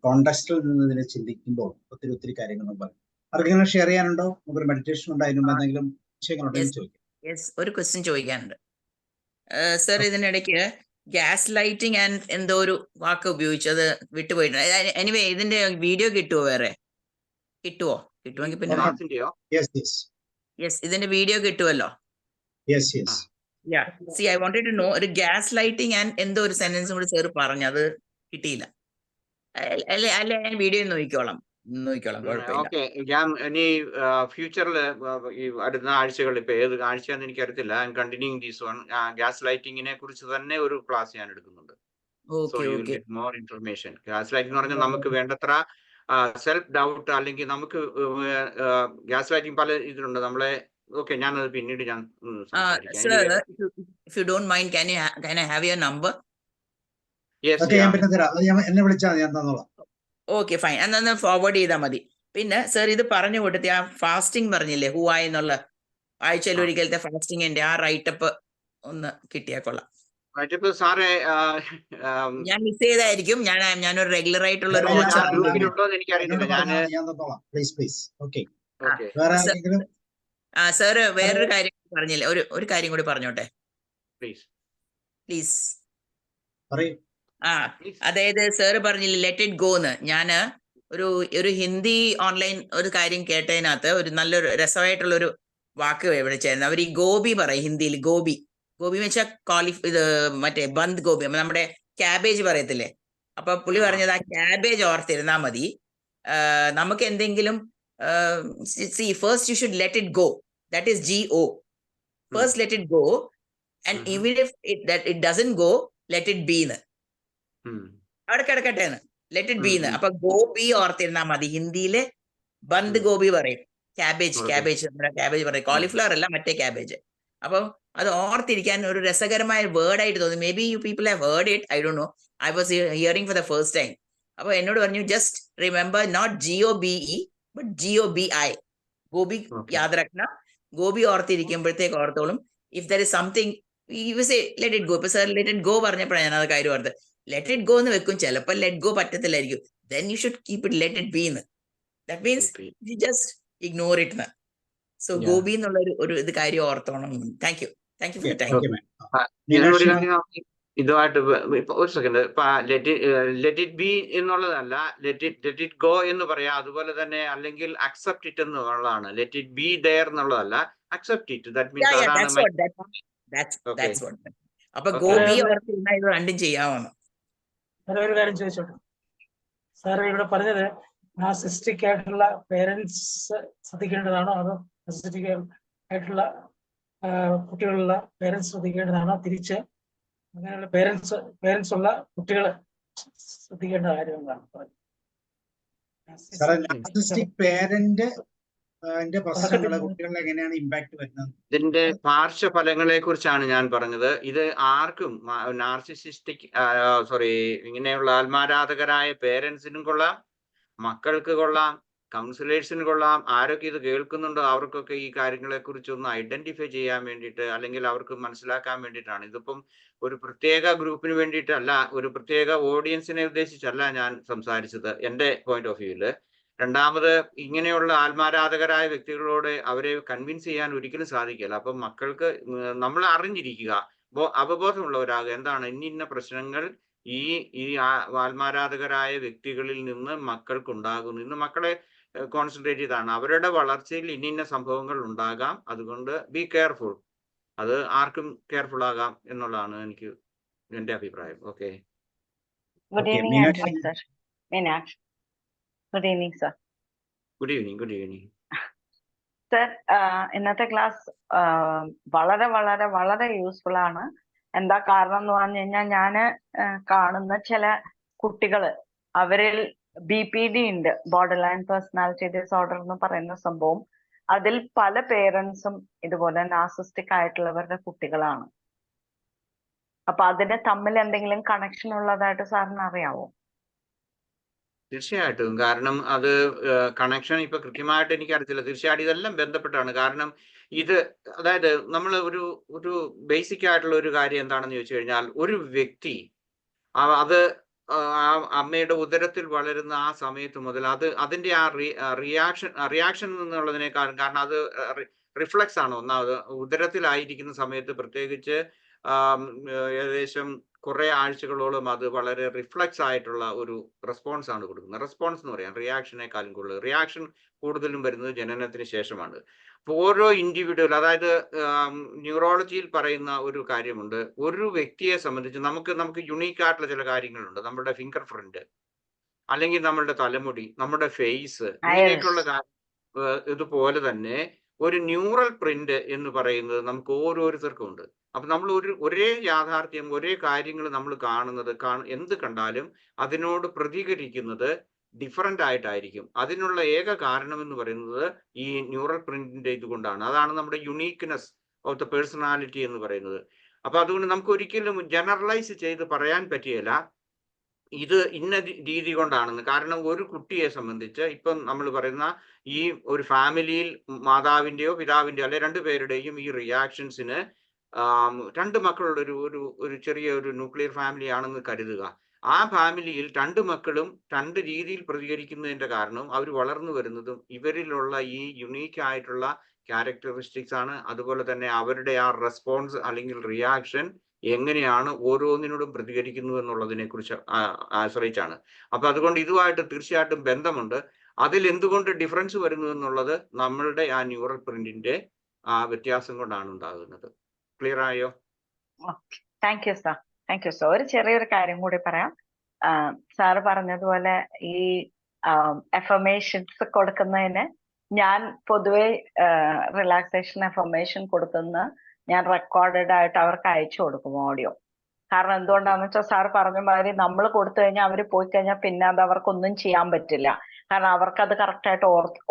കോണ്ടെക്സ്റ്റിൽ നിന്ന് ഇതിനെ ചിന്തിക്കുമ്പോൾ ഒത്തിരി കാര്യങ്ങൾ നമ്മൾ പറയും. ആർക്കെങ്കിലും ഷെയർ ചെയ്യാനുണ്ടോ? നമുക്കൊരു മെഡിറ്റേഷൻ ഉണ്ടായിരുന്നു, എന്തെങ്കിലും വിഷയങ്ങളുണ്ടെങ്കിൽ ചോദിക്കാം. ഒരു ക്വസ്റ്റ്യൻ ചോദിക്കാനുണ്ട് സർ. ഇതിനിടയ്ക്ക് ഗ്യാസ് ലൈറ്റിംഗ് ആൻഡ് എന്തോ ഒരു വാക്ക് ഉപയോഗിച്ചത് വിട്ടുപോയിട്ടുണ്ട്. എനിവേ ഇതിന്റെ വീഡിയോ കിട്ടുമോ? വേറെ കിട്ടുമെങ്കിൽ പിന്നെ യെസ്, ഇതിന്റെ വീഡിയോ കിട്ടുമല്ലോ. ഐ വാണ്ടഡ് ടു നോ, ഒരു ഗ്യാസ് ലൈറ്റിംഗ് ആൻഡ് എന്തോ ഒരു സെന്റൻസും കൂടി സാർ പറഞ്ഞു, അത് കിട്ടിയില്ല. അല്ലെ ഞാൻ വീഡിയോ നോക്കിക്കോളാം. ഓക്കെ, ഞാൻ ഇനി ഫ്യൂച്ചറിൽ ഈ അടുത്ത ആഴ്ചകളിൽ, ഇപ്പൊ ഏത് ആഴ്ചയാണെന്ന് എനിക്കറിയത്തില്ല, കണ്ടിന്യൂയിങ് ദീസ് വൺ, ഗ്യാസ് ലൈറ്റിങ്ങിനെ കുറിച്ച് തന്നെ ഒരു ക്ലാസ് ഞാൻ എടുക്കുന്നുണ്ട്. So you will get more information. Gas lighting എന്ന് പറഞ്ഞാൽ നമുക്ക് വേണ്ടത്ര സെൽഫ് ഡൗട്ട് അല്ലെങ്കിൽ നമുക്ക് ഗ്യാസ് ലൈറ്റിംഗ് പല ഇതിലുണ്ട് നമ്മളെ. ഓക്കെ, ഞാനത് പിന്നീട് ഞാൻ സംസാരിക്കാം. Sir, if you don't mind, can I have your number? Yes, okay, ഞാൻ പിന്നെ തരാം. അത് എന്നെ വിളിച്ചാൽ ഞാൻ തന്നോളാം. Okay, fine. എന്നാ ഫോർവേഡ് ചെയ്താൽ മതി. പിന്നെ സർ ഇത് പറഞ്ഞു കൊടുത്തി ആ ഫാസ്റ്റിംഗ് പറഞ്ഞില്ലേ, ഹുവായി എന്നുള്ള ആഴ്ചയിൽ ഒരിക്കലത്തെ ഫാസ്റ്റിംഗിന്റെ ആ റൈറ്റപ്പ് ഒന്ന് കിട്ടിയാ കൊള്ളാം. ഇപ്പൊ സാറേ ഞാൻ മിസ് ചെയ്തായിരിക്കും. ഞാനൊരു റെഗുലർ ആയിട്ടുള്ള ഒരു ഗ്രൂപ്പിലുണ്ടോന്ന് എനിക്കറിയില്ല. ഞാൻ തന്നോളാം. പ്ലീസ്. ഓക്കെ, ഓക്കെ, വേറെ ആരെങ്കിലും? സാറ് വേറൊരു കാര്യം പറഞ്ഞില്ലേ, ഒരു കാര്യം കൂടി പറഞ്ഞോട്ടെ പ്ലീസ്. പറയൂ. അതായത് സാറ് പറഞ്ഞില്ലേ ലെറ്റ് ഇറ്റ് ഗോ എന്ന്. ഞാന് ഒരു ഹിന്ദി ഓൺലൈൻ ഒരു കാര്യം കേട്ടതിനകത്ത് ഒരു നല്ലൊരു രസമായിട്ടുള്ള ഒരു വാക്ക് വിളിച്ചായിരുന്നു. അവർ ഈ ഗോബി പറയും ഹിന്ദിയിൽ. ഗോബി എന്ന് വെച്ചാൽ ഇത് മറ്റേ ബന്ദ് ഗോബി, നമ്മുടെ ക്യാബേജ് പറയത്തില്ലേ. അപ്പൊ പുള്ളി പറഞ്ഞത് ആ ക്യാബേജ് ഓർത്തിരുന്നാ മതി. നമുക്ക് എന്തെങ്കിലും first you should let it go. That is GO. First let it go and even if it doesn't go let it be എന്ന്. അവിടെ കിടക്കട്ടെ എന്ന്, ലെറ്റ് ഇറ്റ് ബി എന്ന്. അപ്പൊ ഗോബി ഓർത്തിരുന്നാ മതി. ഹിന്ദിയിലെ ബന്ദ് ഗോബി പറയും. ക്യാബേജ് നമ്മുടെ ക്യാബേജ് പറയും. കോളിഫ്ലവർ അല്ല, മറ്റേ ക്യാബേജ്. അപ്പം അത് ഓർത്തിരിക്കാൻ ഒരു രസകരമായ വേർഡ് ആയിട്ട് തോന്നി. Maybe you people have heard it, I don't know. I was hearing for the first time. അപ്പൊ എന്നോട് പറഞ്ഞു just remember not GOBE but GOBI. GOBI യാദ് രഖ്ന. ഗോബി ഓർത്തിരിക്കുമ്പോഴത്തേക്ക് ഓർത്തോളും. If there is something let it go. ഇപ്പൊ sir let it go പറഞ്ഞപ്പോഴാണ് ഞാൻ അത് കാര്യം ഓർത്തത്. ലെറ്റ് ഇറ്റ് ഗോ എന്ന് വെക്കും, ചിലപ്പോൾ ലെറ്റ് ഗോ പറ്റത്തില്ലായിരിക്കും. Then you should keep it let it be എന്ന്. That means you just ignore it എന്ന്. സോ ഗോബി എന്നുള്ള ഒരു ഇത് കാര്യം ഓർത്തോണം. Thank you for the time. ഇതുമായിട്ട് ഒരു സെക്കൻഡ്. ലെറ്റ് ഇറ്റ് ബി എന്നുള്ളതല്ല, ലെറ്റ് ഇറ്റ് ഗോ എന്ന് പറയാം. അതുപോലെ തന്നെ അല്ലെങ്കിൽ അക്സെപ്റ്റ് ഇറ്റ് എന്നുള്ളതാണ്. ലെറ്റ് ഇറ്റ് ബി ദെയർ എന്നുള്ളതല്ല, അക്സെപ്റ്റ് ഇറ്റ്. ദാറ്റ് മീൻസ് അപ്പൊ ഗോബി ഓർത്തിരുന്ന ഇത് രണ്ടും ചെയ്യാവുന്നു. ഒരു കാര്യം ചോദിച്ചോട്ടെ സാർ, ഇവിടെ പറഞ്ഞത് നാർസിസ്റ്റിക് ആയിട്ടുള്ള പേരൻസ് ശ്രദ്ധിക്കേണ്ടതാണോ, അതോ നാർസിസ്റ്റിക് ആയിട്ടുള്ള കുട്ടികളുള്ള പേരൻസ് ശ്രദ്ധിക്കേണ്ടതാണോ, തിരിച്ച് അങ്ങനെയുള്ള പേരൻസ് ഉള്ള കുട്ടികൾ ശ്രദ്ധിക്കേണ്ട കാര്യങ്ങളാണ് പറഞ്ഞത്? നാർസിസ്റ്റിക് പേരന്റ് പ്രശ്നങ്ങളെ കുട്ടികളിൽ എങ്ങനെയാണ് ഇമ്പാക്ട് വരുന്നത്? ഇതിന്റെ പാർശ്വഫലങ്ങളെ കുറിച്ചാണ് ഞാൻ പറഞ്ഞത്. ഇത് ആർക്കും നാർസിസിസ്റ്റിക് ഇങ്ങനെയുള്ള ആത്മാരാധകരായ പേരൻസിനും കൊള്ളാം, മക്കൾക്ക് കൊള്ളാം, കൗൺസിലേഴ്സിന് കൊള്ളാം. ആരൊക്കെ ഇത് കേൾക്കുന്നുണ്ടോ അവർക്കൊക്കെ ഈ കാര്യങ്ങളെ കുറിച്ച് ഒന്ന് ഐഡന്റിഫൈ ചെയ്യാൻ വേണ്ടിയിട്ട്, അല്ലെങ്കിൽ അവർക്ക് മനസ്സിലാക്കാൻ വേണ്ടിയിട്ടാണ്. ഇതിപ്പം ഒരു പ്രത്യേക ഗ്രൂപ്പിന് വേണ്ടിയിട്ടല്ല, ഒരു പ്രത്യേക ഓഡിയൻസിനെ ഉദ്ദേശിച്ചല്ല ഞാൻ സംസാരിച്ചത് എൻ്റെ പോയിന്റ് ഓഫ് വ്യൂവില്. രണ്ടാമത്, ഇങ്ങനെയുള്ള ആത്മാരാധകരായ വ്യക്തികളോട് അവരെ കൺവിൻസ് ചെയ്യാൻ ഒരിക്കലും സാധിക്കില്ല. അപ്പം മക്കൾക്ക് നമ്മൾ അറിഞ്ഞിരിക്കുക, അവബോധമുള്ളവരാകുക. എന്താണ് ഇന്ന പ്രശ്നങ്ങൾ ഈ ആത്മാരാധകരായ വ്യക്തികളിൽ നിന്ന് മക്കൾക്കുണ്ടാകുന്നു. ഇന്ന് മക്കളെ കോൺസെൻട്രേറ്റ് ചെയ്താണ് അവരുടെ വളർച്ചയിൽ ഇന്ന സംഭവങ്ങൾ ഉണ്ടാകാം. അതുകൊണ്ട് ബി കെയർഫുൾ. അത് ആർക്കും കെയർഫുൾ ആകാം എന്നുള്ളതാണ് എൻ്റെ അഭിപ്രായം. Okay. Good evening, sir. Meenakshi. Good evening, sir. Good evening. Sir, ഇന്നത്തെ ക്ലാസ് വളരെ വളരെ വളരെ യൂസ്ഫുൾ ആണ്. എന്താ കാരണം എന്ന് പറഞ്ഞു കഴിഞ്ഞാൽ, ഞാൻ കാണുന്ന ചില കുട്ടികള്, അവരിൽ BPD ഉണ്ട്, ബോർഡർ ലൈൻ പേഴ്സണാലിറ്റി ഡിസോർഡർ എന്ന് പറയുന്ന സംഭവം. അതിൽ പല പേരൻസും ഇതുപോലെ നാർസിസ്റ്റിക് ആയിട്ടുള്ളവരുടെ കുട്ടികളാണ്. അപ്പൊ അതിന് തമ്മിൽ എന്തെങ്കിലും കണക്ഷൻ ഉള്ളതായിട്ട് സാറിന് അറിയാവോ? തീർച്ചയായിട്ടും. കാരണം അത് കണക്ഷൻ ഇപ്പൊ കൃത്യമായിട്ട് എനിക്കറിയത്തില്ല. തീർച്ചയായിട്ടും ഇതെല്ലാം ബന്ധപ്പെട്ടാണ്. കാരണം ഇത് അതായത് നമ്മൾ ഒരു ബേസിക് ആയിട്ടുള്ള ഒരു കാര്യം എന്താണെന്ന് ചോദിച്ചു കഴിഞ്ഞാൽ, ഒരു വ്യക്തി അത് അമ്മയുടെ ഉദരത്തിൽ വളരുന്ന ആ സമയത്ത് മുതൽ അതിന്റെ ആ റിയാക്ഷൻ എന്നുള്ളതിനേക്കാൾ, കാരണം അത് റിഫ്ലക്സ് ആണ്. ഒന്നാമത് ഉദരത്തിലായിരിക്കുന്ന സമയത്ത് പ്രത്യേകിച്ച് ഏകദേശം കുറെ ആഴ്ചകളോളം അത് വളരെ റിഫ്ലക്സ് ആയിട്ടുള്ള ഒരു റെസ്പോൺസ് ആണ് കൊടുക്കുന്നത്. റെസ്പോൺസ് എന്ന് പറയാം റിയാക്ഷനേക്കാളും കൂടുതൽ. റിയാക്ഷൻ കൂടുതലും വരുന്നത് ജനനത്തിന് ശേഷമാണ്. അപ്പോൾ ഓരോ ഇൻഡിവിജ്വൽ, അതായത് ന്യൂറോളജിയിൽ പറയുന്ന ഒരു കാര്യമുണ്ട്, ഒരു വ്യക്തിയെ സംബന്ധിച്ച് നമുക്ക് യുണീക്ക് ആയിട്ടുള്ള ചില കാര്യങ്ങളുണ്ട്. നമ്മുടെ ഫിംഗർ പ്രിന്റ്, അല്ലെങ്കിൽ നമ്മളുടെ തലമുടി, നമ്മുടെ ഫേസ്, ഇങ്ങനെയൊക്കെയുള്ള ഇതുപോലെ തന്നെ ഒരു ന്യൂറൽ പ്രിന്റ് എന്ന് പറയുന്നത് നമുക്ക് ഓരോരുത്തർക്കും ഉണ്ട്. അപ്പൊ നമ്മൾ ഒരേ യാഥാർത്ഥ്യം, ഒരേ കാര്യങ്ങൾ നമ്മൾ എന്ത് കണ്ടാലും അതിനോട് പ്രതികരിക്കുന്നത് ഡിഫറൻ്റ് ആയിട്ടായിരിക്കും. അതിനുള്ള ഏക കാരണം എന്ന് പറയുന്നത് ഈ ന്യൂറൽ പ്രിന്റിന്റെ ഇതുകൊണ്ടാണ്. അതാണ് നമ്മുടെ യുണീക്ക്നെസ് ഓഫ് ദ പേഴ്സണാലിറ്റി എന്ന് പറയുന്നത്. അപ്പൊ അതുകൊണ്ട് നമുക്ക് ഒരിക്കലും ജനറലൈസ് ചെയ്ത് പറയാൻ പറ്റിയല്ല ഇത് ഇന്ന രീതി കൊണ്ടാണെന്ന്. കാരണം ഒരു കുട്ടിയെ സംബന്ധിച്ച് ഇപ്പം നമ്മൾ പറയുന്ന ഈ ഒരു ഫാമിലിയിൽ മാതാവിന്റെയോ പിതാവിന്റെയോ അല്ലെ രണ്ടുപേരുടെയും ഈ റിയാക്ഷൻസിന് രണ്ട് മക്കളുടെ ഒരു ചെറിയ ഒരു ന്യൂക്ലിയർ ഫാമിലി ആണെന്ന് കരുതുക. ആ ഫാമിലിയിൽ രണ്ട് മക്കളും രണ്ട് രീതിയിൽ പ്രതികരിക്കുന്നതിന്റെ കാരണം അവർ വളർന്നു വരുന്നതും ഇവരിലുള്ള ഈ യുണീക്ക് ആയിട്ടുള്ള ക്യാരക്ടറിസ്റ്റിക്സ് ആണ്. അതുപോലെ തന്നെ അവരുടെ ആ റെസ്പോൺസ് അല്ലെങ്കിൽ റിയാക്ഷൻ എങ്ങനെയാണ് ഓരോന്നിനോടും പ്രതികരിക്കുന്നു എന്നുള്ളതിനെ കുറിച്ച് ആശ്രയിച്ചാണ്. അപ്പൊ അതുകൊണ്ട് ഇതുമായിട്ട് തീർച്ചയായിട്ടും ബന്ധമുണ്ട്. അതിൽ എന്തുകൊണ്ട് ഡിഫറൻസ് വരുന്നു എന്നുള്ളത് നമ്മളുടെ ആ ന്യൂറൽ പ്രിന്റിന്റെ ആ വ്യത്യാസം കൊണ്ടാണ് ഉണ്ടാകുന്നത്. ക്ലിയർ ആയോ? Thank you sir, thank you sir. ഒരു ചെറിയൊരു കാര്യം കൂടി പറയാം. സാറ് പറഞ്ഞതുപോലെ ഈ എഫർമേഷൻസ് കൊടുക്കുന്നതിന് ഞാൻ പൊതുവെ റിലാക്സേഷൻ എഫർമേഷൻ കൊടുക്കുന്ന ഞാൻ റെക്കോർഡഡ് ആയിട്ട് അവർക്ക് അയച്ചു കൊടുക്കും ഓഡിയോ. കാരണം എന്തുകൊണ്ടാന്ന് വെച്ചാൽ സാർ പറഞ്ഞ മാതിരി നമ്മൾ കൊടുത്തു കഴിഞ്ഞാൽ അവർ പോയി കഴിഞ്ഞാൽ പിന്നെ അത് അവർക്കൊന്നും ചെയ്യാൻ പറ്റില്ല. കാരണം അവർക്കത് കറക്റ്റായിട്ട്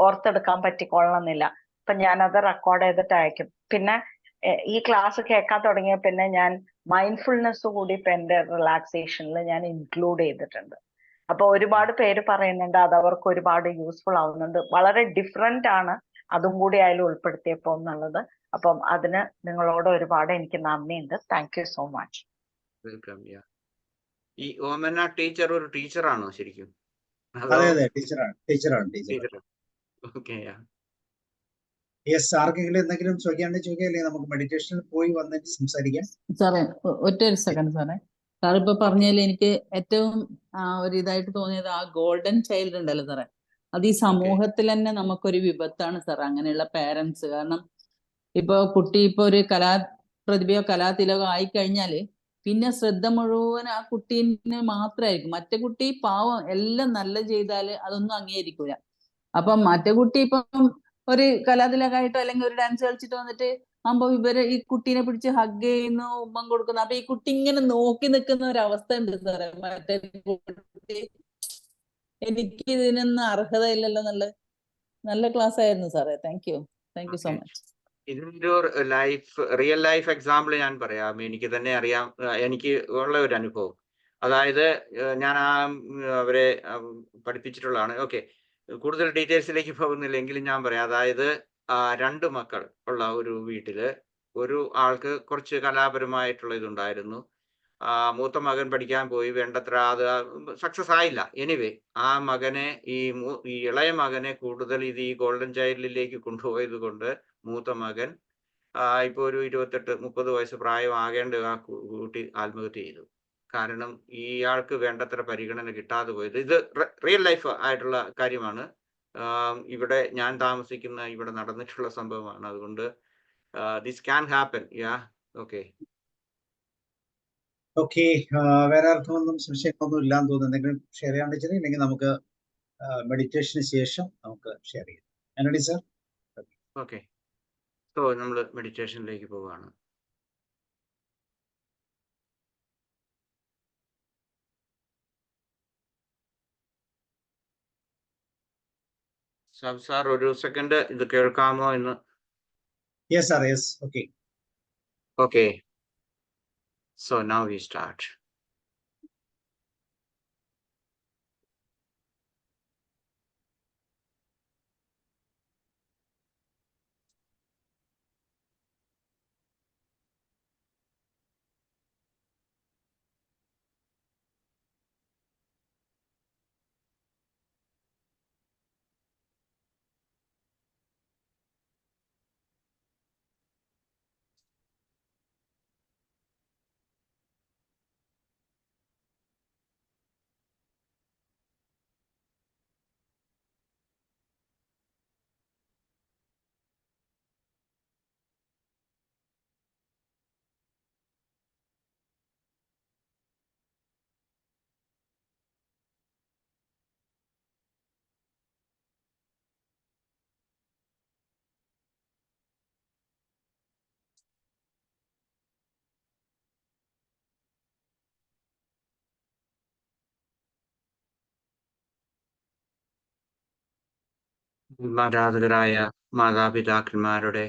ഓർത്തെടുക്കാൻ പറ്റിക്കൊള്ളണമെന്നില്ല. അപ്പൊ ഞാനത് റെക്കോർഡ് ചെയ്തിട്ട് അയക്കും. പിന്നെ ഈ ക്ലാസ് കേൾക്കാൻ തുടങ്ങിയ പിന്നെ ഞാൻ മൈൻഡ്ഫുൾനെസ് കൂടി ഇപ്പൊ എന്റെ റിലാക്സേഷനിൽ ഞാൻ ഇൻക്ലൂഡ് ചെയ്തിട്ടുണ്ട്. അപ്പൊ ഒരുപാട് പേര് പറയുന്നുണ്ട് അത് അവർക്ക് ഒരുപാട് യൂസ്ഫുൾ ആവുന്നുണ്ട്. വളരെ ഡിഫറെന്റ് ആണ് അതും കൂടി അതിൽ ഉൾപ്പെടുത്തിയപ്പോ എന്നുള്ളത്. അപ്പം അതിന് നിങ്ങളോട് ഒരുപാട് എനിക്ക് നന്ദിയുണ്ട്. Thank you so much. Welcome. ഈ ഓമന ടീച്ചർ ഒരു ടീച്ചറാണോ ശരിക്കും? അതെ അതെ, ടീച്ചറാണ്. ഓക്കെ. യെസ്, ആർക്കെങ്കിലും എന്തെങ്കിലും ചോദിക്കാണ്ടെങ്കിൽ ചോദിക്കാം, അല്ലെങ്കിൽ നമുക്ക് മെഡിറ്റേഷനിൽ പോയി വന്നിട്ട് സംസാരിക്കാം. സാറേ ഒറ്റ ഒരു സെക്കൻഡ് സാറേ. സാർ ഇപ്പൊ പറഞ്ഞതിൽ എനിക്ക് ഏറ്റവും ഒരു ഇതായിട്ട് തോന്നിയത് ആ ഗോൾഡൻ ചൈൽഡ് ഉണ്ടല്ലോ സാറേ, അത് ഈ സമൂഹത്തിൽ തന്നെ നമുക്കൊരു വിപത്താണ് സാർ അങ്ങനെയുള്ള പേരൻസ്. കാരണം ഇപ്പൊ കുട്ടി ഇപ്പൊ ഒരു കലാപ്രതിഭയോ കലാതിലകോ ആയിക്കഴിഞ്ഞാല് പിന്നെ ശ്രദ്ധ മുഴുവൻ ആ കുട്ടീനെ മാത്രമായിരിക്കും. മറ്റേ കുട്ടി പാവം എല്ലാം നല്ല ചെയ്താല് അതൊന്നും അംഗീകരിക്കൂല. അപ്പം മറ്റേ കുട്ടി ഇപ്പം ഒരു കലാതിലകമായിട്ടോ അല്ലെങ്കിൽ ഒരു ഡാൻസ് കളിച്ചിട്ട് വന്നിട്ട് ആകുമ്പോ ഇവര് ഈ കുട്ടീനെ പിടിച്ച് ഹഗ് ചെയ്യുന്നു, ഉമ്മം കൊടുക്കുന്നു. അപ്പൊ ഈ കുട്ടി ഇങ്ങനെ നോക്കി നിൽക്കുന്ന ഒരു അവസ്ഥ ഉണ്ട് സാറേ. മറ്റേ കുട്ടി എനിക്ക് ഇതിനൊന്നും അർഹതയില്ലല്ലോ. നല്ല ക്ലാസ് ആയിരുന്നു സാറേ. Thank you so much. ഇതിന്റെ ഒരു റിയൽ ലൈഫ് എക്സാമ്പിൾ ഞാൻ പറയാം. എനിക്ക് തന്നെ അറിയാം, എനിക്ക് ഉള്ള ഒരു അനുഭവം. അതായത് ഞാൻ അവരെ പഠിപ്പിച്ചിട്ടുള്ളതാണ്. ഓക്കെ, കൂടുതൽ ഡീറ്റെയിൽസിലേക്ക് പോകുന്നില്ലെങ്കിലും ഞാൻ പറയാം. അതായത് രണ്ട് മക്കൾ ഉള്ള ഒരു വീട്ടില് ഒരു ആൾക്ക് കുറച്ച് കലാപരമായിട്ടുള്ള ഇതുണ്ടായിരുന്നു. മൂത്ത മകൻ പഠിക്കാൻ പോയി, വേണ്ടത്ര അത് സക്സസ് ആയില്ല. എനിവേ ആ മകനെ ഈ ഇളയ മകനെ കൂടുതൽ ഇത് ഈ ഗോൾഡൻ ചൈൽഡിലേക്ക് കൊണ്ടുപോയത് കൊണ്ട് മൂത്ത മകൻ ഇപ്പൊ ഒരു 28-30 വയസ്സ് പ്രായം ആകേണ്ട ആ കുട്ടി ആത്മഹത്യ ചെയ്തു. കാരണം ഇയാൾക്ക് വേണ്ടത്ര പരിഗണന കിട്ടാതെ പോയത്. ഇത് റിയൽ ലൈഫ് ആയിട്ടുള്ള കാര്യമാണ്. ഇവിടെ ഞാൻ താമസിക്കുന്ന ഇവിടെ നടന്നിട്ടുള്ള സംഭവമാണ്. അതുകൊണ്ട് this can happen. Okay. Okay, വേറെ ആർക്കൊന്നും സംശയമൊന്നും ഇല്ലാന്ന് തോന്നുന്നു. എന്തെങ്കിലും ഷെയർ ചെയ്യാൻ വെച്ചാൽ ഇല്ലെങ്കിൽ നമുക്ക് മെഡിറ്റേഷന് ശേഷം നമുക്ക് ഷെയർ ചെയ്യാം. ആന്റണി സർ? ഓക്കെ, സോ നമ്മൾ മെഡിറ്റേഷനിലേക്ക് പോവുകയാണ്. സാർ ഒരു സെക്കൻഡ് ഇത് കേൾക്കാമോ എന്ന്? Yes sir, yes. Okay. Okay, so now we start. ആരാധകരായ മാതാപിതാക്കന്മാരുടെ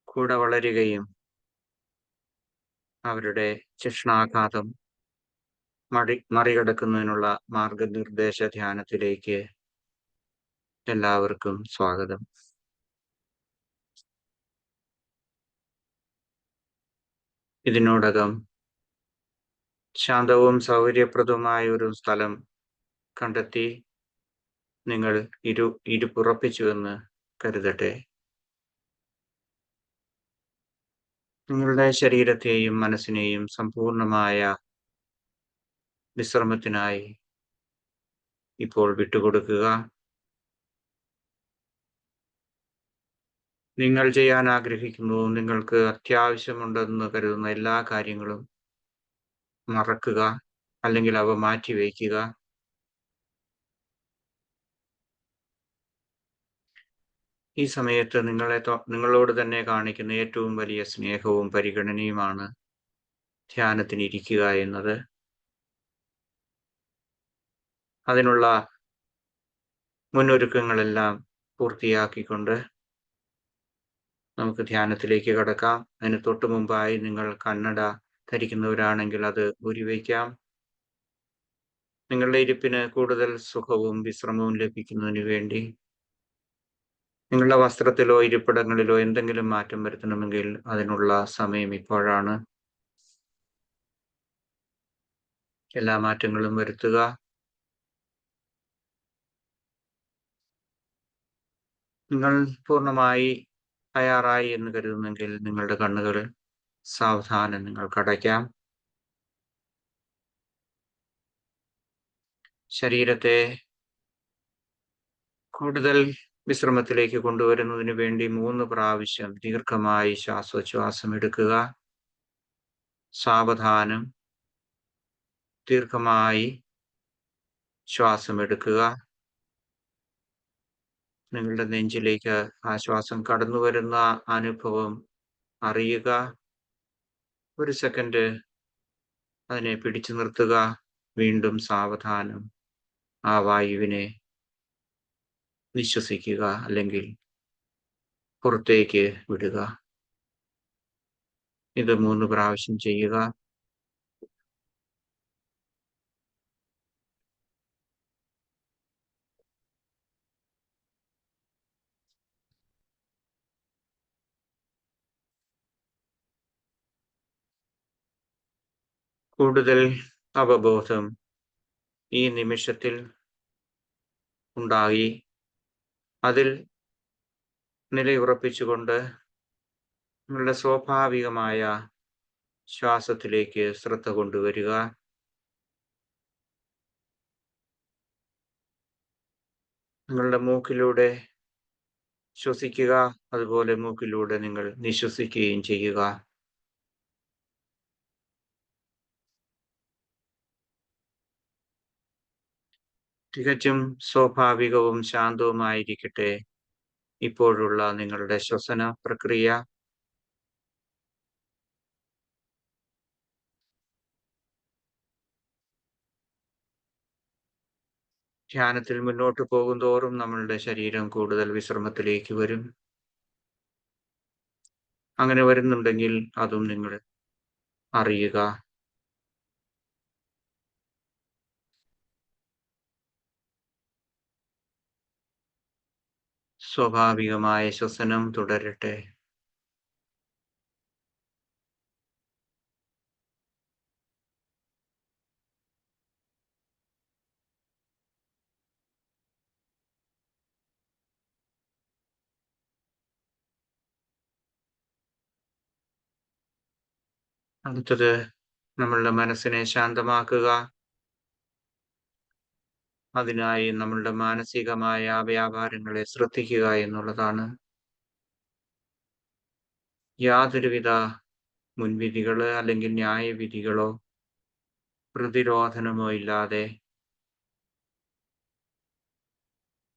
കൂടെ വളരുകയും അവരുടെ ശിക്ഷണാഘാതം മറികടക്കുന്നതിനുള്ള മാർഗനിർദ്ദേശ ധ്യാനത്തിലേക്ക് എല്ലാവർക്കും സ്വാഗതം. ഇതിനോടകം ശാന്തവും സൗകര്യപ്രദവുമായ ഒരു സ്ഥലം കണ്ടെത്തി നിങ്ങൾ ഇരുപ്പുറപ്പിച്ചുവെന്ന് കരുതട്ടെ. നിങ്ങളുടെ ശരീരത്തെയും മനസ്സിനെയും സമ്പൂർണമായ വിശ്രമത്തിനായി ഇപ്പോൾ വിട്ടുകൊടുക്കുക. നിങ്ങൾ ചെയ്യാൻ ആഗ്രഹിക്കുന്നതും നിങ്ങൾക്ക് അത്യാവശ്യമുണ്ടെന്ന് കരുതുന്ന എല്ലാ കാര്യങ്ങളും മറക്കുക, അല്ലെങ്കിൽ അവ മാറ്റിവെക്കുക. ഈ സമയത്ത് നിങ്ങളോട് തന്നെ കാണിക്കുന്ന ഏറ്റവും വലിയ സ്നേഹവും പരിഗണനയുമാണ് ധ്യാനത്തിന് ഇരിക്കുക എന്നത്. അതിനുള്ള മുന്നൊരുക്കങ്ങളെല്ലാം പൂർത്തിയാക്കിക്കൊണ്ട് നമുക്ക് ധ്യാനത്തിലേക്ക് കടക്കാം. അതിന് തൊട്ടു മുമ്പായി നിങ്ങൾ കണ്ണട ധരിക്കുന്നവരാണെങ്കിൽ അത് ഊരിവയ്ക്കാം. നിങ്ങളുടെ ഇരിപ്പിന് കൂടുതൽ സുഖവും വിശ്രമവും ലഭിക്കുന്നതിന് വേണ്ടി നിങ്ങളുടെ വസ്ത്രത്തിലോ ഇരിപ്പിടങ്ങളിലോ എന്തെങ്കിലും മാറ്റം വരുത്തണമെങ്കിൽ അതിനുള്ള സമയം ഇപ്പോഴാണ്. എല്ലാ മാറ്റങ്ങളും വരുത്തുക. നിങ്ങൾ പൂർണ്ണമായി തയ്യാറായി എന്ന് കരുതുന്നെങ്കിൽ നിങ്ങളുടെ കണ്ണുകൾ സാവധാനം നിങ്ങൾക്ക് അടയ്ക്കാം. ശരീരത്തെ കൂടുതൽ വിശ്രമത്തിലേക്ക് കൊണ്ടുവരുന്നതിന് വേണ്ടി 3 പ്രാവശ്യം ദീർഘമായി ശ്വാസോച്ഛ്വാസം എടുക്കുക. സാവധാനം ദീർഘമായി ശ്വാസം എടുക്കുക. നിങ്ങളുടെ നെഞ്ചിലേക്ക് ആ ശ്വാസം കടന്നു വരുന്ന അനുഭവം അറിയുക. 1 സെക്കൻഡ് അതിനെ പിടിച്ചു നിർത്തുക. വീണ്ടും സാവധാനം ആ വായുവിനെ നിശ്വസിക്കുക, അല്ലെങ്കിൽ പുറത്തേക്ക് വിടുക. ഇത് 3 പ്രാവശ്യം ചെയ്യുക. കൂടുതൽ അവബോധം ഈ നിമിഷത്തിൽ ഉണ്ടായി അതിൽ നിലയുറപ്പിച്ചുകൊണ്ട് നിങ്ങളുടെ സ്വാഭാവികമായ ശ്വാസത്തിലേക്ക് ശ്രദ്ധ കൊണ്ടുവരിക. നിങ്ങളുടെ മൂക്കിലൂടെ ശ്വസിക്കുക, അതുപോലെ മൂക്കിലൂടെ നിങ്ങൾ നിശ്വസിക്കുകയും ചെയ്യുക. തികച്ചും സ്വാഭാവികവും ശാന്തവുമായിരിക്കട്ടെ ഇപ്പോഴുള്ള നിങ്ങളുടെ ശ്വസന പ്രക്രിയ. ധ്യാനത്തിൽ മുന്നോട്ട് പോകുന്തോറും നമ്മളുടെ ശരീരം കൂടുതൽ വിശ്രമത്തിലേക്ക് വരും. അങ്ങനെ വരുന്നുണ്ടെങ്കിൽ അതും നിങ്ങൾ അറിയുക. സ്വാഭാവികമായ ശ്വസനം തുടരട്ടെ. അടുത്തത് നമ്മളുടെ മനസ്സിനെ ശാന്തമാക്കുക. അതിനായി നമ്മളുടെ മാനസികമായ വ്യാപാരങ്ങളെ ശ്രദ്ധിക്കുക എന്നുള്ളതാണ്. യാതൊരുവിധ മുൻവിധികളോ അല്ലെങ്കിൽ ന്യായവിധികളോ പ്രതിരോധനമോ ഇല്ലാതെ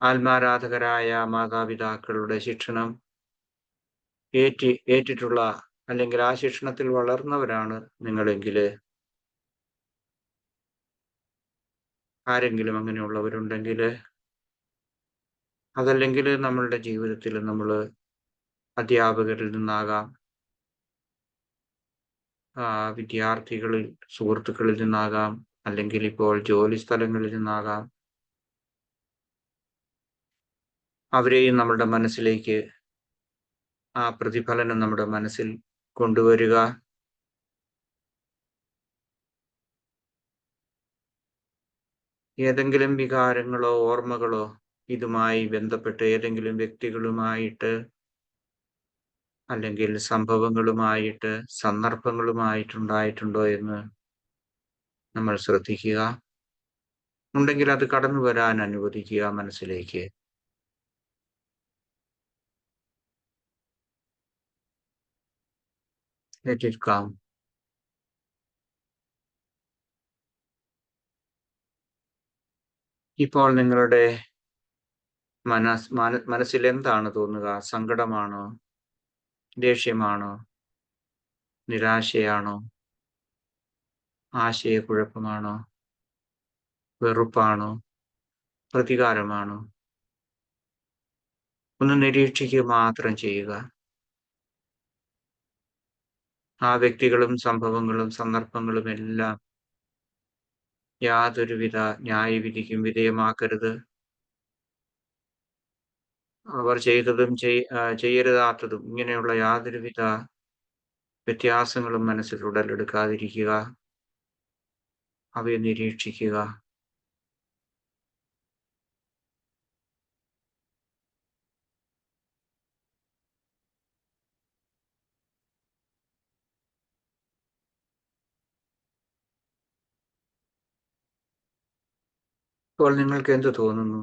ആത്മാരാധകരായ മാതാപിതാക്കളുടെ ശിക്ഷണം ഏറ്റിട്ടുള്ള അല്ലെങ്കിൽ ആ ശിക്ഷണത്തിൽ വളർന്നവരാണ് നിങ്ങളെങ്കിൽ ആരെങ്കിലും അങ്ങനെയുള്ളവരുണ്ടെങ്കിൽ അതല്ലെങ്കിൽ നമ്മളുടെ ജീവിതത്തിൽ നമ്മൾ അധ്യാപകരിൽ നിന്നാകാം, വിദ്യാർത്ഥികളിൽ, സുഹൃത്തുക്കളിൽ നിന്നാകാം, അല്ലെങ്കിൽ ഇപ്പോൾ ജോലി സ്ഥലങ്ങളിൽ നിന്നാകാം. അവരെയും നമ്മുടെ മനസ്സിലേക്ക്, ആ പ്രതിഫലനം നമ്മുടെ മനസ്സിൽ കൊണ്ടുവരിക. ഏതെങ്കിലും വികാരങ്ങളോ ഓർമ്മകളോ ഇതുമായി ബന്ധപ്പെട്ട് ഏതെങ്കിലും വ്യക്തികളുമായിട്ട് അല്ലെങ്കിൽ സംഭവങ്ങളുമായിട്ട്, സന്ദർഭങ്ങളുമായിട്ടുണ്ടായിട്ടുണ്ടോ എന്ന് നമ്മൾ ശ്രദ്ധിക്കുക. ഉണ്ടെങ്കിൽ അത് കടന്നു വരാൻ അനുവദിക്കുക മനസ്സിലേക്ക്. Let it come. ഇപ്പോൾ നിങ്ങളുടെ മനസ്സിൽ എന്താണ് തോന്നുക? സങ്കടമാണോ? ദേഷ്യമാണോ? നിരാശയാണോ? ആശയക്കുഴപ്പമാണോ? വെറുപ്പാണോ? പ്രതികാരമാണോ? ഒന്ന് നിരീക്ഷിക്കുക മാത്രം ചെയ്യുക. ആ വ്യക്തികളും സംഭവങ്ങളും സന്ദർഭങ്ങളും എല്ലാം യാതൊരുവിധ ന്യായവിധിക്കും വിധേയമാക്കരുത്. അവർ ചെയ്തതും ചെയ്യരുതാത്തതും ഇങ്ങനെയുള്ള യാതൊരുവിധ വ്യത്യാസങ്ങളും മനസ്സിൽ ഉടലെടുക്കാതിരിക്കുക. അവയെ നിരീക്ഷിക്കുക. ഇപ്പോൾ നിങ്ങൾക്ക് എന്ത് തോന്നുന്നു?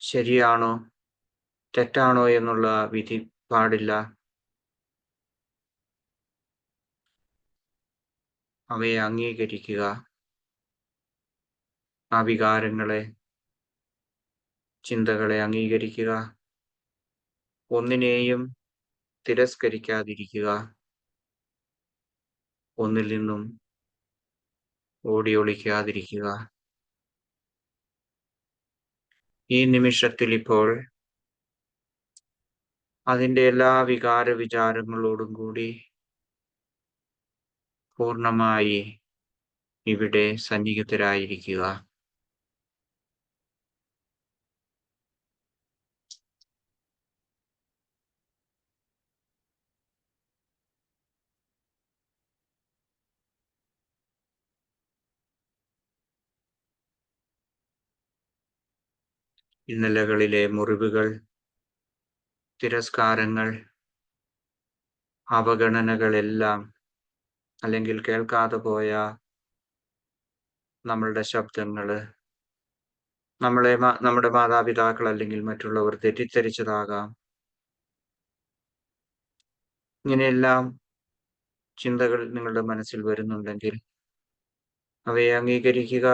ശരിയാണോ തെറ്റാണോ എന്നുള്ള വിധി പാടില്ല. അവയെ അംഗീകരിക്കുക. ആ വികാരങ്ങളെ, ചിന്തകളെ അംഗീകരിക്കുക. ഒന്നിനെയും തിരസ്കരിക്കാതിരിക്കുക. ഒന്നിൽ നിന്നും ഓടിയൊളിക്കാതിരിക്കുക. ഈ നിമിഷത്തിൽ ഇപ്പോൾ അതിൻ്റെ എല്ലാ വികാര വിചാരങ്ങളോടും കൂടി പൂർണ്ണമായി ഇവിടെ സന്നിഹിതരായിരിക്കുക. ഇന്നലകളിലെ മുറിവുകൾ, തിരസ്കാരങ്ങൾ, അവഗണനകളെല്ലാം, അല്ലെങ്കിൽ കേൾക്കാതെ പോയ നമ്മളുടെ ശബ്ദങ്ങള്, നമ്മുടെ മാതാപിതാക്കൾ അല്ലെങ്കിൽ മറ്റുള്ളവർ തെറ്റിദ്ധരിച്ചതാകാം. ഇങ്ങനെയെല്ലാം ചിന്തകൾ നിങ്ങളുടെ മനസ്സിൽ വരുന്നുണ്ടെങ്കിൽ അവയെ അംഗീകരിക്കുക.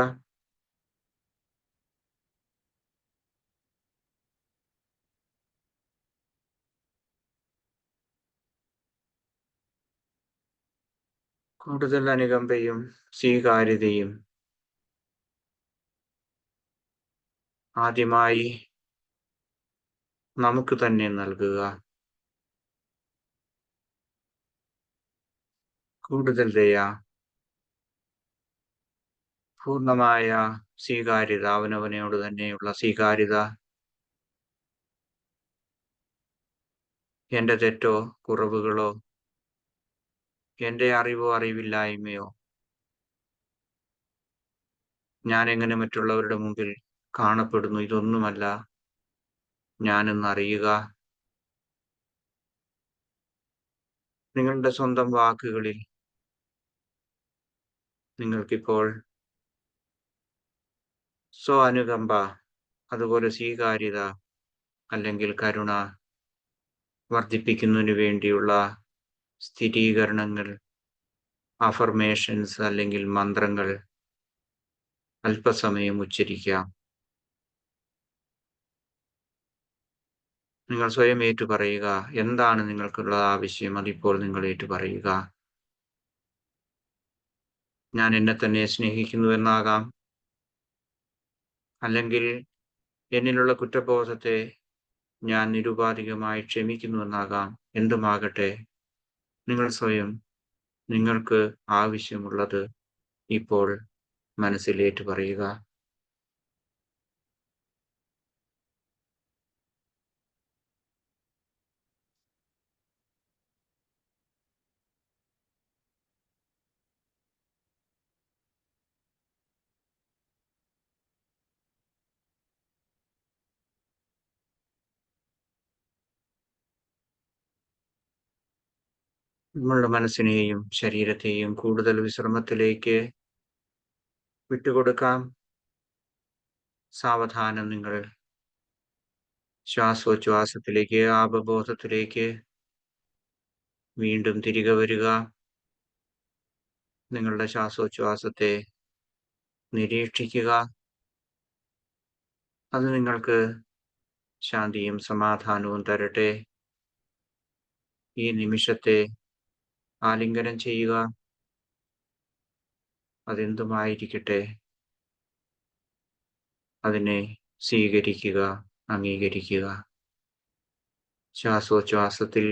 കൂടുതൽ അനുകമ്പയും സ്വീകാര്യതയും ആദ്യമായി നമുക്ക് തന്നെ നൽകുക. കൂടുതൽ ദയ, പൂർണ്ണമായ സ്വീകാര്യത, അവനവനോട് തന്നെയുള്ള സ്വീകാര്യത. എൻ്റെ തെറ്റോ കുറവുകളോ, എൻ്റെ അറിവോ അറിവില്ലായ്മയോ ഞാൻ എങ്ങനെ മറ്റുള്ളവരുടെ മുമ്പിൽ കാണപ്പെടുന്നു, ഇതൊന്നുമല്ല ഞാനെന്നറിയുക. നിങ്ങളുടെ സ്വന്തം വാക്കുകളിൽ നിങ്ങൾക്കിപ്പോൾ അനുകമ്പ, അതുപോലെ സ്വീകാര്യത അല്ലെങ്കിൽ കരുണ വർദ്ധിപ്പിക്കുന്നതിന് വേണ്ടിയുള്ള സ്ഥിരീകരണങ്ങൾ, അഫർമേഷൻസ് അല്ലെങ്കിൽ മന്ത്രങ്ങൾ അല്പസമയം ഉച്ചരിക്കാം. നിങ്ങൾ സ്വയം ഏറ്റുപറയുക. എന്താണ് നിങ്ങൾക്കുള്ള ആവശ്യം, അതിപ്പോൾ നിങ്ങൾ ഏറ്റുപറയുക. ഞാൻ എന്നെ തന്നെ സ്നേഹിക്കുന്നുവെന്നാകാം, അല്ലെങ്കിൽ എന്നിലുള്ള കുറ്റബോധത്തെ ഞാൻ നിരുപാധികമായി ക്ഷമിക്കുന്നുവെന്നാകാം. എന്തുമാകട്ടെ, നിങ്ങൾ സ്വയം നിങ്ങൾക്ക് ആവശ്യമുള്ളത് ഇപ്പോൾ മനസ്സിലേറ്റു പറയുക. നമ്മളുടെ മനസ്സിനെയും ശരീരത്തെയും കൂടുതൽ വിശ്രമത്തിലേക്ക് വിട്ടുകൊടുക്കാം. സാവധാനം നിങ്ങൾ ശ്വാസോച്ഛ്വാസത്തിലേക്ക്, അവബോധത്തിലേക്ക് വീണ്ടും തിരികെ വരിക. നിങ്ങളുടെ ശ്വാസോച്ഛ്വാസത്തെ നിരീക്ഷിക്കുക. അത് നിങ്ങൾക്ക് ശാന്തിയും സമാധാനവും തരട്ടെ. ഈ നിമിഷത്തെ ആലിംഗനം ചെയ്യുക. അതെന്തുമായിരിക്കട്ടെ, അതിനെ സ്വീകരിക്കുക, അംഗീകരിക്കുക. ശ്വാസോച്ഛ്വാസത്തിൽ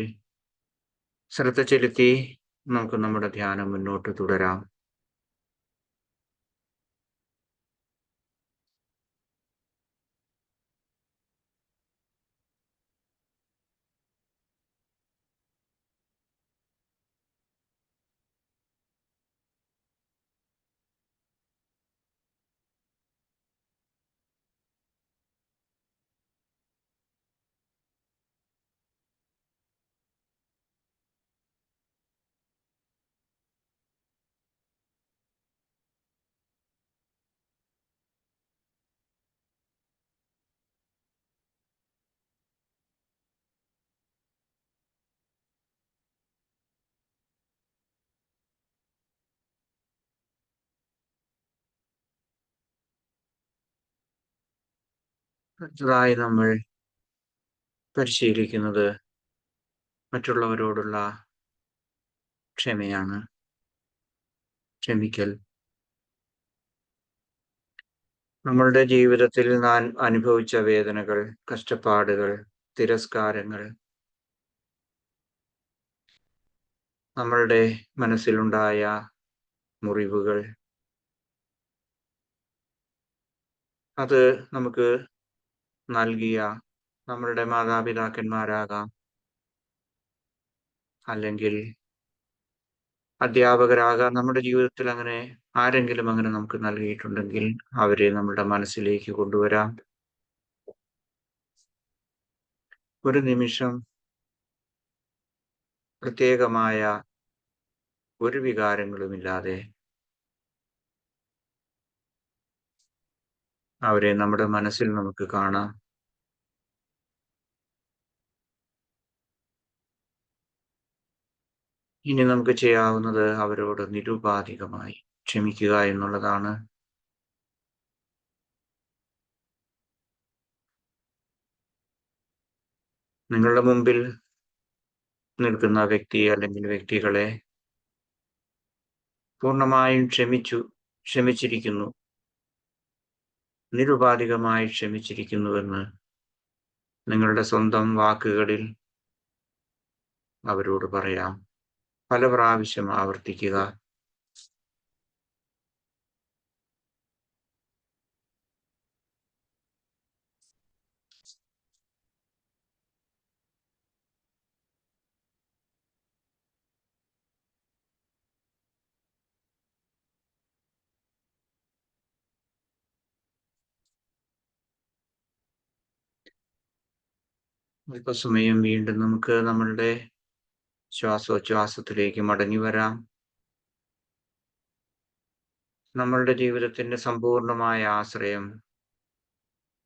ശ്രദ്ധ ചെലുത്തി നമുക്ക് നമ്മുടെ ധ്യാനം മുന്നോട്ട് തുടരാം. അടുത്തതായി നമ്മൾ പരിശീലിക്കുന്നത് മറ്റുള്ളവരോടുള്ള ക്ഷമയാണ്. ക്ഷമിക്കൽ. നമ്മളുടെ ജീവിതത്തിൽ നാം അനുഭവിച്ച വേദനകൾ, കഷ്ടപ്പാടുകൾ, തിരസ്കാരങ്ങൾ, നമ്മളുടെ മനസ്സിലുണ്ടായ മുറിവുകൾ, അത് നമുക്ക് നൽകിയ നമ്മളുടെ മാതാപിതാക്കന്മാരാകാം, അല്ലെങ്കിൽ അധ്യാപകരാകാം. നമ്മുടെ ജീവിതത്തിൽ അങ്ങനെ ആരെങ്കിലും അങ്ങനെ നമുക്ക് നൽകിയിട്ടുണ്ടെങ്കിൽ അവരെ നമ്മുടെ മനസ്സിലേക്ക് കൊണ്ടുവരാം. ഒരു നിമിഷം പ്രത്യേകമായ ഒരു വികാരങ്ങളുമില്ലാതെ അവരെ നമ്മുടെ മനസ്സിൽ നമുക്ക് കാണാം. ഇനി നമുക്ക് ചെയ്യാവുന്നത് അവരോട് നിരുപാധികമായി ക്ഷമിക്കുക എന്നുള്ളതാണ്. നിങ്ങളുടെ മുമ്പിൽ നിൽക്കുന്ന വ്യക്തി അല്ലെങ്കിൽ വ്യക്തികളെ പൂർണ്ണമായും ക്ഷമിച്ചിരിക്കുന്നു, നിരുപാധികമായി ക്ഷമിച്ചിരിക്കുന്നുവെന്ന് നിങ്ങളുടെ സ്വന്തം വാക്കുകളിൽ അവരോട് പറയാം. പല പ്രാവശ്യം ആവർത്തിക്കുക. അല്പസമയം വീണ്ടും നമുക്ക് നമ്മളുടെ ശ്വാസോച്ഛ്വാസത്തിലേക്ക് മടങ്ങി വരാം. നമ്മളുടെ ജീവിതത്തിന്റെ സമ്പൂർണമായ ആശ്രയം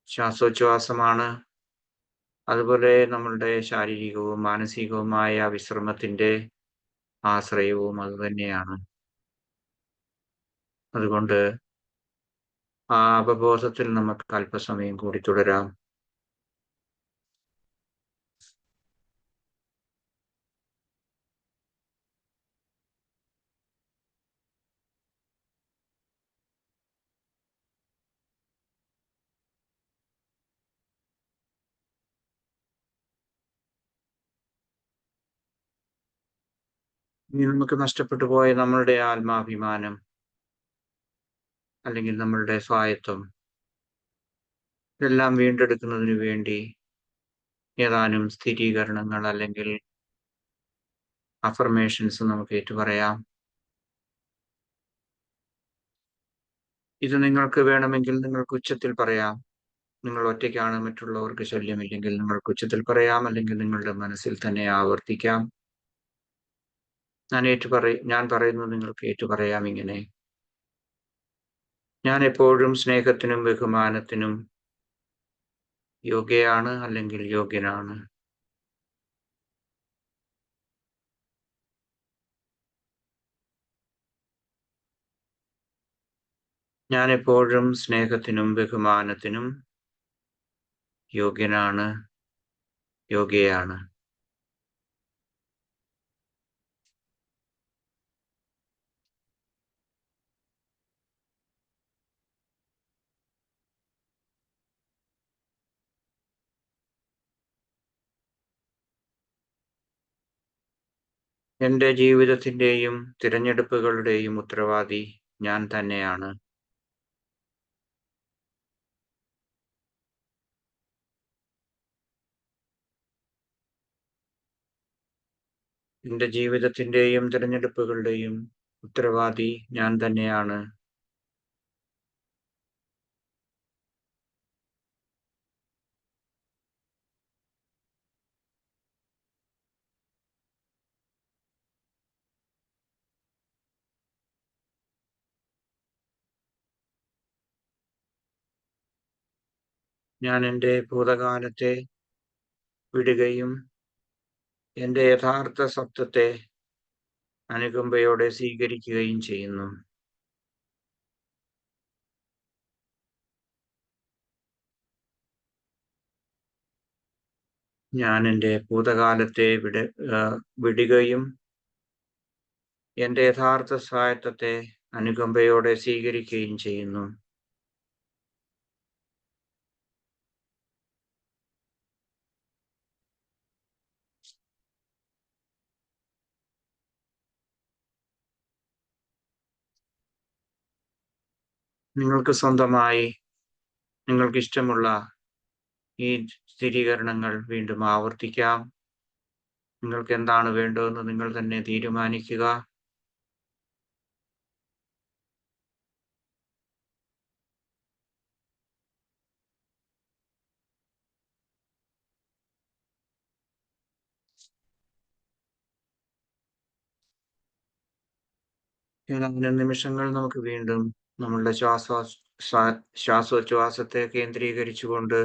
ശ്വാസോച്ഛ്വാസമാണ്. അതുപോലെ നമ്മളുടെ ശാരീരികവും മാനസികവുമായ വിശ്രമത്തിന്റെ ആശ്രയവും അതുതന്നെയാണ്. അതുകൊണ്ട് ആ അവബോധത്തിൽ നമുക്ക് അല്പസമയം കൂടി തുടരാം. ഇനി നമുക്ക് നഷ്ടപ്പെട്ടു പോയ നമ്മളുടെ ആത്മാഭിമാനം അല്ലെങ്കിൽ നമ്മളുടെ സ്വായത്വം ഇതെല്ലാം വീണ്ടെടുക്കുന്നതിന് വേണ്ടി ഏതാനും സ്ഥിരീകരണങ്ങൾ അല്ലെങ്കിൽ അഫർമേഷൻസ് നമുക്ക് ഏറ്റുപറയാം. ഇത് നിങ്ങൾക്ക് വേണമെങ്കിൽ നിങ്ങൾക്ക് ഉച്ചത്തിൽ പറയാം. നിങ്ങൾ ഒറ്റയ്ക്കാണ്, മറ്റുള്ളവർക്ക് ശല്യമില്ലെങ്കിൽ നിങ്ങൾക്ക് ഉച്ചത്തിൽ പറയാം, അല്ലെങ്കിൽ നിങ്ങളുടെ മനസ്സിൽ തന്നെ ആവർത്തിക്കാം. ഞാൻ പറയുന്നത് നിങ്ങൾക്ക് ഏറ്റുപറയാം ഇങ്ങനെ: ഞാൻ എപ്പോഴും സ്നേഹത്തിനും ബഹുമാനത്തിനും യോഗ്യയാണ് അല്ലെങ്കിൽ യോഗ്യനാണ്. ഞാൻ എപ്പോഴും സ്നേഹത്തിനും ബഹുമാനത്തിനും യോഗ്യനാണ്, യോഗ്യയാണ്. എൻ്റെ ജീവിതത്തിൻ്റെയും തിരഞ്ഞെടുപ്പുകളുടെയും ഉത്തരവാദി ഞാൻ തന്നെയാണ്. എൻ്റെ ജീവിതത്തിൻ്റെയും തിരഞ്ഞെടുപ്പുകളുടെയും ഉത്തരവാദി ഞാൻ തന്നെയാണ്. ഞാൻ എൻ്റെ ഭൂതകാലത്തെ വിടുകയും എൻ്റെ യഥാർത്ഥ സത്വത്തെ അനുകമ്പയോടെ സ്വീകരിക്കുകയും ചെയ്യുന്നു. ഞാൻ എൻ്റെ ഭൂതകാലത്തെ വിടുകയും എൻ്റെ യഥാർത്ഥ സ്വായത്തത്തെ അനുകമ്പയോടെ സ്വീകരിക്കുകയും ചെയ്യുന്നു. നിങ്ങൾക്ക് സ്വന്തമായി നിങ്ങൾക്ക് ഇഷ്ടമുള്ള ഈ സ്ഥിരീകരണങ്ങൾ വീണ്ടും ആവർത്തിക്കാം. നിങ്ങൾക്ക് എന്താണ് വേണ്ടതെന്ന് നിങ്ങൾ തന്നെ തീരുമാനിക്കുക. ഏതാനും നിമിഷങ്ങൾ നമുക്ക് വീണ്ടും നമ്മളുടെ ശ്വാസോച്ഛ്വാസത്തെ കേന്ദ്രീകരിച്ചുകൊണ്ട്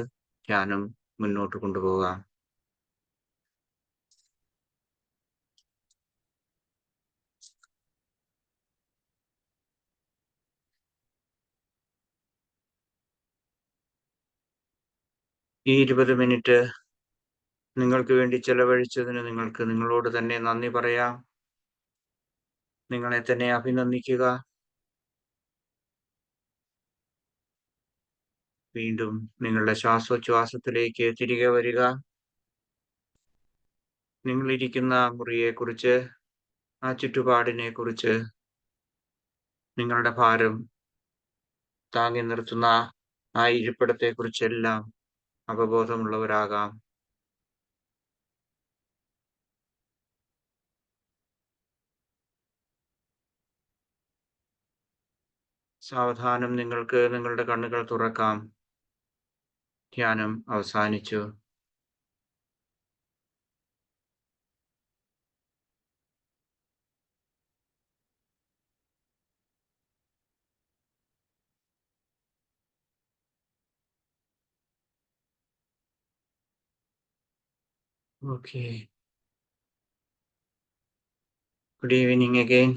ധ്യാനം മുന്നോട്ട് കൊണ്ടുപോകാം. ഈ 20 മിനിറ്റ് നിങ്ങൾക്ക് വേണ്ടി ചെലവഴിച്ചതിന് നിങ്ങൾക്ക് നിങ്ങളോട് തന്നെ നന്ദി പറയാം. നിങ്ങളെ തന്നെ അഭിനന്ദിക്കുക. വീണ്ടും നിങ്ങളുടെ ശ്വാസോച്ഛ്വാസത്തിലേക്ക് തിരികെ വരിക. നിങ്ങളിരിക്കുന്ന മുറിയെക്കുറിച്ച്, ആ ചുറ്റുപാടിനെ കുറിച്ച്, നിങ്ങളുടെ ഭാരം താങ്ങി നിർത്തുന്ന ആ ഇരിപ്പിടത്തെക്കുറിച്ചെല്ലാം അവബോധമുള്ളവരാകാം. സാവധാനം നിങ്ങൾക്ക് നിങ്ങളുടെ കണ്ണുകൾ തുറക്കാം. ധ്യാനം അവസാനിച്ചു. Okay. Good evening again.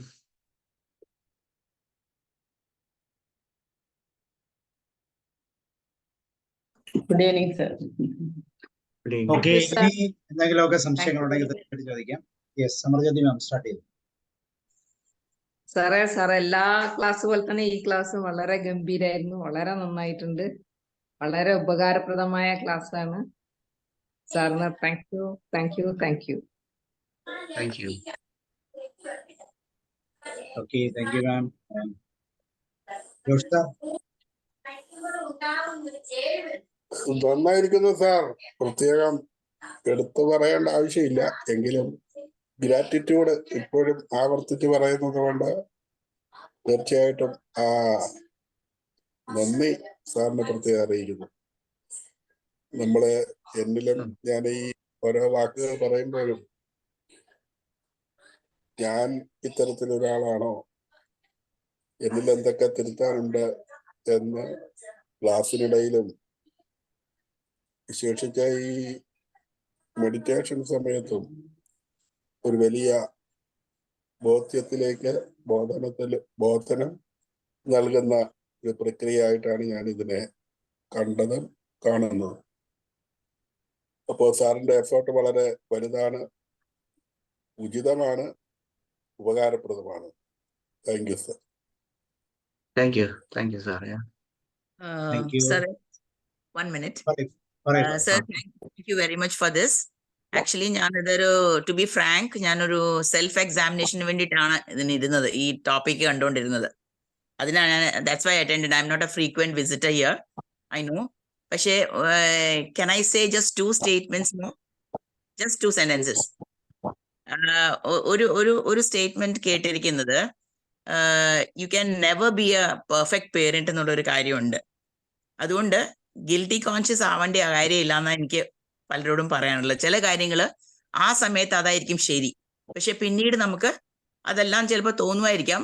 Good evening sir. Good evening. Okay, ഇനി എന്തെങ്കിലുമൊക്കെ സംശയങ്ങളുണ്ടെങ്കിൽ തീർച്ചയായിട്ടും ചോദിക്കാം. യെസ്, അമർജ്യോതി മാം സ്റ്റാർട്ട് ചെയ്തു. സാറേ എല്ലാ ക്ലാസ് പോലെ തന്നെ ഈ ക്ലാസ് വളരെ ഗംഭീരായിരുന്നു, വളരെ നന്നായിട്ടുണ്ട്, വളരെ ഉപകാരപ്രദമായ ക്ലാസ് ആണ്. സാറിന് thank you. Thank you. Okay, thank you, ma'am. George sir? നന്നായിരിക്കുന്നു സാർ. പ്രത്യേകം എടുത്തു പറയേണ്ട ആവശ്യമില്ല. എങ്കിലും ഗ്രാറ്റിറ്റ്യൂഡ് ഇപ്പോഴും ആവർത്തിച്ച് പറയുന്നത് കൊണ്ട് തീർച്ചയായിട്ടും നന്ദി സാറിനെ പ്രത്യേകം അറിയിക്കുന്നു. നമ്മള് എന്നിലും ഞാൻ ഈ ഓരോ വാക്കുകൾ പറയുമ്പോഴും ഞാൻ ഇത്തരത്തിലൊരാളാണോ, എന്നിൽ എന്തൊക്കെ തിരുത്താനുണ്ട് എന്ന് ക്ലാസ്സിനിടയിലും വിശേഷിച്ച ഈ മെഡിറ്റേഷൻ സമയത്തും ഒരു വലിയ ബോധനം നൽകുന്ന ഒരു പ്രക്രിയയായിട്ടാണ് ഞാൻ ഇതിനെ കണ്ടതും കാണുന്നത്. അപ്പോൾ സാറിന്റെ എഫേർട്ട് വളരെ വലുതാണ്, ഉചിതമാണ്, ഉപകാരപ്രദമാണ്. Thank you sir. Thank you sir. Thank you. Sir, 1 minute. Parayyu. Sir, thank you very much for this. Actually, to be frank, ഞാനൊരു സെൽഫ് എക്സാമിനേഷന് വേണ്ടിയിട്ടാണ് ഇതിനിരുന്നത്, ഈ ടോപ്പിക്ക് കണ്ടുകൊണ്ടിരുന്നത്. അതിനാണ് that's why I attended. I'm not a frequent visitor here, I know. പക്ഷേ can I say just 2 statements more? Just 2 sentences. ഒരു statement കേട്ടിരിക്കുന്നത്, you can never be a perfect parent എന്നുള്ളൊരു കാര്യമുണ്ട്. അതുകൊണ്ട് ഗിൽറ്റി കോൺഷ്യസ് ആവേണ്ട കാര്യമില്ല എന്നാണ് എനിക്ക് പലരോടും പറയാനുള്ളത്. ചില കാര്യങ്ങൾ ആ സമയത്ത് അതായിരിക്കും ശരി, പക്ഷെ പിന്നീട് നമുക്ക് അതെല്ലാം ചിലപ്പോൾ തോന്നുമായിരിക്കാം,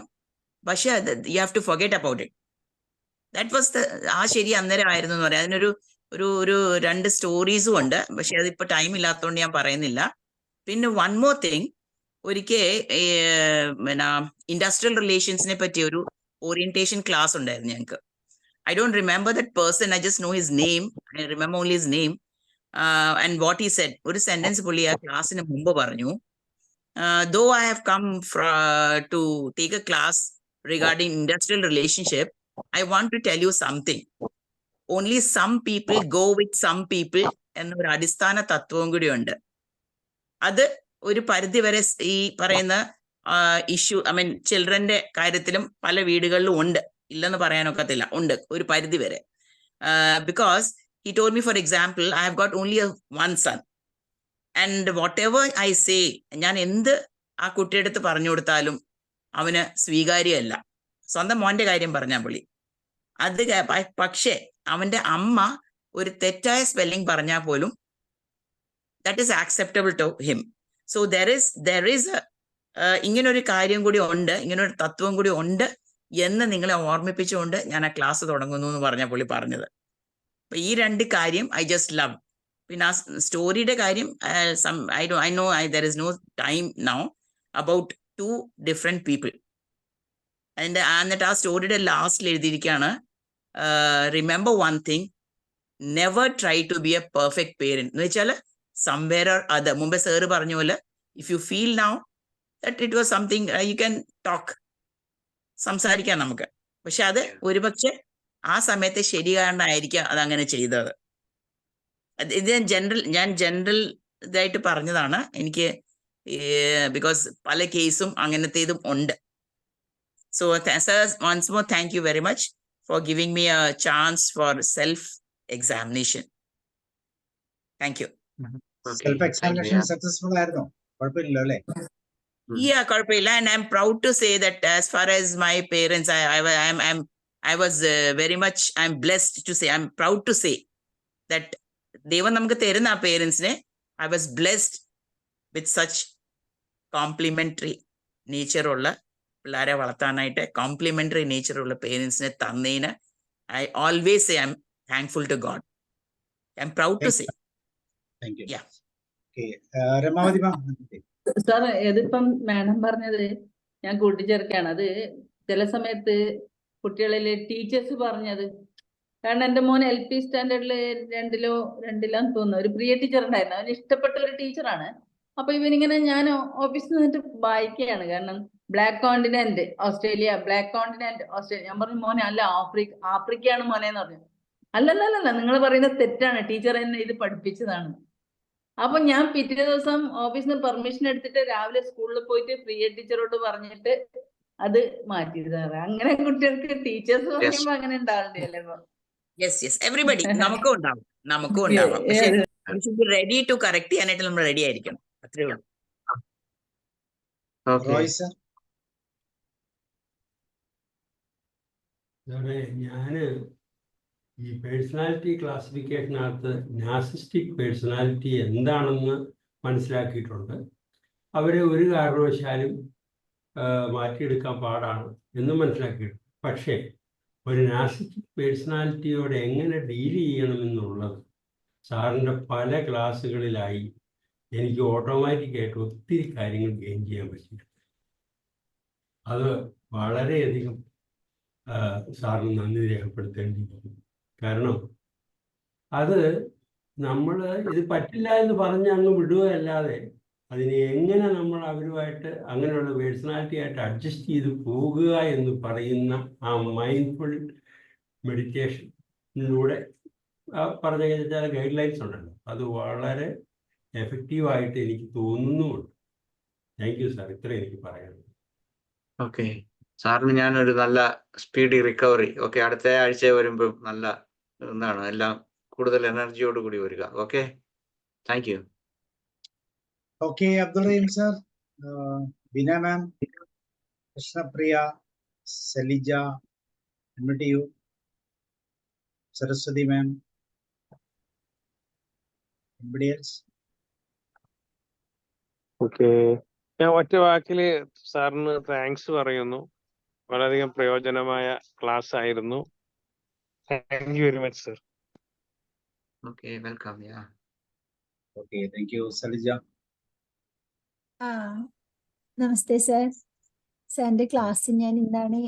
പക്ഷെ you have to forget about it. That was ആ ശരി അന്നേരം ആയിരുന്നു എന്ന് പറയാം. അതിനൊരു ഒരു 2 സ്റ്റോറീസും ഉണ്ട്, പക്ഷെ അതിപ്പോൾ ടൈം ഇല്ലാത്തതുകൊണ്ട് ഞാൻ പറയുന്നില്ല. പിന്നെ വൺ മോർ തിങ്, ഒരിക്കൽ ഇൻഡസ്ട്രിയൽ റിലേഷൻസിനെ പറ്റി ഒരു ഓറിയന്റേഷൻ ക്ലാസ് ഉണ്ടായിരുന്നു ഞങ്ങൾക്ക്. I don't remember that person, I just know his name. I remember only his name and what he said. ഒരു സെന്റൻസ് പുള്ളി ആ ക്ലാസ്സിന് മുമ്പ് പറഞ്ഞു, though I have come to take a class regarding industrial relationship, I want to tell you something. Only some people go with some people എന്നൊരു അടിസ്ഥാന തത്വവും കൂടി ഉണ്ട്. അത് ഒരു പരിധി വരെ ഈ പറയുന്ന ഇഷ്യൂ, ഐ മീൻ ചിൽഡ്രന്റെ കാര്യത്തിലും പല വീടുകളിലും ഉണ്ട്, ഇല്ലെന്ന് പറയാനൊക്കത്തില്ല, ഉണ്ട് ഒരു പരിധി വരെ. Because he told me, for example, I have got only one son and whatever I say, ഞാൻ എന്ത് ആ കുട്ടിയെടുത്ത് പറഞ്ഞു കൊടുത്താലും അവന് സ്വീകാര്യമല്ല. സ്വന്തം മോന്റെ കാര്യം പറഞ്ഞാൽ പുള്ളി അത്, പക്ഷേ അവന്റെ അമ്മ ഒരു തെറ്റായ സ്പെല്ലിംഗ് പറഞ്ഞാൽ പോലും that is acceptable to him. So there is ഇങ്ങനൊരു കാര്യം കൂടി ഉണ്ട്, ഇങ്ങനൊരു തത്വം കൂടി ഉണ്ട് എന്ന് നിങ്ങളെ ഓർമ്മിപ്പിച്ചുകൊണ്ട് ഞാൻ ആ ക്ലാസ് തുടങ്ങുന്നു എന്ന് പറഞ്ഞ പുള്ളി പറഞ്ഞത്. അപ്പൊ ഈ 2 കാര്യം ഐ ജസ്റ്റ് ലവ്. പിന്നെ ആ സ്റ്റോറിയുടെ കാര്യം I know there is no time now, about 2 different people. എന്നിട്ട് ആ സ്റ്റോറിയുടെ ലാസ്റ്റിൽ എഴുതിയിരിക്കുകയാണ്, remember one thing, never try to be a perfect parent. എന്ന് വെച്ചാൽ സംവേർ ഓർ അതർ, മുമ്പേ സാറ് പറഞ്ഞ പോലെ, if you feel now that it was something, you can talk, സംസാരിക്കാം നമുക്ക്. പക്ഷെ അത് ഒരുപക്ഷെ ആ സമയത്ത് ശരിയാണ്ടായിരിക്കാം അതങ്ങനെ ചെയ്തത്. ഇത് ഞാൻ ജനറൽ ഇതായിട്ട് പറഞ്ഞതാണ്. എനിക്ക് ബിക്കോസ് പല കേസും അങ്ങനത്തേതും ഉണ്ട്. So sir, once more thank you very much for giving me a chance for self examination. Thank you. Self examination successful ആയിരുന്നോ? കുഴപ്പമില്ലല്ലോ അല്ലേ? Yeah, കുഴപ്പമില്ല. And I'm proud to say that as far as my parents, I was very much, I'm blessed to say, I'm proud to say that ദൈവം നമുക്ക് തരുന്ന ആ പേരൻസിനെ, I was blessed with such complementary നേച്ചറുള്ള പിള്ളേരെ വളർത്താനായിട്ട് complementary നേച്ചറുള്ള പേരൻസിനെ തന്നതിന് I always say I'm thankful to God. I'm proud to say. Thank you. Yeah. Okay. Ramavathi ma'am. Sir, ഇതിപ്പം മാഡം പറഞ്ഞത് ഞാൻ കൂട്ടിച്ചേർക്കാണ്. അത് ചില സമയത്ത് കുട്ടികളിലെ ടീച്ചേഴ്സ് പറഞ്ഞത്, കാരണം എൻ്റെ മോൻ LP സ്റ്റാൻഡേർഡിൽ 2-ലാന്ന് തോന്നുന്നു, ഒരു പ്രിയ ടീച്ചർ ഉണ്ടായിരുന്നു, അവന് ഇഷ്ടപ്പെട്ട ഒരു ടീച്ചറാണ്. അപ്പൊ ഇവനിങ്ങനെ ഞാൻ ഓഫീസിൽ നിന്നിട്ട് വായിക്കുകയാണ്, കാരണം black continent Australia, black continent Australia. ഞാൻ പറഞ്ഞു, മോനെ അല്ല, ആഫ്രിക്കയാണ് മോനെ എന്ന് പറഞ്ഞു. അല്ലല്ല, നിങ്ങൾ പറയുന്നത് തെറ്റാണ്, ടീച്ചർ എന്നെ ഇത് പഠിപ്പിച്ചതാണ്. അപ്പൊ ഞാൻ പിറ്റേ ദിവസം ഓഫീസിൽ നിന്ന് പെർമിഷൻ എടുത്തിട്ട് രാവിലെ സ്കൂളിൽ പോയിട്ട് പ്രിയ ടീച്ചറോട് പറഞ്ഞിട്ട് അത് മാറ്റി സാറേ. അങ്ങനെ കുട്ടികൾക്ക് ടീച്ചേഴ്സ് പറയുമ്പോ അങ്ങനെ ഉണ്ടാവില്ലല്ലോ. യെസ് എവറിബഡി നമുക്കും ഉണ്ടാവും പക്ഷെ റെഡി ടു കറക്റ്റ് ചെയ്യാനായിട്ട് നമ്മൾ റെഡി ആയിരിക്കണം, അത്രേ ഉള്ളൂ. റോയ് സർ. ഞാന് ഈ പേഴ്സണാലിറ്റി ക്ലാസിഫിക്കേഷനകത്ത് നാർസിസ്റ്റിക് പേഴ്സണാലിറ്റി എന്താണെന്ന് മനസ്സിലാക്കിയിട്ടുണ്ട്. അവരെ ഒരു കാരണവശാലും മാറ്റിയെടുക്കാൻ പാടാണ് എന്ന് മനസ്സിലാക്കിയിട്ടുണ്ട്. പക്ഷേ ഒരു നാർസിസ്റ്റിക് പേഴ്സണാലിറ്റിയോട് എങ്ങനെ ഡീൽ ചെയ്യണമെന്നുള്ളത് സാറിൻ്റെ പല ക്ലാസ്സുകളിലായി എനിക്ക് ഓട്ടോമാറ്റിക്കായിട്ട് ഒത്തിരി കാര്യങ്ങൾ ഗെയിൻ ചെയ്യാൻ പറ്റിയിട്ടുണ്ട്. അത് വളരെയധികം സാറിന് നന്ദി രേഖപ്പെടുത്തേണ്ടിയിരിക്കുന്നു. കാരണം അത് നമ്മൾ ഇത് പറ്റില്ല എന്ന് പറഞ്ഞ് അങ്ങ് വിടുകയല്ലാതെ അതിനെ എങ്ങനെ നമ്മൾ അവരുമായിട്ട് അങ്ങനെയുള്ള പേഴ്സണാലിറ്റി ആയിട്ട് അഡ്ജസ്റ്റ് ചെയ്ത് പോകുക എന്ന് പറയുന്ന ആ മൈൻഡ്ഫുൾ മെഡിറ്റേഷനിലൂടെ പറഞ്ഞ ചില ഗൈഡ് ലൈൻസ് ഉണ്ടല്ലോ, അത് വളരെ എഫക്റ്റീവായിട്ട് എനിക്ക് തോന്നുന്നുമുണ്ട്. താങ്ക് യു സാർ, ഇത്രയും എനിക്ക് പറയാനുള്ളത്. ഓക്കെ, സാറിന് ഞാനൊരു നല്ല സ്പീഡി റിക്കവറി. ഓക്കെ, അടുത്ത ആഴ്ച വരുമ്പോൾ നല്ല എന്താണ് എല്ലാം കൂടുതൽ എനർജിയോട് കൂടി വരിക. Okay, thank you. Okay, Abdul Rahim sir, Beena ma'am, Krishnapriya, Salija, you, Saraswati ma'am, anybody else? Okay, ഞാൻ ഒറ്റ വാക്കില് സാറിന് താങ്ക്സ് പറയുന്നു. വളരെയധികം പ്രയോജനമായ ക്ലാസ് ആയിരുന്നു. Thank you very much sir. Okay, welcome. Yeah, okay, thank you. Salija. നമസ്തേ സർ. സാറിന്റെ ക്ലാസ് ഞാൻ ഇന്നാണ്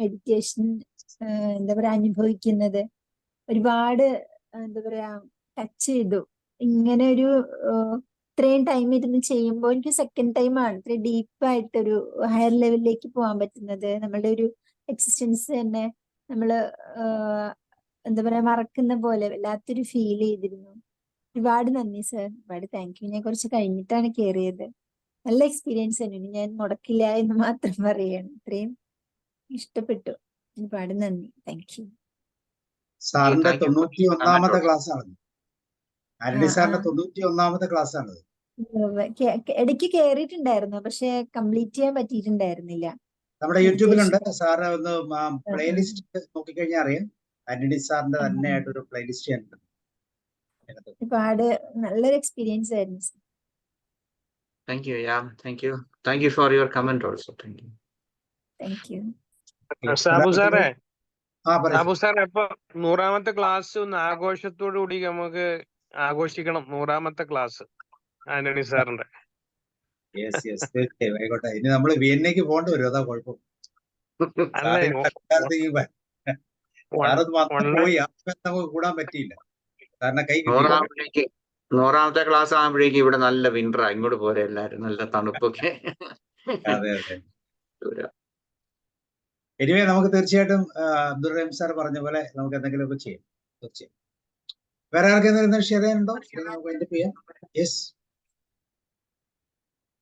മെഡിറ്റേഷൻ എന്താ പറയാ അനുഭവിക്കുന്നത്. ഒരുപാട് എന്താ പറയാ ടച്ച് ചെയ്തു. ഇങ്ങനെ ഒരു ഇത്രയും ടൈം ഇരുന്ന് ചെയ്യുമ്പോൾ എനിക്ക് സെക്കൻഡ് ടൈമാണ് ഇത്ര ഡീപ്പായിട്ടൊരു ഹയർ ലെവലിലേക്ക് പോകാൻ പറ്റുന്നത്. നമ്മളുടെ ഒരു എക്സിസ്റ്റൻസ് തന്നെ നമ്മള് എന്താ പറയാ മറക്കുന്ന പോലെ വല്ലാത്തൊരു ഫീൽ ചെയ്തിരുന്നു. ഒരുപാട് നന്ദി സർ, ഒരുപാട് താങ്ക് യു. ഞാൻ കുറച്ച് കഴിഞ്ഞിട്ടാണ് കയറിയത്. നല്ല എക്സ്പീരിയൻസ് തന്നെ, ഞാൻ മുടക്കില്ല എന്ന് മാത്രം പറയാണ്. ഇത്രയും ഇഷ്ടപ്പെട്ടു. ഒരുപാട് നന്ദി, താങ്ക് യു. സാറിന്റെ 91ാമത്തെ ക്ലാസ് ആണ്. ആന്റണി സാറിന്റെ 91ാമത്തെ ക്ലാസ് ആണ്. ഇടയ്ക്ക് കേറിയിട്ടുണ്ടായിരുന്നു, പക്ഷെ കംപ്ലീറ്റ് ചെയ്യാൻ പറ്റിയിട്ടുണ്ടായിരുന്നില്ല. നമ്മുടെ യൂട്യൂബിലുണ്ട്. സാറ് ഒന്ന് പ്ലേലിസ്റ്റ് നോക്കിക്കഴിഞ്ഞാൽ അറിയാം. ആന്റണി സാറിന്റെ തന്നെ ആയിട്ടൊരു പ്ലേലിസ്റ്റ് ഉണ്ട്. ഒരുപാട് നല്ലൊരു എക്സ്പീരിയൻസ് ആയിരുന്നു. Thank U. Yeah, thank you. Thank you for your comment also. Thank you. Thank you. Sabu സാറേ, പറയൂ. സാബു സാറേ, ഇപ്പൊ 100ാമത്തെ ക്ലാസ് ഒന്ന് ആഘോഷത്തോടു കൂടി നമുക്ക് ആഘോഷിക്കണം. 100ാമത്തെ ക്ലാസ് ആന്റണി സാറിന്റെ. യെസ് യെസ്, തീർച്ചയായും ആയിക്കോട്ടെ. ഇനി നമ്മള് വിയന്നയ്ക്ക് പോകേണ്ടി വരും, അതാ കുഴപ്പം. അല്ലേ, പോയി നമുക്ക് കൂടാൻ പറ്റിയില്ല, കാരണം കൈ കിട്ടി. 100ാമത്തെ ക്ലാസ് ആകുമ്പോഴേക്കും ഇവിടെ നല്ല വിന്ററാ. ഇങ്ങോട്ട് പോരെ എല്ലാരും, നല്ല തണുപ്പൊക്കെ. അതെ അതെ. എനിവേ നമുക്ക് തീർച്ചയായിട്ടും അബ്ദുൾ റഹീം സാർ പറഞ്ഞ പോലെ നമുക്ക് എന്തെങ്കിലുമൊക്കെ ചെയ്യാം. തീർച്ചയായും. വേറെ ആർക്കെന്തെങ്കിലും ഷെയർ ചെയ്യാനുണ്ടോ? നമുക്ക് വൈൻഡപ്പ് ചെയ്യാം. Yes,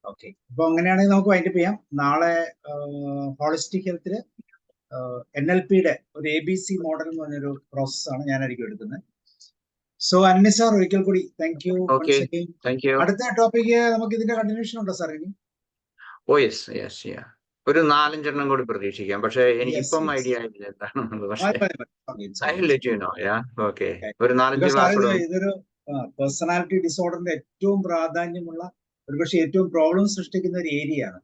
okay. അപ്പൊ അങ്ങനെയാണെങ്കിൽ നമുക്ക് വൈൻഡപ്പ് ചെയ്യാം. നാളെ ഹോളിസ്റ്റിക് ഹെൽത്തില് NLPയുടെ ഒരു ABC മോഡൽ എന്ന് പറഞ്ഞൊരു പ്രോസസ്സാണ് ഞാനായിരിക്കും എടുക്കുന്നത്. സോ അന്നി സാർ, ഒരിക്കൽ കൂടി താങ്ക് യു. അടുത്ത ടോപ്പിക്ക് നമുക്ക് ഇതിന്റെ കണ്ടിന്യൂഷൻ ഉണ്ടോ സാർ ഇനി? ഓ യെസ് യെസ്, യാ, ഒരു 4-5 കൂടി പ്രതീക്ഷിക്കാം. പക്ഷെ എനിക്കിപ്പം ഐഡിയ ആയില്ല എന്താണെന്നുള്ളത്. പക്ഷേ ഒരു 4-5 ക്ലാസ്. ഇതൊരു പേഴ്സണാലിറ്റി ഡിസോർഡറിന്റെ ഏറ്റവും പ്രാധാന്യമുള്ള, ഒരുപക്ഷെ ഏറ്റവും പ്രോബ്ലം സൃഷ്ടിക്കുന്ന ഒരു ഏരിയ ആണ്.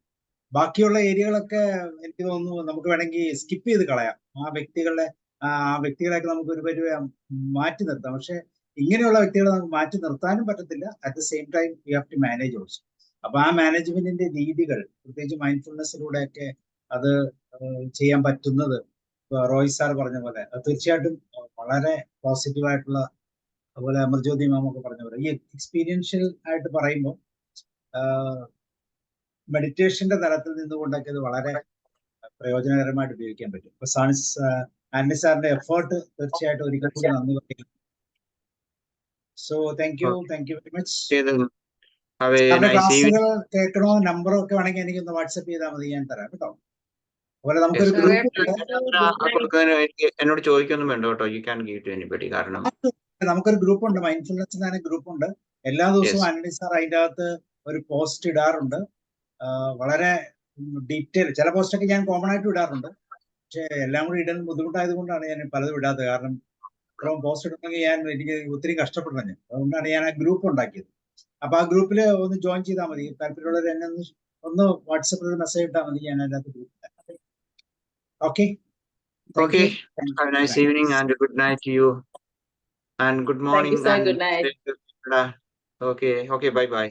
ബാക്കിയുള്ള ഏരിയകളൊക്കെ എനിക്ക് തോന്നുന്നു നമുക്ക് വേണമെങ്കിൽ സ്കിപ്പ് ചെയ്ത് കളയാം. ആ വ്യക്തികളെയൊക്കെ നമുക്ക് ഒരു മാറ്റി നിർത്താം. പക്ഷെ ഇങ്ങനെയുള്ള വ്യക്തികളെ നമുക്ക് മാറ്റി നിർത്താനും പറ്റത്തില്ല. At the same time you have to manage also. അപ്പൊ ആ മാനേജ്മെന്റിന്റെ രീതികൾ, പ്രത്യേകിച്ച് മൈൻഡ്ഫുൾനെസ്സിലൂടെയൊക്കെ അത് ചെയ്യാൻ പറ്റുന്നത് റോയ് സാർ പറഞ്ഞ പോലെ തീർച്ചയായിട്ടും വളരെ പോസിറ്റീവായിട്ടുള്ള, അതുപോലെ അമർജ്യോതി മാം ഒക്കെ പറഞ്ഞ പോലെ ഈ എക്സ്പീരിയൻഷ്യൽ ആയിട്ട് പറയുമ്പോൾ മെഡിറ്റേഷന്റെ തലത്തിൽ നിന്നുകൊണ്ടൊക്കെ ഇത് വളരെ പ്രയോജനകരമായിട്ട് ഉപയോഗിക്കാൻ പറ്റും. ഇപ്പൊ ആന്റണി സാറിന്റെ എഫേർട്ട് തീർച്ചയായിട്ടും ഒരിക്കൽ കൂടി നന്ദി പറയുന്നു. So thank you very much. ക്ലാസ്സുകൾ കേൾക്കണോ, നമ്പറോ ഒക്കെ വേണമെങ്കിൽ എനിക്കൊന്ന് വാട്സപ്പ് ചെയ്താൽ മതി, ഞാൻ തരാം കേട്ടോ. അതുപോലെ നമുക്കൊരു സാറേ, ഗ്രൂപ്പ് ഉണ്ട്. കൊടുക്കുന്നതിന് എന്നോട് ചോദിക്കൊന്നും വേണ്ട കേട്ടോ. You can give to anybody. കാരണം നമുക്കൊരു ഗ്രൂപ്പ് ഉണ്ട്, മൈൻഡ്ഫുൾനെസ് തന്നെ ഗ്രൂപ്പ് ഉണ്ട്. എല്ലാ ദിവസവും ആന്റണി സാർ അതിൻ്റെ അകത്ത് ഒരു പോസ്റ്റ് ഇടാറുണ്ട്. വളരെ ഡീറ്റെയിൽ, ചില പോസ്റ്റൊക്കെ ഞാൻ കോമൺ ആയിട്ട് ഇടാറുണ്ട്. പക്ഷെ എല്ലാം കൂടി ഇടാൻ ബുദ്ധിമുട്ടായത് കൊണ്ടാണ് ഞാൻ പലതും ഇടാത്തത്. കാരണം ഇത്രയും പോസ്റ്റ് ഇടണമെങ്കിൽ എനിക്ക് ഒത്തിരി കഷ്ടപ്പെടണം ഞാൻ. അതുകൊണ്ടാണ് ഞാൻ ആ ഗ്രൂപ്പ് ഉണ്ടാക്കിയത്. അപ്പൊ ആ ഗ്രൂപ്പിൽ ഒന്ന് ജോയിൻ ചെയ്താൽ മതി. താല്പര്യമുള്ളവർ എന്നെ ഒന്ന് വാട്സപ്പിൽ ഒരു മെസ്സേജ് ഇട്ടാൽ മതി. ഞാൻ അതിനകത്ത് group. Okay, okay. Have a nice evening and good night to you. And good morning. sir. And Good night. okay, bye bye.